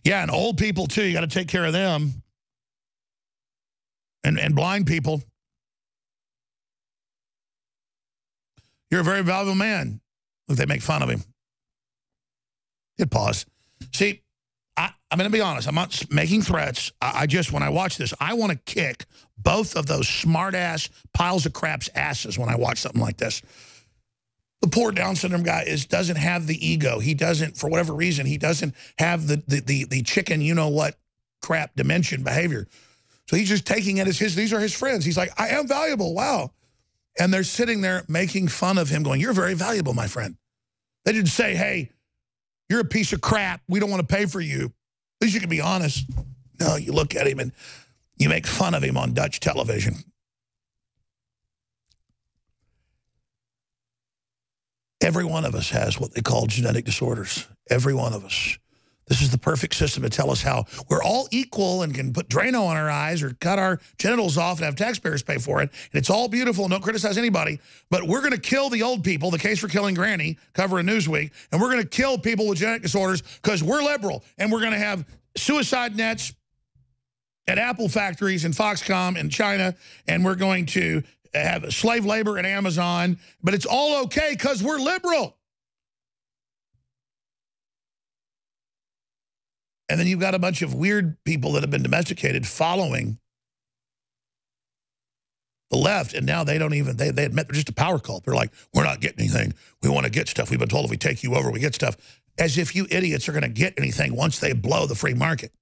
Yeah, and old people, too. You got to take care of them. And blind people. You're a very valuable man. Look, they make fun of him. Hit pause. See, I'm going to be honest. I'm not making threats. I just, when I watch this, I want to kick both of those smart-ass piles of crap's asses when I watch something like this. The poor Down syndrome guy doesn't have the ego. He doesn't, for whatever reason, he doesn't have the chicken you-know-what crap dimension behavior. So he's just taking it as these are his friends. He's like, I am valuable, wow. And they're sitting there making fun of him going, you're very valuable, my friend. They didn't say, hey, you're a piece of crap. We don't want to pay for you. At least you can be honest. No, you look at him and you make fun of him on Dutch television. Every one of us has what they call genetic disorders. Every one of us. This is the perfect system to tell us how we're all equal and can put Drano on our eyes or cut our genitals off and have taxpayers pay for it. And it's all beautiful. Don't criticize anybody. But we're going to kill the old people, the case for killing Granny, cover in Newsweek. And we're going to kill people with genetic disorders because we're liberal. And we're going to have suicide nets at Apple factories and Foxconn in China. And we're going to have slave labor at Amazon. But it's all okay because we're liberal. And then you've got a bunch of weird people that have been domesticated following the left, and now they don't even, they admit they're just a power cult. They're like, we're not getting anything. We want to get stuff. We've been told if we take you over, we get stuff. As if you idiots are going to get anything once they blow the free market.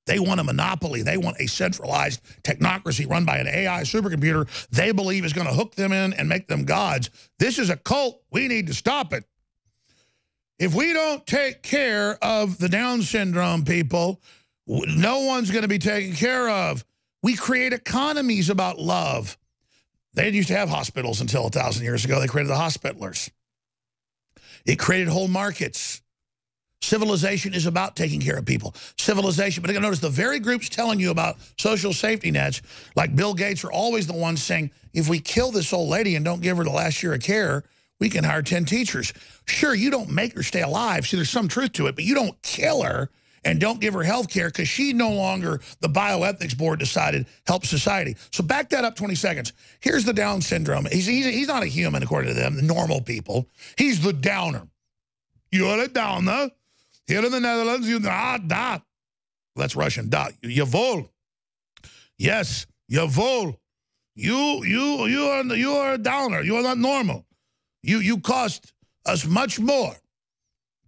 They want a monopoly. They want a centralized technocracy run by an AI supercomputer they believe is going to hook them in and make them gods. This is a cult. We need to stop it. If we don't take care of the Down syndrome people, no one's going to be taken care of. We create economies about love. They used to have hospitals until 1,000 years ago. They created the hospitalers. It created whole markets. Civilization is about taking care of people. Civilization, but notice the very groups telling you about social safety nets, like Bill Gates, are always the ones saying, if we kill this old lady and don't give her the last year of care, we can hire 10 teachers. Sure, you don't make her stay alive. See, there's some truth to it, but you don't kill her and don't give her health care because she no longer, the bioethics board decided, helps society. So back that up 20 seconds. Here's the Down syndrome. He's not a human, according to them, the normal people. He's the downer. You're a downer. Here in the Netherlands, you da. That's Russian. Da. Jawohl. Yes, jawohl. You are a downer. You are not normal. You cost us much more.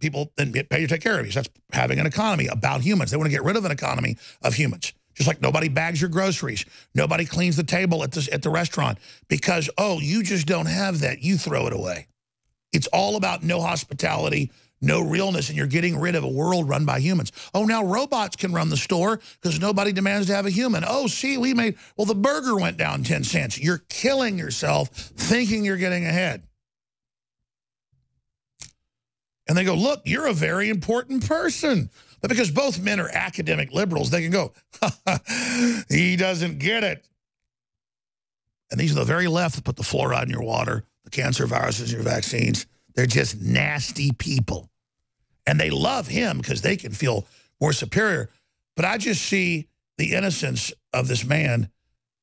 People then pay to take care of you. So that's having an economy about humans. They want to get rid of an economy of humans. Just like nobody bags your groceries. Nobody cleans the table at the restaurant because, oh, you just don't have that. You throw it away. It's all about no hospitality, no realness, and you're getting rid of a world run by humans. Oh, now robots can run the store because nobody demands to have a human. Oh, see, well, the burger went down 10 cents. You're killing yourself thinking you're getting ahead. And they go, look, you're a very important person. But because both men are academic liberals, they can go, he doesn't get it. And these are the very left that put the fluoride in your water, the cancer viruses in your vaccines. They're just nasty people. And they love him because they can feel more superior. But I just see the innocence of this man,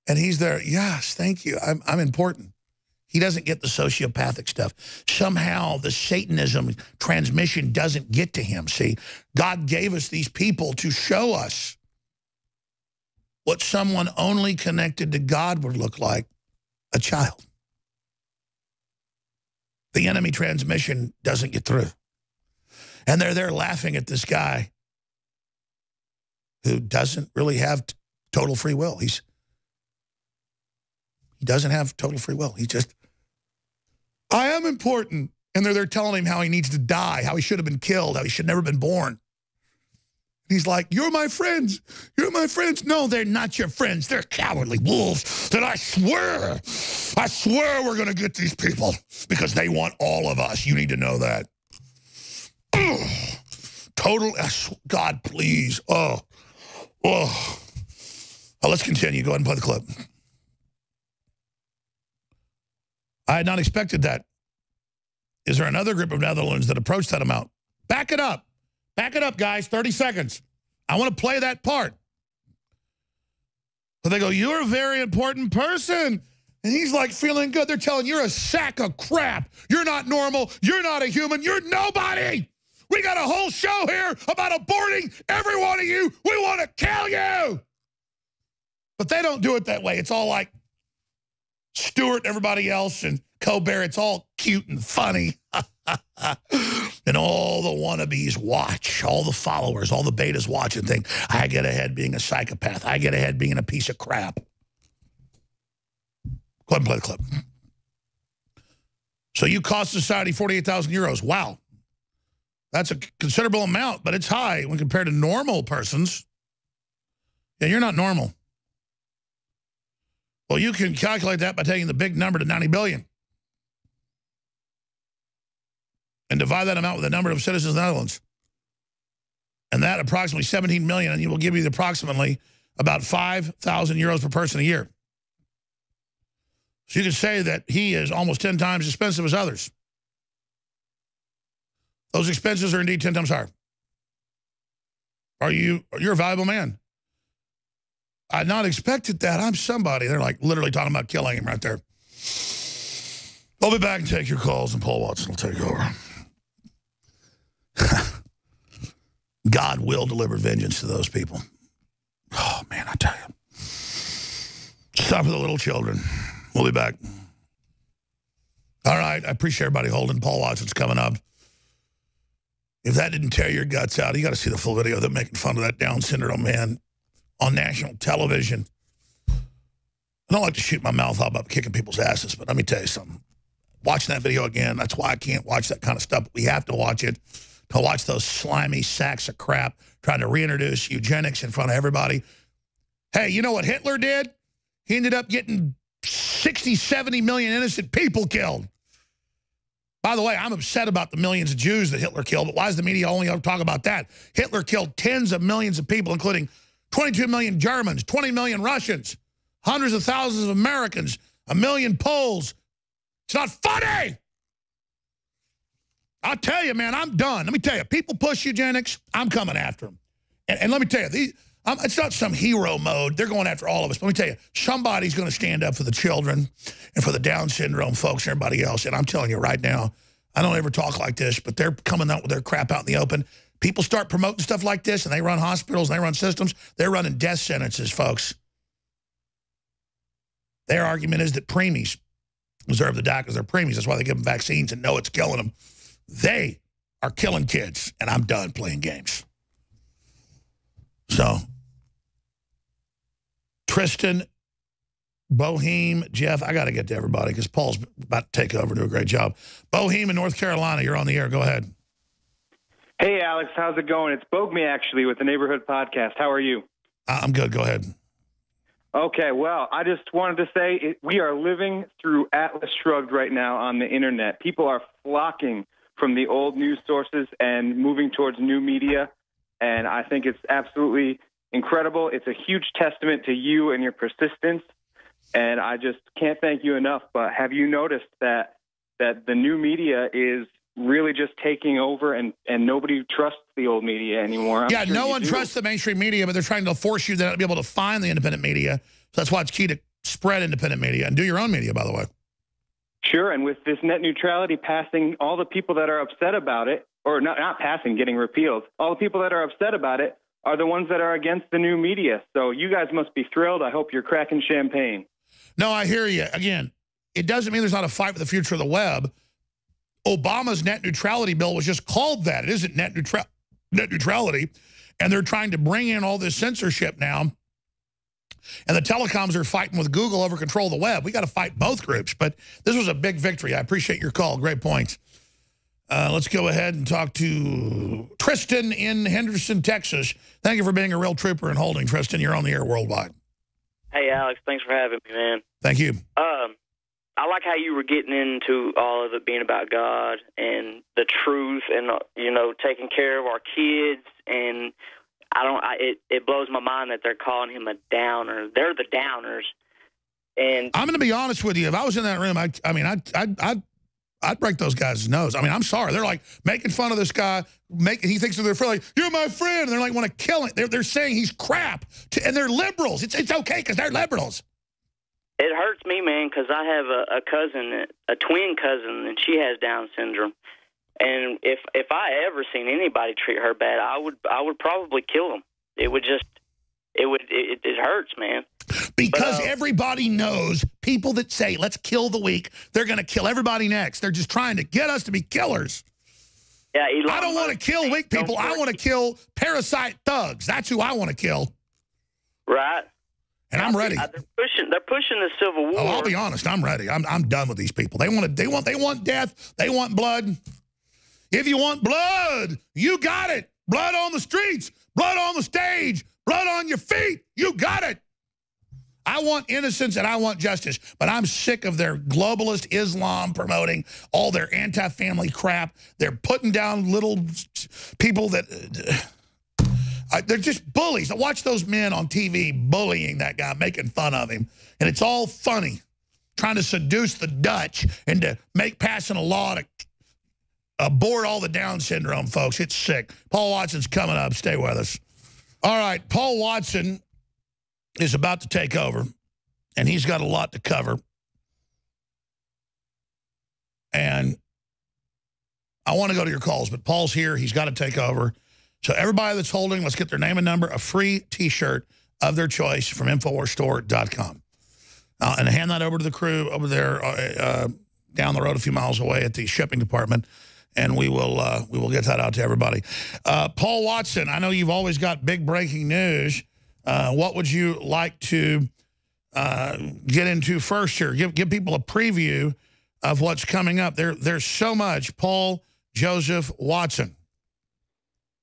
and he's there, yes, thank you, I'm important. He doesn't get the sociopathic stuff. Somehow the Satanism transmission doesn't get to him, see? God gave us these people to show us what someone only connected to God would look like, a child. The enemy transmission doesn't get through. And they're there laughing at this guy who doesn't really have total free will. He doesn't have total free will. He just, I am important. And they're there telling him how he needs to die, how he should have been killed, how he should have never been born. He's like, you're my friends. You're my friends. No, they're not your friends. They're cowardly wolves that I swear we're going to get these people because they want all of us. You need to know that. Ugh. Total, God, please. Oh. Let's continue. Go ahead and play the clip. I had not expected that. Is there another group of Netherlands that approached that amount? Back it up. Back it up, guys. 30 seconds. I want to play that part. But they go, you're a very important person. And he's like feeling good. They're telling you're a sack of crap. You're not normal. You're not a human. You're nobody. We got a whole show here about aborting every one of you. We want to kill you. But they don't do it that way. It's all like Stewart and everybody else and Colbert. It's all cute and funny. And all the wannabes watch, all the followers, all the betas watch and think, I get ahead being a psychopath. I get ahead being a piece of crap. Go ahead and play the clip. So you cost society 48,000 euros. Wow. That's a considerable amount, but it's high when compared to normal persons. Yeah, you're not normal. Well, you can calculate that by taking the big number to 90 billion. And divide that amount with the number of citizens of the Netherlands. And that approximately 17 million, and you will give you approximately about 5,000 euros per person a year. So you could say that he is almost 10 times as expensive as others. Those expenses are indeed 10 times higher. You're a valuable man. I had not expected that. I'm somebody. They're like literally talking about killing him right there. I'll be back and take your calls, and Paul Watson will take over. God will deliver vengeance to those people. Oh, man, I tell you. Stop with the little children. We'll be back. All right, I appreciate everybody holding. Paul Watson's coming up. If that didn't tear your guts out, you got to see the full video of them making fun of that Down syndrome man on national television. I don't like to shoot my mouth off about kicking people's asses, but let me tell you something. Watching that video again, that's why I can't watch that kind of stuff. We have to watch it to watch those slimy sacks of crap trying to reintroduce eugenics in front of everybody. Hey, you know what Hitler did? He ended up getting 60, 70 million innocent people killed. By the way, I'm upset about the millions of Jews that Hitler killed, but why does the media only ever talk about that? Hitler killed tens of millions of people, including 22 million Germans, 20 million Russians, hundreds of thousands of Americans, 1 million Poles. It's not funny. I'll tell you, man, I'm done. Let me tell you, people push eugenics, I'm coming after them. And let me tell you, it's not some hero mode. They're going after all of us. But let me tell you, somebody's going to stand up for the children and for the Down syndrome folks and everybody else. And I'm telling you right now, I don't ever talk like this, but they're coming out with their crap out in the open. People start promoting stuff like this, and they run hospitals, and they run systems. They're running death sentences, folks. Their argument is that preemies deserve to die because they're preemies. That's why they give them vaccines and know it's killing them. They are killing kids, and I'm done playing games. So, Tristan, Boheme, Jeff, I got to get to everybody because Paul's about to take over and do a great job. Boheme in North Carolina, you're on the air. Go ahead. Hey, Alex, how's it going? It's Bogme, actually, with the Neighborhood Podcast. How are you? I'm good. Go ahead. Okay, well, I just wanted to say we are living through Atlas Shrugged right now on the Internet. People are flocking from the old news sources and moving towards new media, and I think it's absolutely incredible. It's a huge testament to you and your persistence, and I just can't thank you enough. But have you noticed that the new media is really just taking over, and nobody trusts the old media anymore? Yeah, no one trusts the mainstream media, but they're trying to force you to be able to find the independent media. So that's why it's key to spread independent media and do your own media, by the way. Sure, and with this net neutrality passing, all the people that are upset about it, or not passing, getting repealed, all the people that are upset about it are the ones that are against the new media. So you guys must be thrilled. I hope you're cracking champagne. No, I hear you. Again, it doesn't mean there's not a fight for the future of the web. Obama's net neutrality bill was just called that. It isn't net neutrality. And they're trying to bring in all this censorship now. And the telecoms are fighting with Google over control of the web. We got to fight both groups. But this was a big victory. I appreciate your call. Great points. Let's go ahead and talk to Tristan in Henderson, Texas. Thank you for being a real trooper and holding. Tristan, you're on the air worldwide. Hey, Alex, thanks for having me, man. Thank you. I like how you were getting into all of it being about God and the truth and, you know, taking care of our kids. And it blows my mind that they're calling him a downer. They're the downers. And I'm going to be honest with you. If I was in that room, I'd break those guys' nose. I mean, I'm sorry. They're like making fun of this guy. He thinks they're friend. Like, you're my friend. And they're like, want to kill him. They're saying he's crap. And they're liberals. It's okay because they're liberals. It hurts me, man, because I have a cousin, a twin cousin, and she has Down syndrome. And if I ever seen anybody treat her bad, I would probably kill them. It hurts, man. Because everybody knows people that say, let's kill the weak, they're going to kill everybody next. They're just trying to get us to be killers. Yeah, I don't want to kill weak people. I want to kill parasite thugs. That's who I want to kill. Right. And I'm ready. They're pushing the Civil War. Oh, I'll be honest. I'm ready. I'm done with these people. They want death. They want blood. If you want blood, you got it. Blood on the streets. Blood on the stage. Blood on your feet. You got it. I want innocence and I want justice. But I'm sick of their globalist Islam promoting all their anti-family crap. They're putting down little people that... they're just bullies. I watch those men on TV bullying that guy, making fun of him. And it's all funny, trying to seduce the Dutch and to passing a law to abort all the Down syndrome folks. It's sick. Paul Watson's coming up. Stay with us. All right, Paul Watson is about to take over, and he's got a lot to cover. And I want to go to your calls, but Paul's here. He's got to take over. So everybody that's holding, let's get their name and number, a free T-shirt of their choice from InfoWarsStore.com. And hand that over to the crew over there down the road a few miles away at the shipping department, and we will get that out to everybody. Paul Watson, I know you've always got big breaking news. What would you like to get into first here? Give people a preview of what's coming up. There's so much. Paul Joseph Watson.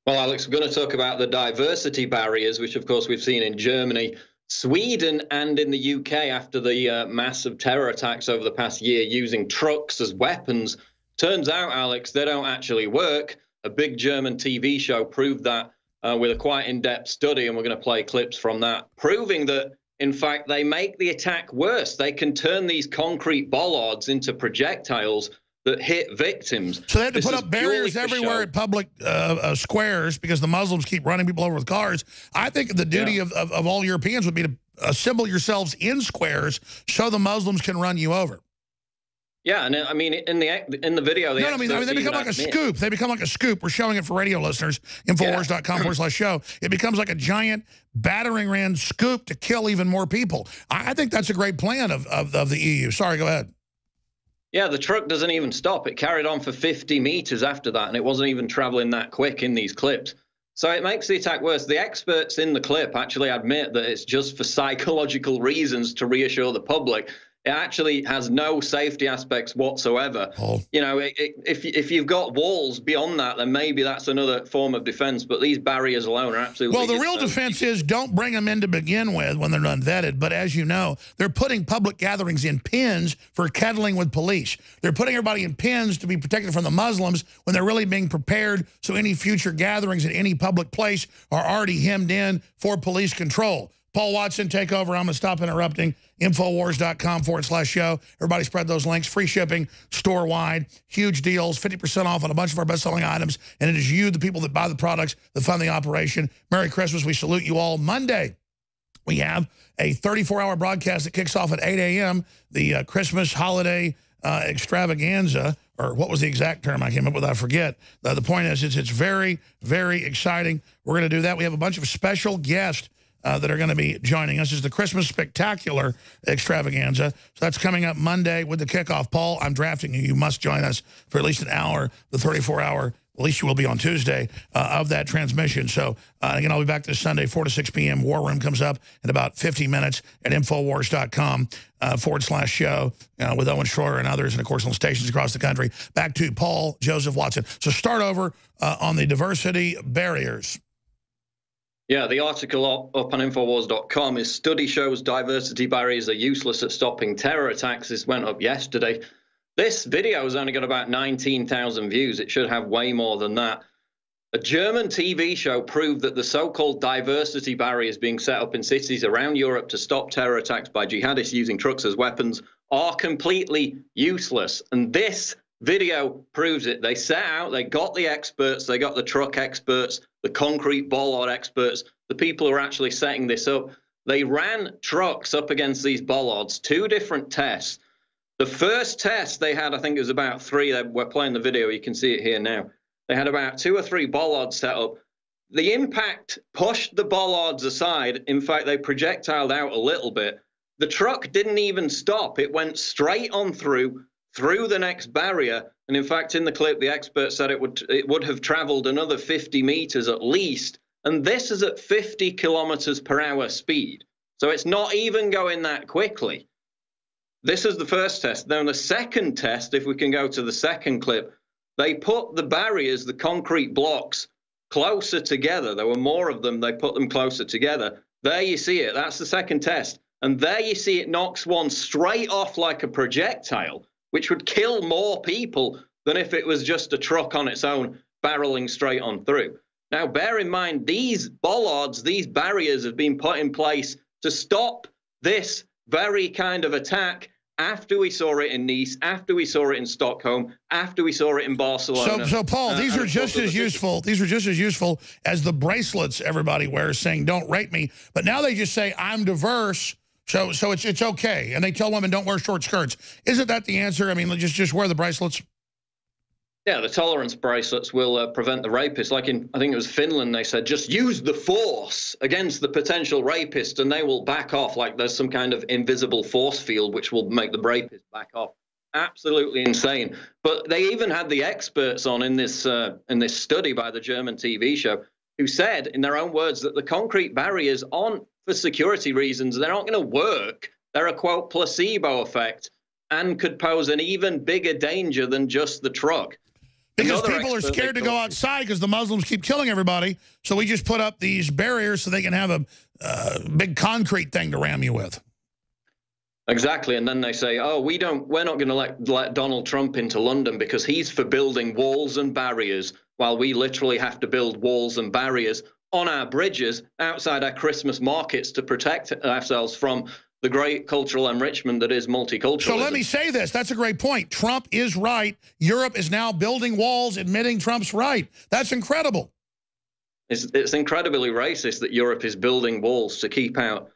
Well, Alex, we're going to talk about the diversity barriers, which, of course, we've seen in Germany, Sweden, and in the UK after the massive terror attacks over the past year using trucks as weapons. Turns out, Alex, they don't actually work. A big German TV show proved that with a quite in-depth study, and we're going to play clips from that, proving that, in fact, they make the attack worse. They can turn these concrete bollards into projectiles that hit victims. So they have to put up barriers everywhere at public squares because the Muslims keep running people over with cars. I think the duty of all Europeans would be to assemble yourselves in squares so the Muslims can run you over. Yeah, and I mean, in the video... No, I mean, they become like a scoop. They become like a scoop. We're showing it for radio listeners, Infowars.com/show. It becomes like a giant battering ram scoop to kill even more people. I think that's a great plan of the EU. Sorry, go ahead. Yeah, the truck doesn't even stop. It carried on for 50 meters after that, and it wasn't even traveling that quick in these clips. So it makes the attack worse. The experts in the clip actually admit that it's just for psychological reasons to reassure the public. It actually has no safety aspects whatsoever. Oh. You know, if you've got walls beyond that, then maybe that's another form of defense. But these barriers alone are absolutely... Well, the real defense is don't bring them in to begin with when they're unvetted. But as you know, they're putting public gatherings in pens for kettling with police. They're putting everybody in pens to be protected from the Muslims when they're really being prepared so any future gatherings at any public place are already hemmed in for police control. Paul Watson, take over. I'm going to stop interrupting. Infowars.com/show. Everybody spread those links. Free shipping, store-wide, huge deals, 50% off on a bunch of our best-selling items. And it is you, the people that buy the products, that fund the operation. Merry Christmas. We salute you all. Monday, we have a 34-hour broadcast that kicks off at 8 a.m., the Christmas holiday extravaganza, or what was the exact term I came up with? I forget. The point is, it's very, very exciting. We're going to do that. We have a bunch of special guests that are going to be joining us. Is the Christmas Spectacular Extravaganza. So that's coming up Monday with the kickoff. Paul, I'm drafting you. You must join us for at least an hour, the 34-hour at least you will be on Tuesday, of that transmission. So, again, I'll be back this Sunday, 4 to 6 p.m. War Room comes up in about 50 minutes at Infowars.com/show with Owen Schroyer and others, and, of course, on stations across the country. Back to Paul Joseph Watson. So start over on the diversity barriers. Yeah, the article up on Infowars.com is study shows diversity barriers are useless at stopping terror attacks. This went up yesterday. This video has only got about 19,000 views. It should have way more than that. A German TV show proved that the so-called diversity barriers being set up in cities around Europe to stop terror attacks by jihadists using trucks as weapons are completely useless. And this video proves it. They set out, they got the experts, they got the truck experts, the concrete bollard experts, the people who are actually setting this up. They ran trucks up against these bollards, 2 different tests. The first test they had, I think it was about 3. We're playing the video. You can see it here now. They had about 2 or 3 bollards set up. The impact pushed the bollards aside. In fact, they projectiled out a little bit. The truck didn't even stop. It went straight on through the next barrier. And in fact, in the clip, the expert said it would have traveled another 50 meters at least. And this is at 50 kilometers per hour speed. So it's not even going that quickly. This is the first test. Then the second test, if we can go to the second clip, they put the barriers, the concrete blocks, closer together. There were more of them. They put them closer together. There you see it. That's the second test. And there you see it knocks one straight off like a projectile, which would kill more people than if it was just a truck on its own barreling straight on through. Now, bear in mind, these bollards, these barriers have been put in place to stop this very kind of attack after we saw it in Nice, after we saw it in Stockholm, after we saw it in Barcelona. So Paul, these are just as useful. These are just as useful as the bracelets everybody wears saying, don't rape me. But now they just say, I'm diverse, so it's okay. And they tell women, don't wear short skirts. Isn't that the answer? I mean, just wear the bracelets. Yeah, the tolerance bracelets will prevent the rapist. Like in, I think it was Finland, they said, just use the force against the potential rapist and they will back off, like there's some kind of invisible force field which will make the rapist back off. Absolutely insane. But they even had the experts on in this study by the German TV show who said, in their own words, that the concrete barriers aren't for security reasons. They're not going to work. They're a, quote, placebo effect and could pose an even bigger danger than just the truck. Because people are scared to go outside because the Muslims keep killing everybody. So we just put up these barriers so they can have a big concrete thing to ram you with. Exactly. And then they say, oh, we're not going to let Donald Trump into London because he's for building walls and barriers, while we literally have to build walls and barriers on our bridges outside our Christmas markets to protect ourselves from the great cultural enrichment that is multiculturalism. So let me say this. That's a great point. Trump is right. Europe is now building walls, admitting Trump's right. That's incredible. It's incredibly racist that Europe is building walls to keep out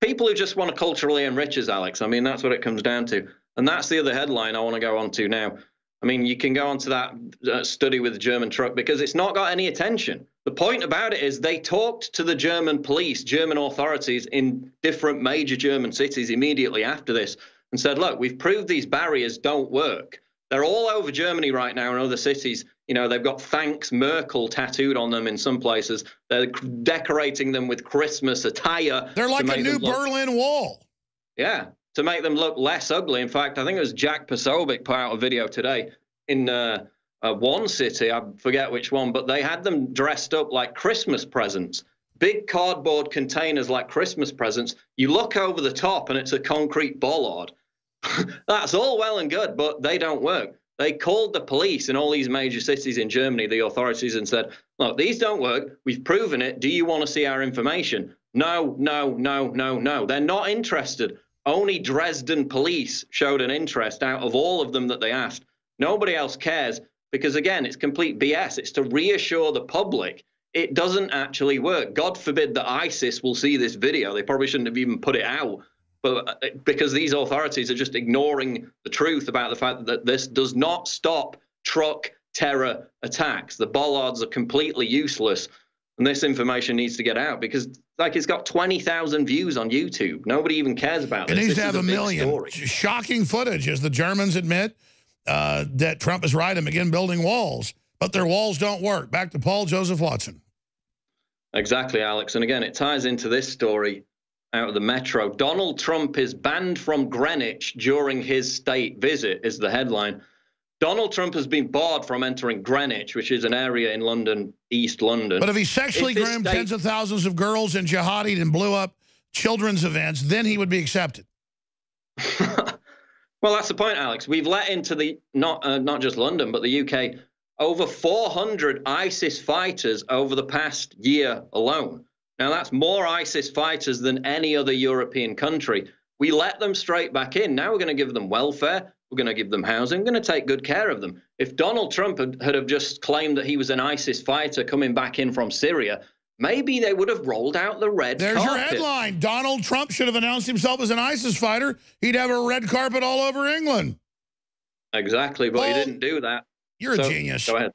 people who just want to culturally enrich us, Alex. I mean, that's what it comes down to. And that's the other headline I want to go on to now. I mean, you can go on to that study with the German truck because it's not got any attention. The point about it is they talked to the German police, German authorities in different major German cities immediately after this and said, look, we've proved these barriers don't work. They're all over Germany right now in other cities. You know, they've got thanks Merkel tattooed on them in some places. They're decorating them with Christmas attire. They're like a new Berlin Wall. Yeah, to make them look less ugly. In fact, I think it was Jack Posobiec put out a video today in one city, I forget which one, but they had them dressed up like Christmas presents. Big cardboard containers like Christmas presents. You look over the top and it's a concrete bollard. That's all well and good, but they don't work. They called the police in all these major cities in Germany, the authorities, and said, look, these don't work. We've proven it. Do you want to see our information? No, no, no, no, no. They're not interested. Only Dresden police showed an interest out of all of them that they asked. Nobody else cares because, again, it's complete BS. It's to reassure the public it doesn't actually work. God forbid that ISIS will see this video. They probably shouldn't have even put it out. But because these authorities are just ignoring the truth about the fact that this does not stop truck terror attacks. The bollards are completely useless. And this information needs to get out because, like, it's got 20,000 views on YouTube. Nobody even cares about this. It needs to have a million. Story. Shocking footage, as the Germans admit that Trump is right and begin building walls. But their walls don't work. Back to Paul Joseph Watson. Exactly, Alex. And again, it ties into this story out of the Metro. Donald Trump is banned from Greenwich during his state visit, is the headline. Donald Trump has been barred from entering Greenwich, which is an area in London, East London. But if he sexually groomed tens of thousands of girls and jihadied and blew up children's events, then he would be accepted. Well, that's the point, Alex. We've let into the, not just London, but the UK, over 400 ISIS fighters over the past year alone. Now, that's more ISIS fighters than any other European country. We let them straight back in. Now we're going to give them welfare. We're going to give them housing. We're going to take good care of them. If Donald Trump had have just claimed that he was an ISIS fighter coming back in from Syria, maybe they would have rolled out the red carpet. There's your headline. Donald Trump should have announced himself as an ISIS fighter. He'd have a red carpet all over England. Exactly, but Paul, he didn't do that. You're a genius. Go ahead.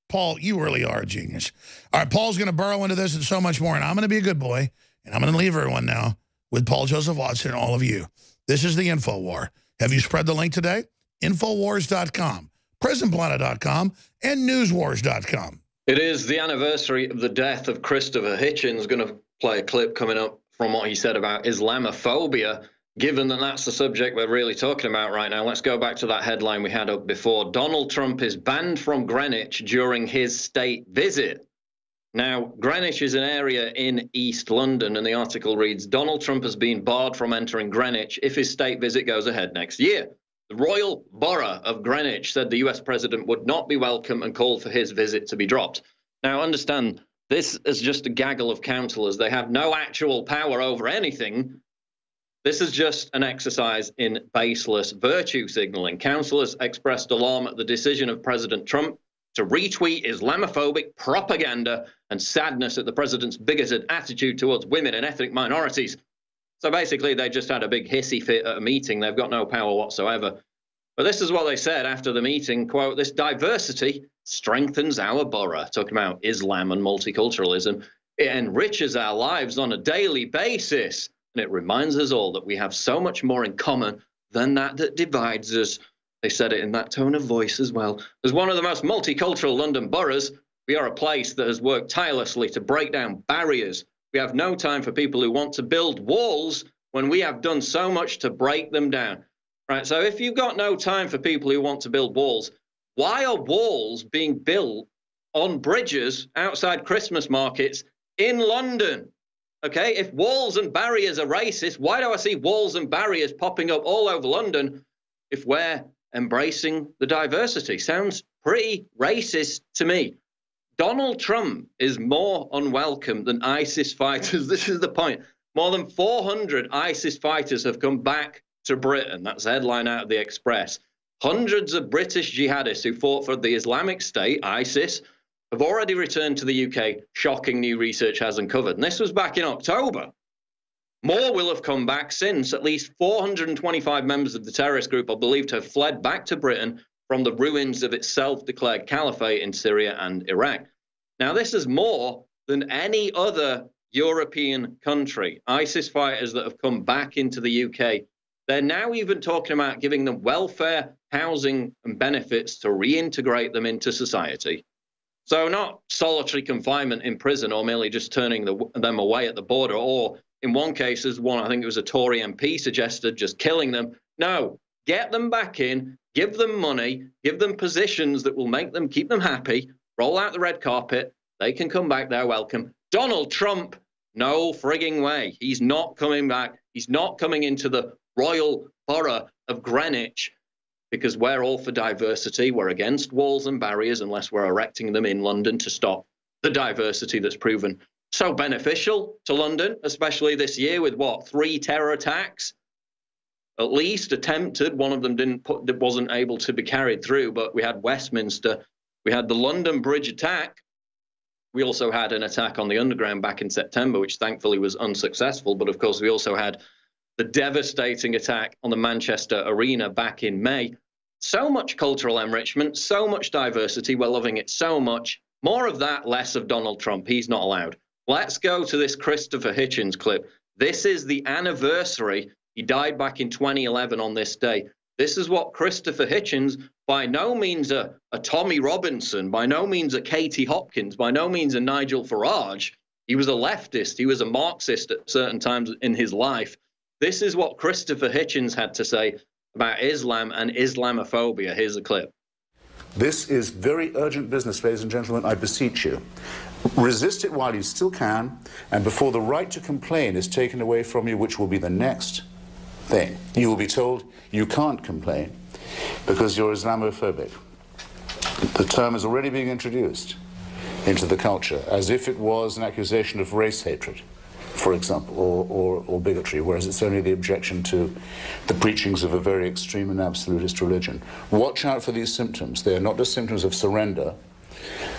Paul, you really are a genius. All right, Paul's going to burrow into this and so much more, and I'm going to be a good boy, and I'm going to leave everyone now with Paul Joseph Watson and all of you. This is the InfoWar. Have you spread the link today? Infowars.com, PrisonPlanet.com, and NewsWars.com. It is the anniversary of the death of Christopher Hitchens. Going to play a clip coming up from what he said about Islamophobia. Given that that's the subject we're really talking about right now, let's go back to that headline we had up before. Donald Trump is banned from Greenwich during his state visit. Now, Greenwich is an area in East London, and the article reads, Donald Trump has been barred from entering Greenwich if his state visit goes ahead next year. The Royal Borough of Greenwich said the US president would not be welcome and called for his visit to be dropped. Now, understand, this is just a gaggle of councillors. They have no actual power over anything. This is just an exercise in baseless virtue signaling. Councillors expressed alarm at the decision of President Trump to retweet Islamophobic propaganda and sadness at the president's bigoted attitude towards women and ethnic minorities. So basically, they just had a big hissy fit at a meeting. They've got no power whatsoever. But this is what they said after the meeting, quote, this diversity strengthens our borough, talking about Islam and multiculturalism. It enriches our lives on a daily basis. And it reminds us all that we have so much more in common than that divides us. They said it in that tone of voice as well. As one of the most multicultural London boroughs, we are a place that has worked tirelessly to break down barriers. We have no time for people who want to build walls when we have done so much to break them down. Right, so if you've got no time for people who want to build walls, why are walls being built on bridges outside Christmas markets in London? Okay, if walls and barriers are racist, why do I see walls and barriers popping up all over London if we're embracing the diversity? Sounds pretty racist to me. Donald Trump is more unwelcome than ISIS fighters. This is the point. More than 400 ISIS fighters have come back to Britain. That's the headline out of the Express. Hundreds of British jihadists who fought for the Islamic State, ISIS, have already returned to the UK, shocking new research has uncovered. And this was back in October. More will have come back since. At least 425 members of the terrorist group are believed to have fled back to Britain from the ruins of its self-declared caliphate in Syria and Iraq. Now, this is more than any other European country. ISIS fighters that have come back into the UK, they're now even talking about giving them welfare, housing, and benefits to reintegrate them into society. So not solitary confinement in prison or merely just turning them away at the border, or in one case, as one, I think it was a Tory MP suggested, just killing them. No, get them back in, give them money, give them positions that will make them, keep them happy, roll out the red carpet. They can come back, they're welcome. Donald Trump, no frigging way. He's not coming back. He's not coming into the Royal Borough of Greenwich, because we're all for diversity. We're against walls and barriers unless we're erecting them in London to stop the diversity that's proven so beneficial to London, especially this year with, what, 3 terror attacks? At least attempted. One of them wasn't able to be carried through, but we had Westminster. We had the London Bridge attack. We also had an attack on the Underground back in September, which thankfully was unsuccessful. But of course, we also had the devastating attack on the Manchester Arena back in May. So much cultural enrichment, so much diversity. We're loving it so much. More of that, less of Donald Trump. He's not allowed. Let's go to this Christopher Hitchens clip. This is the anniversary. He died back in 2011 on this day. This is what Christopher Hitchens, by no means a Tommy Robinson, by no means a Katie Hopkins, by no means a Nigel Farage. He was a leftist. He was a Marxist at certain times in his life. This is what Christopher Hitchens had to say about Islam and Islamophobia. Here's a clip. This is very urgent business, ladies and gentlemen. I beseech you. Resist it while you still can, and before the right to complain is taken away from you, which will be the next thing. You will be told you can't complain because you're Islamophobic. The term is already being introduced into the culture as if it was an accusation of race hatred, for example, or bigotry, whereas it's only the objection to the preachings of a very extreme and absolutist religion. Watch out for these symptoms. They are not just symptoms of surrender,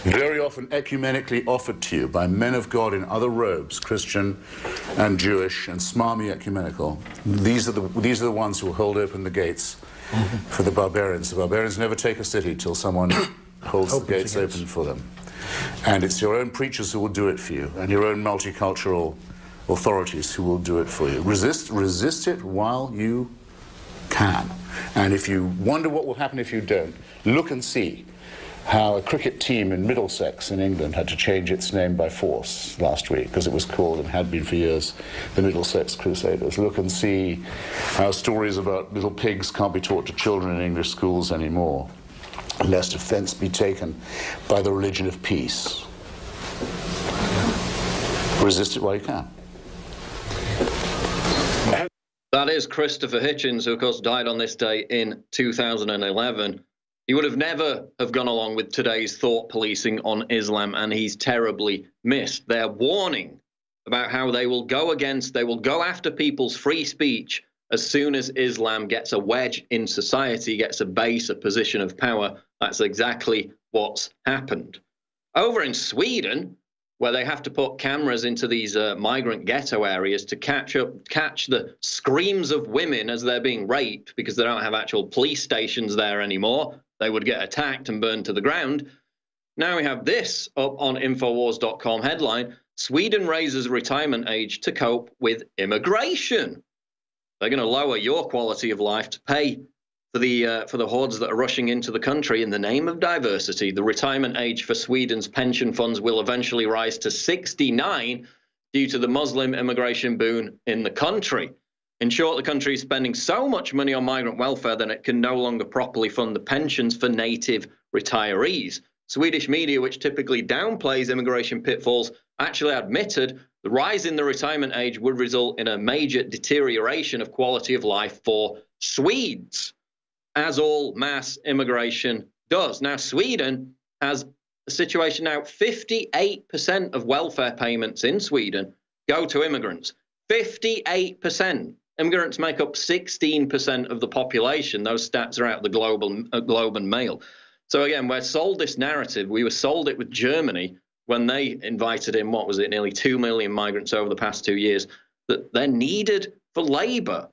very often ecumenically offered to you by men of God in other robes, Christian and Jewish and smarmy ecumenical. These are the ones who hold open the gates for the barbarians. The barbarians never take a city till someone holds the gates open for them. And it's your own preachers who will do it for you, and your own multicultural authorities who will do it for you. Resist it while you can. And if you wonder what will happen if you don't, look and see how a cricket team in Middlesex in England had to change its name by force last week because it was called, and had been for years, the Middlesex Crusaders. Look and see how stories about little pigs can't be taught to children in English schools anymore, lest offense be taken by the religion of peace. Resist it while you can. That is Christopher Hitchens, who, of course, died on this day in 2011. He would have never have gone along with today's thought policing on Islam, and he's terribly missed. Their warning about how they will go after people's free speech as soon as Islam gets a wedge in society, gets a base, a position of power. That's exactly what's happened. Over in Sweden, where they have to put cameras into these migrant ghetto areas to catch the screams of women as they're being raped, because they don't have actual police stations there anymore. They would get attacked and burned to the ground. Now we have this up on Infowars.com headline: Sweden raises retirement age to cope with immigration. They're going to lower your quality of life to pay for the hordes that are rushing into the country in the name of diversity. The retirement age for Sweden's pension funds will eventually rise to 69 due to the Muslim immigration boom in the country. In short, the country is spending so much money on migrant welfare that it can no longer properly fund the pensions for native retirees. Swedish media, which typically downplays immigration pitfalls, actually admitted the rise in the retirement age would result in a major deterioration of quality of life for Swedes, as all mass immigration does. Now, Sweden has a situation now, 58% of welfare payments in Sweden go to immigrants. 58%. Immigrants make up 16% of the population. Those stats are out of the Globe and Mail. So again, we're sold this narrative. We were sold it with Germany when they invited in, what was it, nearly 2 million migrants over the past 2 years, that they're needed for labor,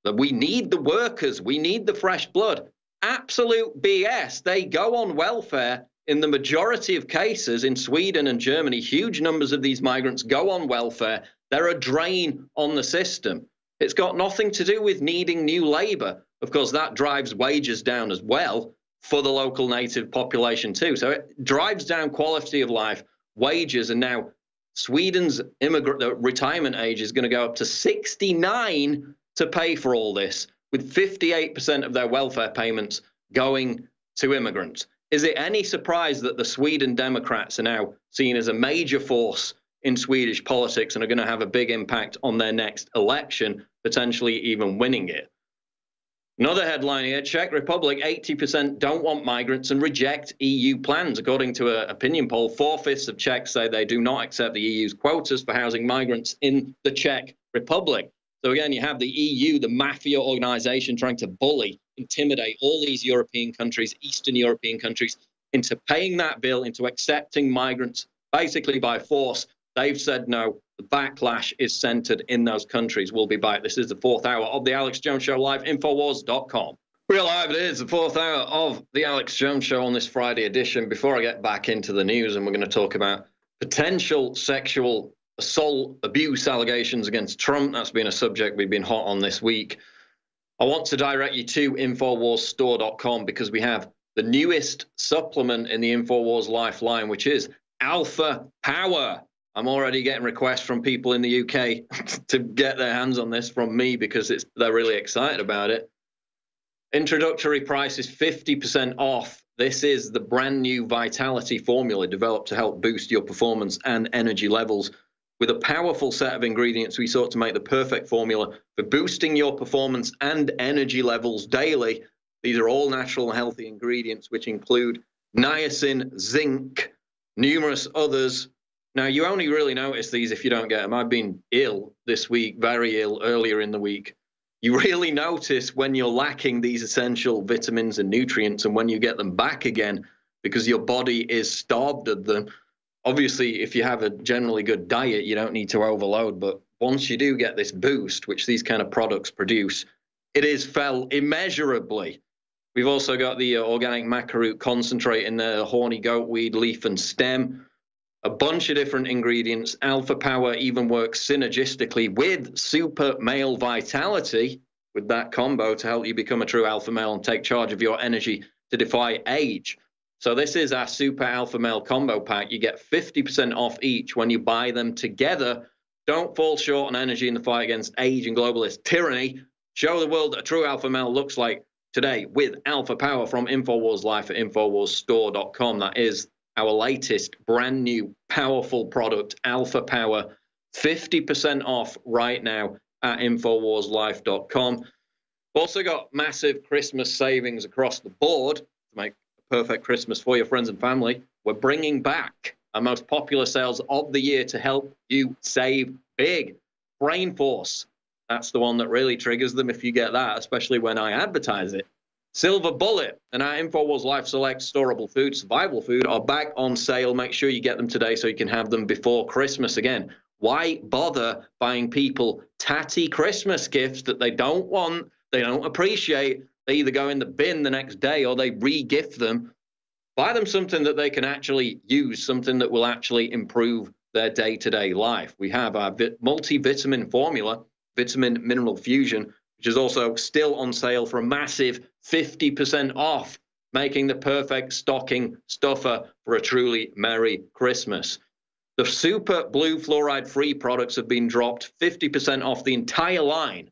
that we need the workers, we need the fresh blood. Absolute BS. They go on welfare in the majority of cases in Sweden and Germany. Huge numbers of these migrants go on welfare. They're a drain on the system. It's got nothing to do with needing new labor. Of course, that drives wages down as well for the local native population too. So it drives down quality of life, wages, and now Sweden's retirement age is going to go up to 69 to pay for all this, with 58% of their welfare payments going to immigrants. Is it any surprise that the Sweden Democrats are now seen as a major force in Swedish politics and are going to have a big impact on their next election, potentially even winning it? Another headline here: Czech Republic, 80% don't want migrants and reject EU plans. According to an opinion poll, 4/5 of Czechs say they do not accept the EU's quotas for housing migrants in the Czech Republic. So again, you have the EU, the mafia organization, trying to bully, intimidate all these European countries, Eastern European countries, into paying that bill, into accepting migrants basically by force. They've said no. The backlash is centered in those countries. We'll be back. This is the 4th hour of the Alex Jones Show, live, Infowars.com. Real live, it is the 4th hour of the Alex Jones Show on this Friday edition. Before I get back into the news, and we're going to talk about potential sexual assault, abuse allegations against Trump. That's been a subject we've been hot on this week. I want to direct you to InfoWarsStore.com because we have the newest supplement in the InfoWars Lifeline, which is Alpha Power. I'm already getting requests from people in the UK to get their hands on this from me because they're really excited about it. Introductory price is 50% off. This is the brand new Vitality formula developed to help boost your performance and energy levels. With a powerful set of ingredients, we sought to make the perfect formula for boosting your performance and energy levels daily. These are all natural and healthy ingredients, which include niacin, zinc, numerous others. Now, you only really notice these if you don't get them. I've been ill this week, very ill earlier in the week. You really notice when you're lacking these essential vitamins and nutrients and when you get them back again because your body is starved of them. Obviously, if you have a generally good diet, you don't need to overload. But once you do get this boost, which these kind of products produce, it is felt immeasurably. We've also got the organic maca root concentrate in there, horny goatweed, leaf and stem. A bunch of different ingredients. Alpha Power even works synergistically with Super Male Vitality, with that combo to help you become a true alpha male and take charge of your energy to defy age. So this is our Super Alpha Male combo pack. You get 50% off each when you buy them together. Don't fall short on energy in the fight against age and globalist tyranny. Show the world what a true alpha male looks like today with Alpha Power from InfoWars Life at InfoWarsStore.com. That is our latest brand new powerful product, Alpha Power, 50% off right now at InfoWarsLife.com. We've also got massive Christmas savings across the board to make a perfect Christmas for your friends and family. We're bringing back our most popular sales of the year to help you save big. Brain Force, that's the one that really triggers them if you get that, especially when I advertise it. Silver Bullet and our InfoWars Life Select storable food, survival food, are back on sale. Make sure you get them today so you can have them before Christmas again. Why bother buying people tatty Christmas gifts that they don't want, they don't appreciate? They either go in the bin the next day or they re-gift them. Buy them something that they can actually use, something that will actually improve their day-to-day life. We have our multivitamin formula, Vitamin Mineral Fusion, which is also still on sale for a massive 50% off, making the perfect stocking stuffer for a truly Merry Christmas. The Super Blue Fluoride-free products have been dropped 50% off the entire line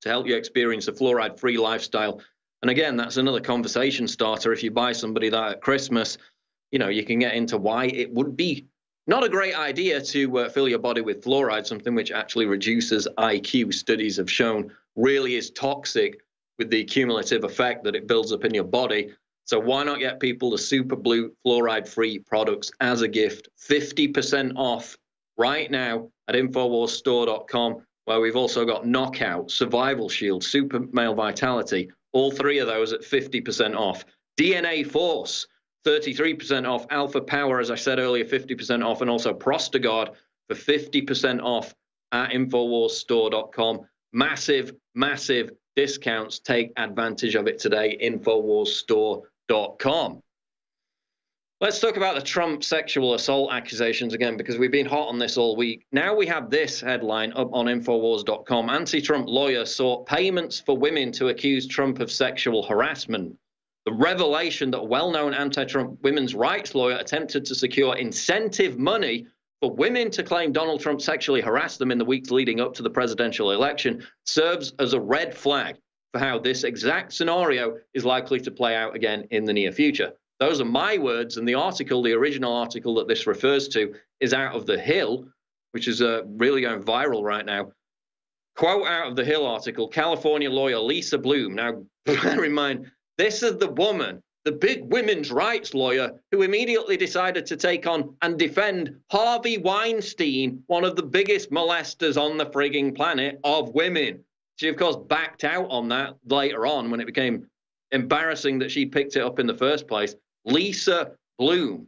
to help you experience a fluoride-free lifestyle. And again, that's another conversation starter. If you buy somebody that at Christmas, you know, you can get into why it would be not a great idea to fill your body with fluoride, something which actually reduces IQ. Studies have shown really is toxic with the cumulative effect that it builds up in your body. So why not get people the Super Blue fluoride-free products as a gift, 50% off right now at InfoWarsStore.com, where we've also got Knockout, Survival Shield, Super Male Vitality, all three of those at 50% off. DNA Force, 33% off. Alpha Power, as I said earlier, 50% off. And also Prostagard for 50% off at InfoWarsStore.com. Massive, massive discounts. Take advantage of it today, InfoWarsStore.com. Let's talk about the Trump sexual assault accusations again, because we've been hot on this all week. Now we have this headline up on InfoWars.com. Anti-Trump lawyer sought payments for women to accuse Trump of sexual harassment. The revelation that a well-known anti-Trump women's rights lawyer attempted to secure incentive money for women to claim Donald Trump sexually harassed them in the weeks leading up to the presidential election serves as a red flag for how this exact scenario is likely to play out again in the near future. Those are my words, and the article, the original article that this refers to, is out of The Hill, which is really going viral right now. Quote out of The Hill article, California lawyer Lisa Bloom. Now, bear in mind, this is the woman, the big women's rights lawyer, who immediately decided to take on and defend Harvey Weinstein, one of the biggest molesters on the frigging planet of women. She, of course, backed out on that later on when it became embarrassing that she picked it up in the first place. Lisa Bloom.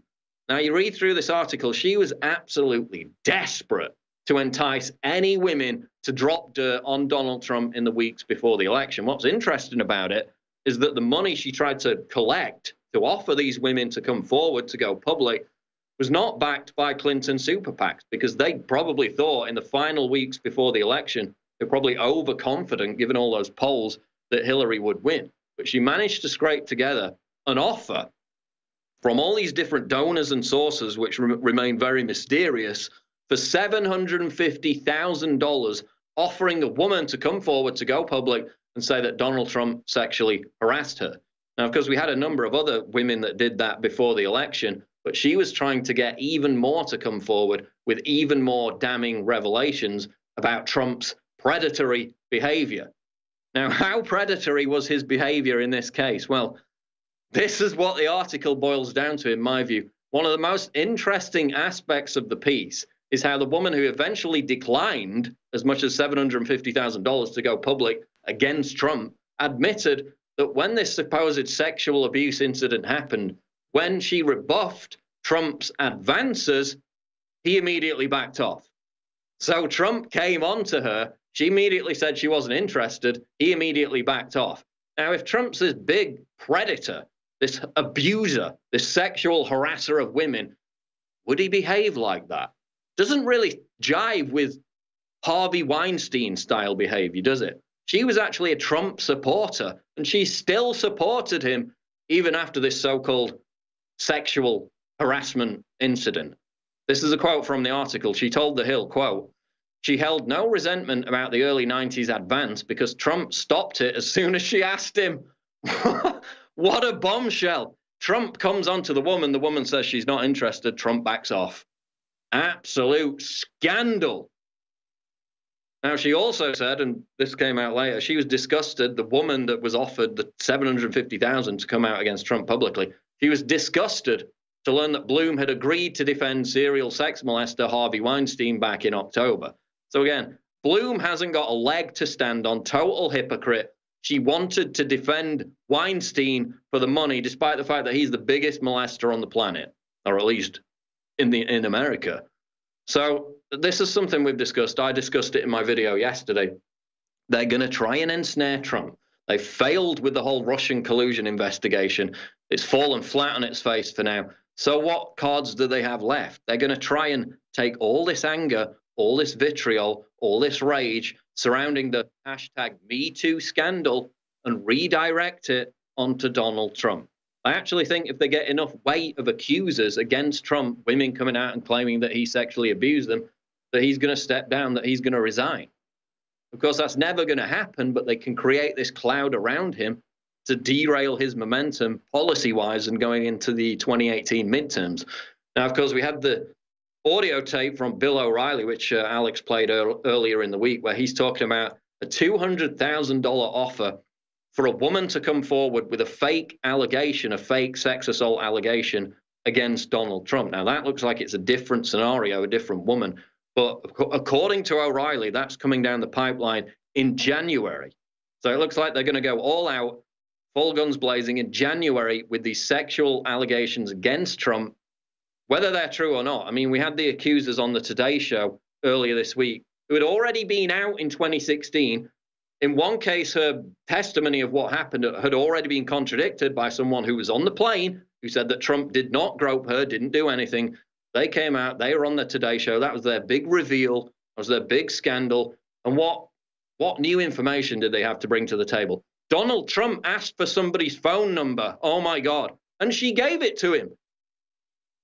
Now, you read through this article, she was absolutely desperate to entice any women to drop dirt on Donald Trump in the weeks before the election. What's interesting about it is that the money she tried to collect to offer these women to come forward to go public was not backed by Clinton super PACs, because they probably thought in the final weeks before the election They're probably overconfident, given all those polls, that Hillary would win. But she managed to scrape together an offer from all these different donors and sources, which remain very mysterious, for $750,000, offering a woman to come forward to go public and say that Donald Trump sexually harassed her. Now, of course, we had a number of other women that did that before the election, but she was trying to get even more to come forward with even more damning revelations about Trump's predatory behavior. Now, how predatory was his behavior in this case? Well, this is what the article boils down to, in my view. One of the most interesting aspects of the piece is how the woman who eventually declined as much as $750,000 to go public against Trump admitted that when this supposed sexual abuse incident happened, when she rebuffed Trump's advances, he immediately backed off. So Trump came on to her. She immediately said she wasn't interested. He immediately backed off. Now, if Trump's this big predator, this abuser, this sexual harasser of women, would he behave like that? Doesn't really jive with Harvey Weinstein style behavior, does it? She was actually a Trump supporter, and she still supported him even after this so-called sexual harassment incident. This is a quote from the article. She told The Hill, quote, "She held no resentment about the early 90s advance because Trump stopped it as soon as she asked him." What a bombshell. Trump comes onto the woman says she's not interested, Trump backs off. Absolute scandal. Now, she also said, and this came out later, she was disgusted, the woman that was offered the $750,000 to come out against Trump publicly, she was disgusted to learn that Bloom had agreed to defend serial sex molester Harvey Weinstein back in October. So again, Bloom hasn't got a leg to stand on, total hypocrite. She wanted to defend Weinstein for the money, despite the fact that he's the biggest molester on the planet, or at least in America. So this is something we've discussed. I discussed it in my video yesterday. They're going to try and ensnare Trump. They failed with the whole Russian collusion investigation. It's fallen flat on its face for now. So what cards do they have left? They're going to try and take all this anger, all this vitriol, all this rage surrounding the hashtag #MeToo scandal and redirect it onto Donald Trump. I actually think if they get enough weight of accusers against Trump, women coming out and claiming that he sexually abused them, that he's going to step down, that he's going to resign. Of course, that's never going to happen, but they can create this cloud around him to derail his momentum policy-wise and going into the 2018 midterms. Now, of course, we had the audio tape from Bill O'Reilly, which Alex played earlier in the week, where he's talking about a $200,000 offer for a woman to come forward with a fake allegation, a fake sex assault allegation against Donald Trump. Now, that looks like it's a different scenario, a different woman. But according to O'Reilly, that's coming down the pipeline in January. So it looks like they're going to go all out, full guns blazing in January with these sexual allegations against Trump, whether they're true or not. I mean, we had the accusers on the Today Show earlier this week who had already been out in 2016. In one case, her testimony of what happened had already been contradicted by someone who was on the plane who said that Trump did not grope her, didn't do anything. They came out, they were on the Today Show. That was their big reveal. That was their big scandal. And what new information did they have to bring to the table? Donald Trump asked for somebody's phone number. Oh, my God. And she gave it to him.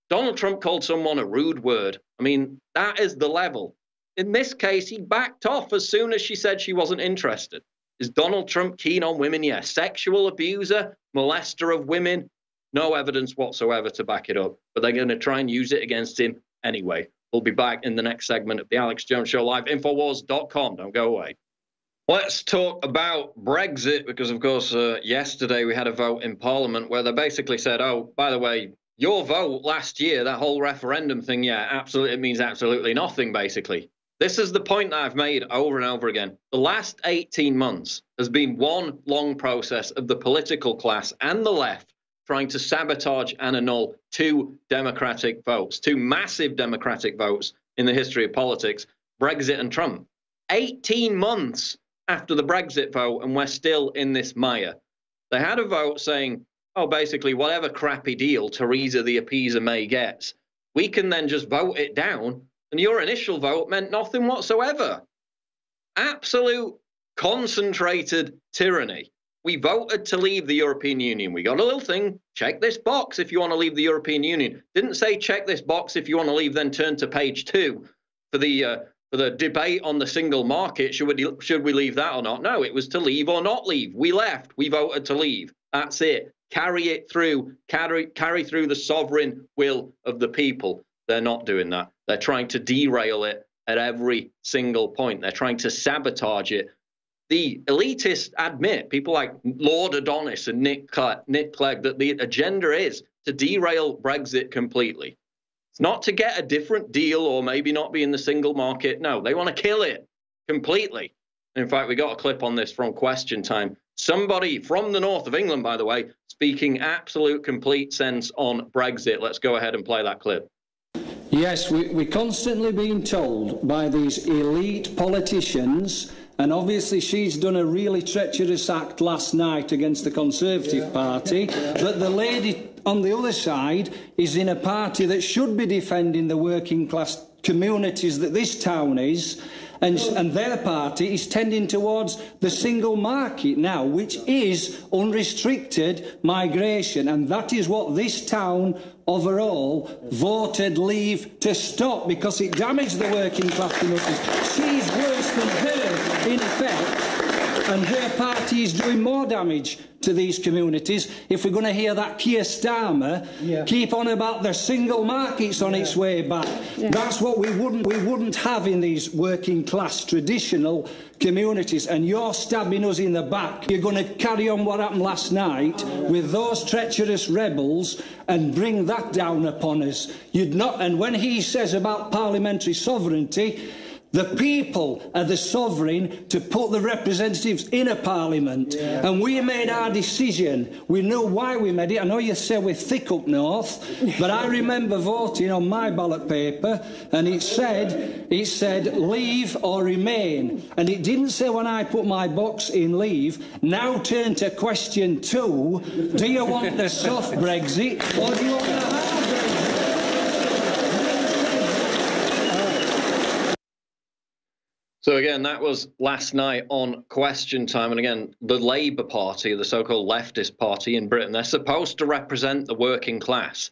Donald Trump called someone a rude word. I mean, that is the level. In this case, he backed off as soon as she said she wasn't interested. Is Donald Trump keen on women? Yes. Sexual abuser, molester of women, no evidence whatsoever to back it up. But they're going to try and use it against him anyway. We'll be back in the next segment of the Alex Jones Show live. Infowars.com. Don't go away. Let's talk about Brexit because, of course, yesterday we had a vote in Parliament where they basically said, oh, by the way, your vote last year, that whole referendum thing, yeah, absolutely, it means absolutely nothing, basically. This is the point that I've made over and over again. The last 18 months has been one long process of the political class and the left trying to sabotage and annul two Democratic votes, two massive Democratic votes in the history of politics, Brexit and Trump. 18 months after the Brexit vote, and we're still in this mire. They had a vote saying, oh, basically, whatever crappy deal Theresa the Appeaser May gets, we can then just vote it down, and your initial vote meant nothing whatsoever. absolute concentrated tyranny. We voted to leave the European Union. We got a little thing, check this box if you want to leave the European Union. Didn't say check this box if you want to leave, then turn to page 2 for the debate on the single market. Should we leave that or not? No, it was to leave or not leave. We left. We voted to leave. That's it. Carry it through. Carry through the sovereign will of the people. They're not doing that. They're trying to derail it at every single point. They're trying to sabotage it. The elitists admit, people like Lord Adonis and Nick Clegg, that the agenda is to derail Brexit completely. It's not to get a different deal or maybe not be in the single market. No, they want to kill it completely. In fact, we got a clip on this from Question Time. Somebody from the north of England, by the way, speaking absolute complete sense on Brexit. Let's go ahead and play that clip. Yes, we're constantly being told by these elite politicians, and obviously she's done a really treacherous act last night against the Conservative Party, that the lady on the other side is in a party that should be defending the working class communities that this town is, and their party is tending towards the single market now, which is unrestricted migration, and that is what this town overall voted Leave to stop, because it damaged the working class communities. She's worse than her, in effect, and her party is doing more damage to these communities. If we're going to hear that Keir Starmer keep on about the single markets on its way back, that's what we wouldn't have in these working class traditional communities. And you're stabbing us in the back. You're going to carry on what happened last night with those treacherous rebels and bring that down upon us. You'd not. And when he says about parliamentary sovereignty, the people are the sovereign to put the representatives in a parliament. And we made our decision. We know why we made it. I know you say we're thick up north, but I remember voting on my ballot paper, and it said leave or remain. And it didn't say when I put my box in leave. Now turn to question 2. Do you want the soft Brexit or do you want the hard Brexit? So again, that was last night on Question Time. And again, the Labour Party, the so-called leftist party in Britain, they're supposed to represent the working class.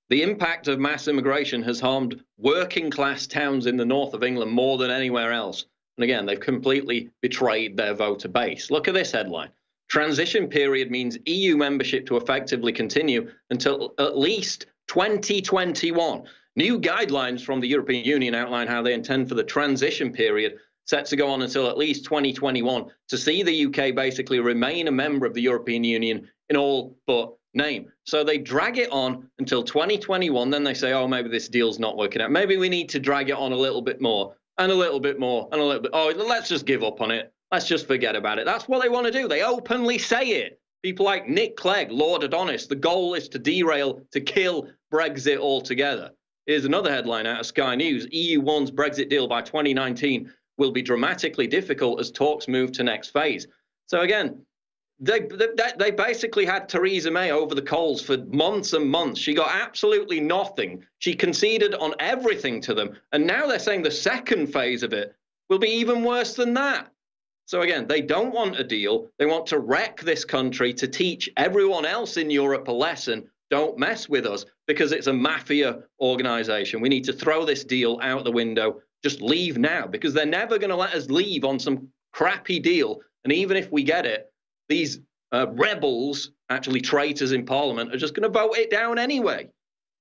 The impact of mass immigration has harmed working class towns in the north of England more than anywhere else. And again, they've completely betrayed their voter base. Look at this headline. Transition period means EU membership to effectively continue until at least 2021. New guidelines from the European Union outline how they intend for the transition period set to go on until at least 2021 to see the UK basically remain a member of the European Union in all but name. So they drag it on until 2021. Then they say, oh, maybe this deal's not working out. Maybe we need to drag it on a little bit more and a little bit more and a little bit. Oh, let's just give up on it. Let's just forget about it. That's what they want to do. They openly say it. People like Nick Clegg, Lord Adonis, the goal is to derail, to kill Brexit altogether. Here's another headline out of Sky News. EU warns Brexit deal by 2019 will be dramatically difficult as talks move to next phase. So again, they basically had Theresa May over the coals for months and months. She got absolutely nothing. She conceded on everything to them. And now they're saying the second phase of it will be even worse than that. So again, they don't want a deal. They want to wreck this country to teach everyone else in Europe a lesson. Don't mess with us because it's a mafia organization. We need to throw this deal out the window. Just leave now, because they're never going to let us leave on some crappy deal. And even if we get it, these rebels, actually traitors in Parliament, are just going to vote it down anyway.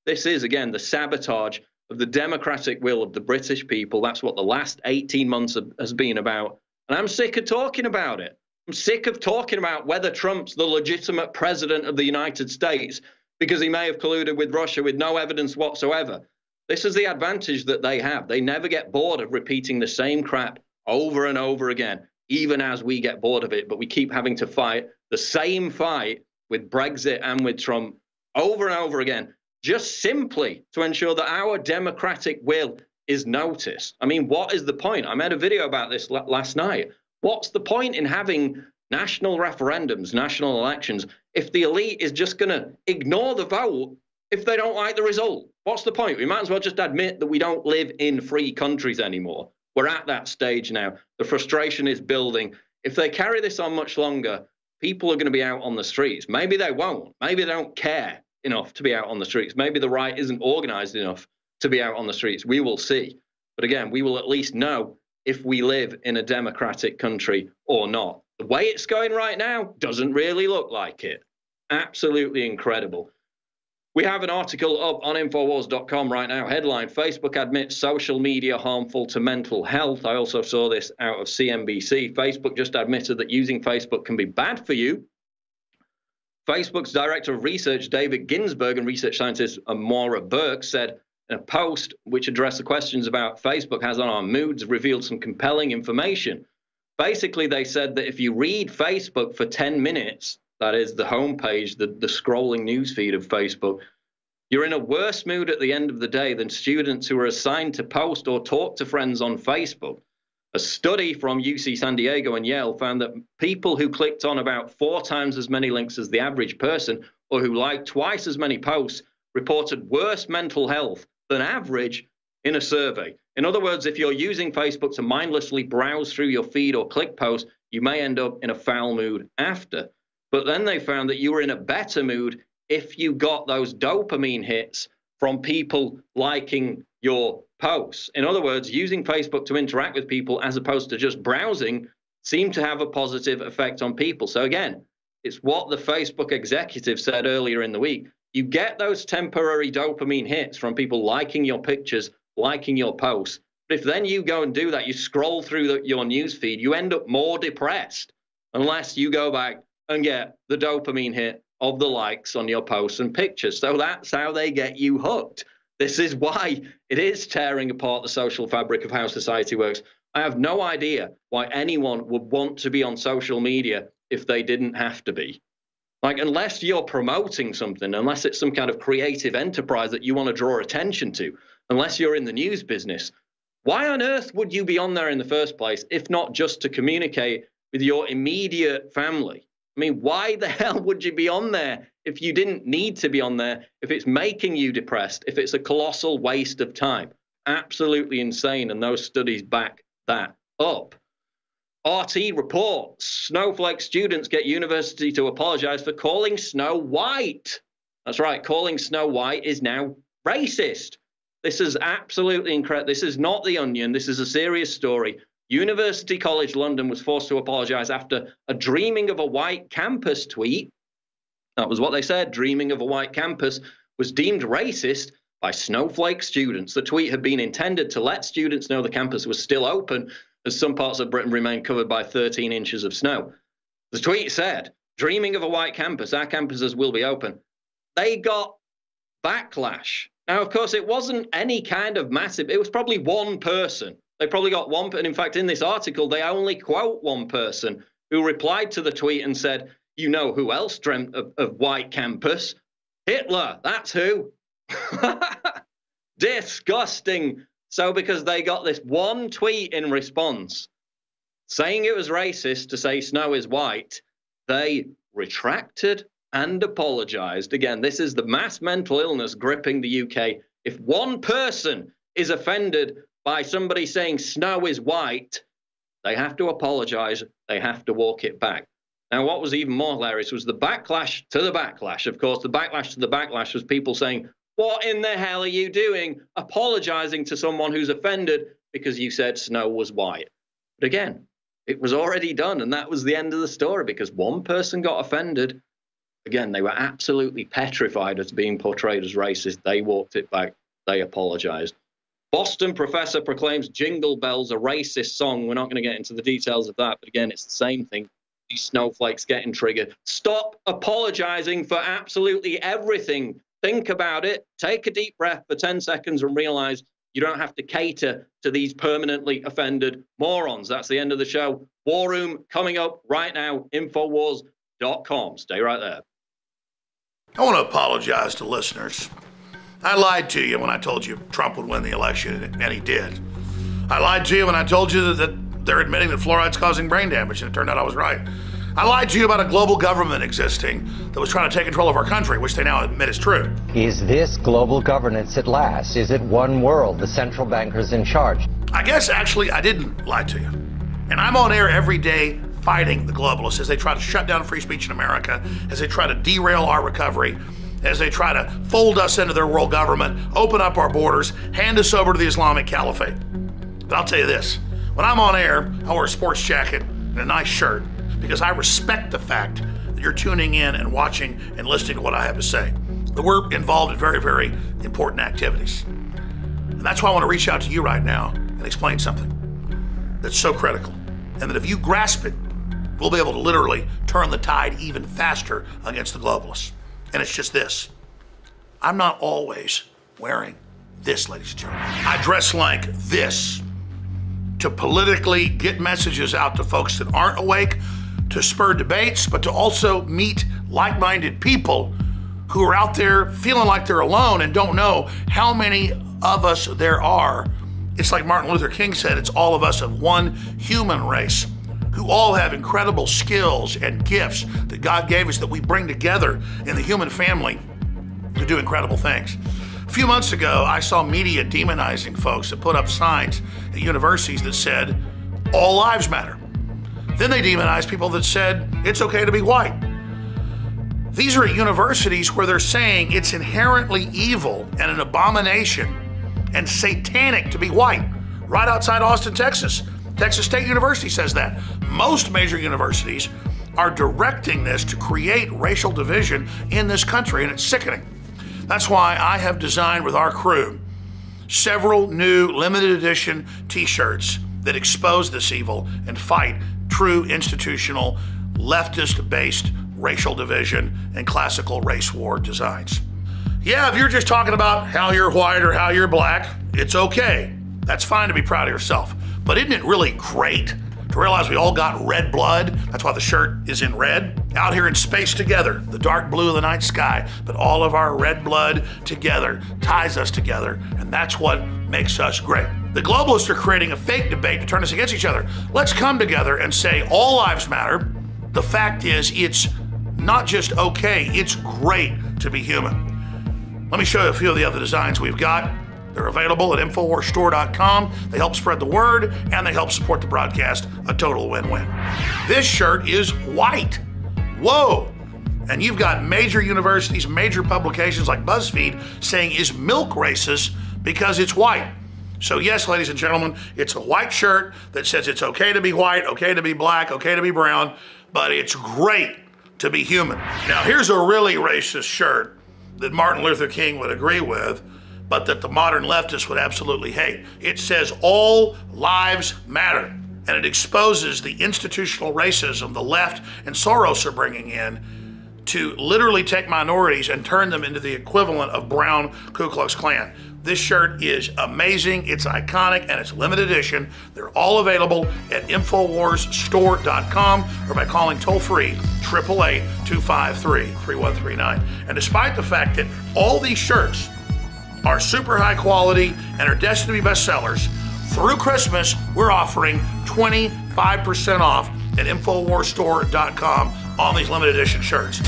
This is, again, the sabotage of the democratic will of the British people. That's what the last 18 months has been about. And I'm sick of talking about it. I'm sick of talking about whether Trump's the legitimate president of the United States because he may have colluded with Russia with no evidence whatsoever. This is the advantage that they have. They never get bored of repeating the same crap over and over again, even as we get bored of it. But we keep having to fight the same fight with Brexit and with Trump over and over again, just simply to ensure that our democratic will is noticed. I mean, what is the point? I made a video about this last night. What's the point in having national referendums, national elections, if the elite is just going to ignore the vote if they don't like the result? What's the point? We might as well just admit that we don't live in free countries anymore. We're at that stage now. The frustration is building. If they carry this on much longer, people are going to be out on the streets. Maybe they won't. Maybe they don't care enough to be out on the streets. Maybe the right isn't organized enough to be out on the streets. We will see. But again, we will at least know if we live in a democratic country or not. The way it's going right now doesn't really look like it. Absolutely incredible. We have an article up on Infowars.com right now. Headline, Facebook admits social media harmful to mental health. I also saw this out of CNBC. Facebook just admitted that using Facebook can be bad for you. Facebook's director of research, David Ginsburg, and research scientist Maura Burke said in a post which addressed the questions about Facebook has on our moods, revealed some compelling information. Basically, they said that if you read Facebook for 10 minutes, that is the homepage, the scrolling newsfeed of Facebook, you're in a worse mood at the end of the day than students who are assigned to post or talk to friends on Facebook. A study from UC San Diego and Yale found that people who clicked on about 4 times as many links as the average person, or who liked twice as many posts, reported worse mental health than average in a survey. In other words, if you're using Facebook to mindlessly browse through your feed or click posts, you may end up in a foul mood after. But then they found that you were in a better mood if you got those dopamine hits from people liking your posts. In other words, using Facebook to interact with people as opposed to just browsing seemed to have a positive effect on people. So again, it's what the Facebook executive said earlier in the week. You get those temporary dopamine hits from people liking your pictures, liking your posts. But if then you go and do that, you scroll through your newsfeed, you end up more depressed unless you go back and get the dopamine hit of the likes on your posts and pictures. So that's how they get you hooked. This is why it is tearing apart the social fabric of how society works. I have no idea why anyone would want to be on social media if they didn't have to be. Like, unless you're promoting something, unless it's some kind of creative enterprise that you want to draw attention to, unless you're in the news business, why on earth would you be on there in the first place, if not just to communicate with your immediate family? I mean, why the hell would you be on there if you didn't need to be on there, if it's making you depressed, if it's a colossal waste of time? Absolutely insane, and those studies back that up. RT reports, Snowflake students get university to apologize for calling Snow white. That's right, calling Snow white is now racist. This is absolutely incredible. This is not The Onion. This is a serious story. University College London was forced to apologize after a dreaming of a white campus tweet. That was what they said. Dreaming of a white campus was deemed racist by Snowflake students. The tweet had been intended to let students know the campus was still open, as some parts of Britain remain covered by 13 inches of snow. The tweet said, dreaming of a white campus, our campuses will be open. They got backlash. Now, of course, it wasn't any kind of massive, it was probably one person. They probably got one, and in fact, in this article, they only quote one person who replied to the tweet and said, you know who else dreamt of white campus? Hitler, that's who. Disgusting. So because they got this one tweet in response saying it was racist to say snow is white, they retracted and apologized. Again, this is the mass mental illness gripping the UK. If one person is offended by somebody saying snow is white, they have to apologize. They have to walk it back. Now, what was even more hilarious was the backlash to the backlash. Of course, the backlash to the backlash was people saying, what in the hell are you doing apologizing to someone who's offended because you said snow was white? But again, it was already done, and that was the end of the story because one person got offended. Again, they were absolutely petrified as being portrayed as racist. They walked it back. They apologized. Boston professor proclaims Jingle Bells a racist song. We're not going to get into the details of that, but again, it's the same thing. These snowflakes getting triggered. Stop apologizing for absolutely everything. Think about it. Take a deep breath for 10 seconds and realize you don't have to cater to these permanently offended morons. That's the end of the show. War Room coming up right now. Infowars.com. Stay right there. I want to apologize to listeners. I lied to you when I told you Trump would win the election, and he did. I lied to you when I told you that they're admitting that fluoride's causing brain damage, and it turned out I was right. I lied to you about a global government existing that was trying to take control of our country, which they now admit is true. Is this global governance at last? Is it one world, the central bankers in charge? I guess actually I didn't lie to you. And I'm on air every day fighting the globalists as they try to shut down free speech in America, as they try to derail our recovery, as they try to fold us into their world government, open up our borders, hand us over to the Islamic Caliphate. But I'll tell you this, when I'm on air, I wear a sports jacket and a nice shirt because I respect the fact that you're tuning in and watching and listening to what I have to say. That we're involved in very, very important activities. And that's why I want to reach out to you right now and explain something that's so critical. And that if you grasp it, we'll be able to literally turn the tide even faster against the globalists. And it's just this. I'm not always wearing this, ladies and gentlemen. I dress like this to politically get messages out to folks that aren't awake, to spur debates, but to also meet like-minded people who are out there feeling like they're alone and don't know how many of us there are. It's like Martin Luther King said, it's all of us of one human race who all have incredible skills and gifts that God gave us that we bring together in the human family to do incredible things. A few months ago, I saw media demonizing folks that put up signs at universities that said, all lives matter. Then they demonized people that said, it's okay to be white. These are at universities where they're saying it's inherently evil and an abomination and satanic to be white. Right outside Austin, Texas. Texas State University says that. Most major universities are directing this to create racial division in this country, and it's sickening. That's why I have designed with our crew several new limited edition t-shirts that expose this evil and fight true institutional, leftist-based racial division and classical race war designs. Yeah, if you're just talking about how you're white or how you're black, it's okay. That's fine to be proud of yourself. But isn't it really great to realize we all got red blood? That's why the shirt is in red. Out here in space together, the dark blue of the night sky, but all of our red blood together ties us together, and that's what makes us great. The globalists are creating a fake debate to turn us against each other. Let's come together and say all lives matter. The fact is, it's not just okay, it's great to be human. Let me show you a few of the other designs we've got. They're available at InfoWarsStore.com. They help spread the word and they help support the broadcast. A total win-win. This shirt is white. Whoa. And you've got major universities, major publications like BuzzFeed saying is milk racist because it's white. So yes, ladies and gentlemen, it's a white shirt that says it's okay to be white, okay to be black, okay to be brown, but it's great to be human. Now here's a really racist shirt that Martin Luther King would agree with, but that the modern leftists would absolutely hate. It says all lives matter, and it exposes the institutional racism the left and Soros are bringing in to literally take minorities and turn them into the equivalent of brown Ku Klux Klan. This shirt is amazing, it's iconic, and it's limited edition. They're all available at InfoWarsStore.com or by calling toll-free 888-253-3139. And despite the fact that all these shirts are super high quality and are destined to be bestsellers, through Christmas, we're offering 25% off at InfoWarsStore.com on these limited edition shirts.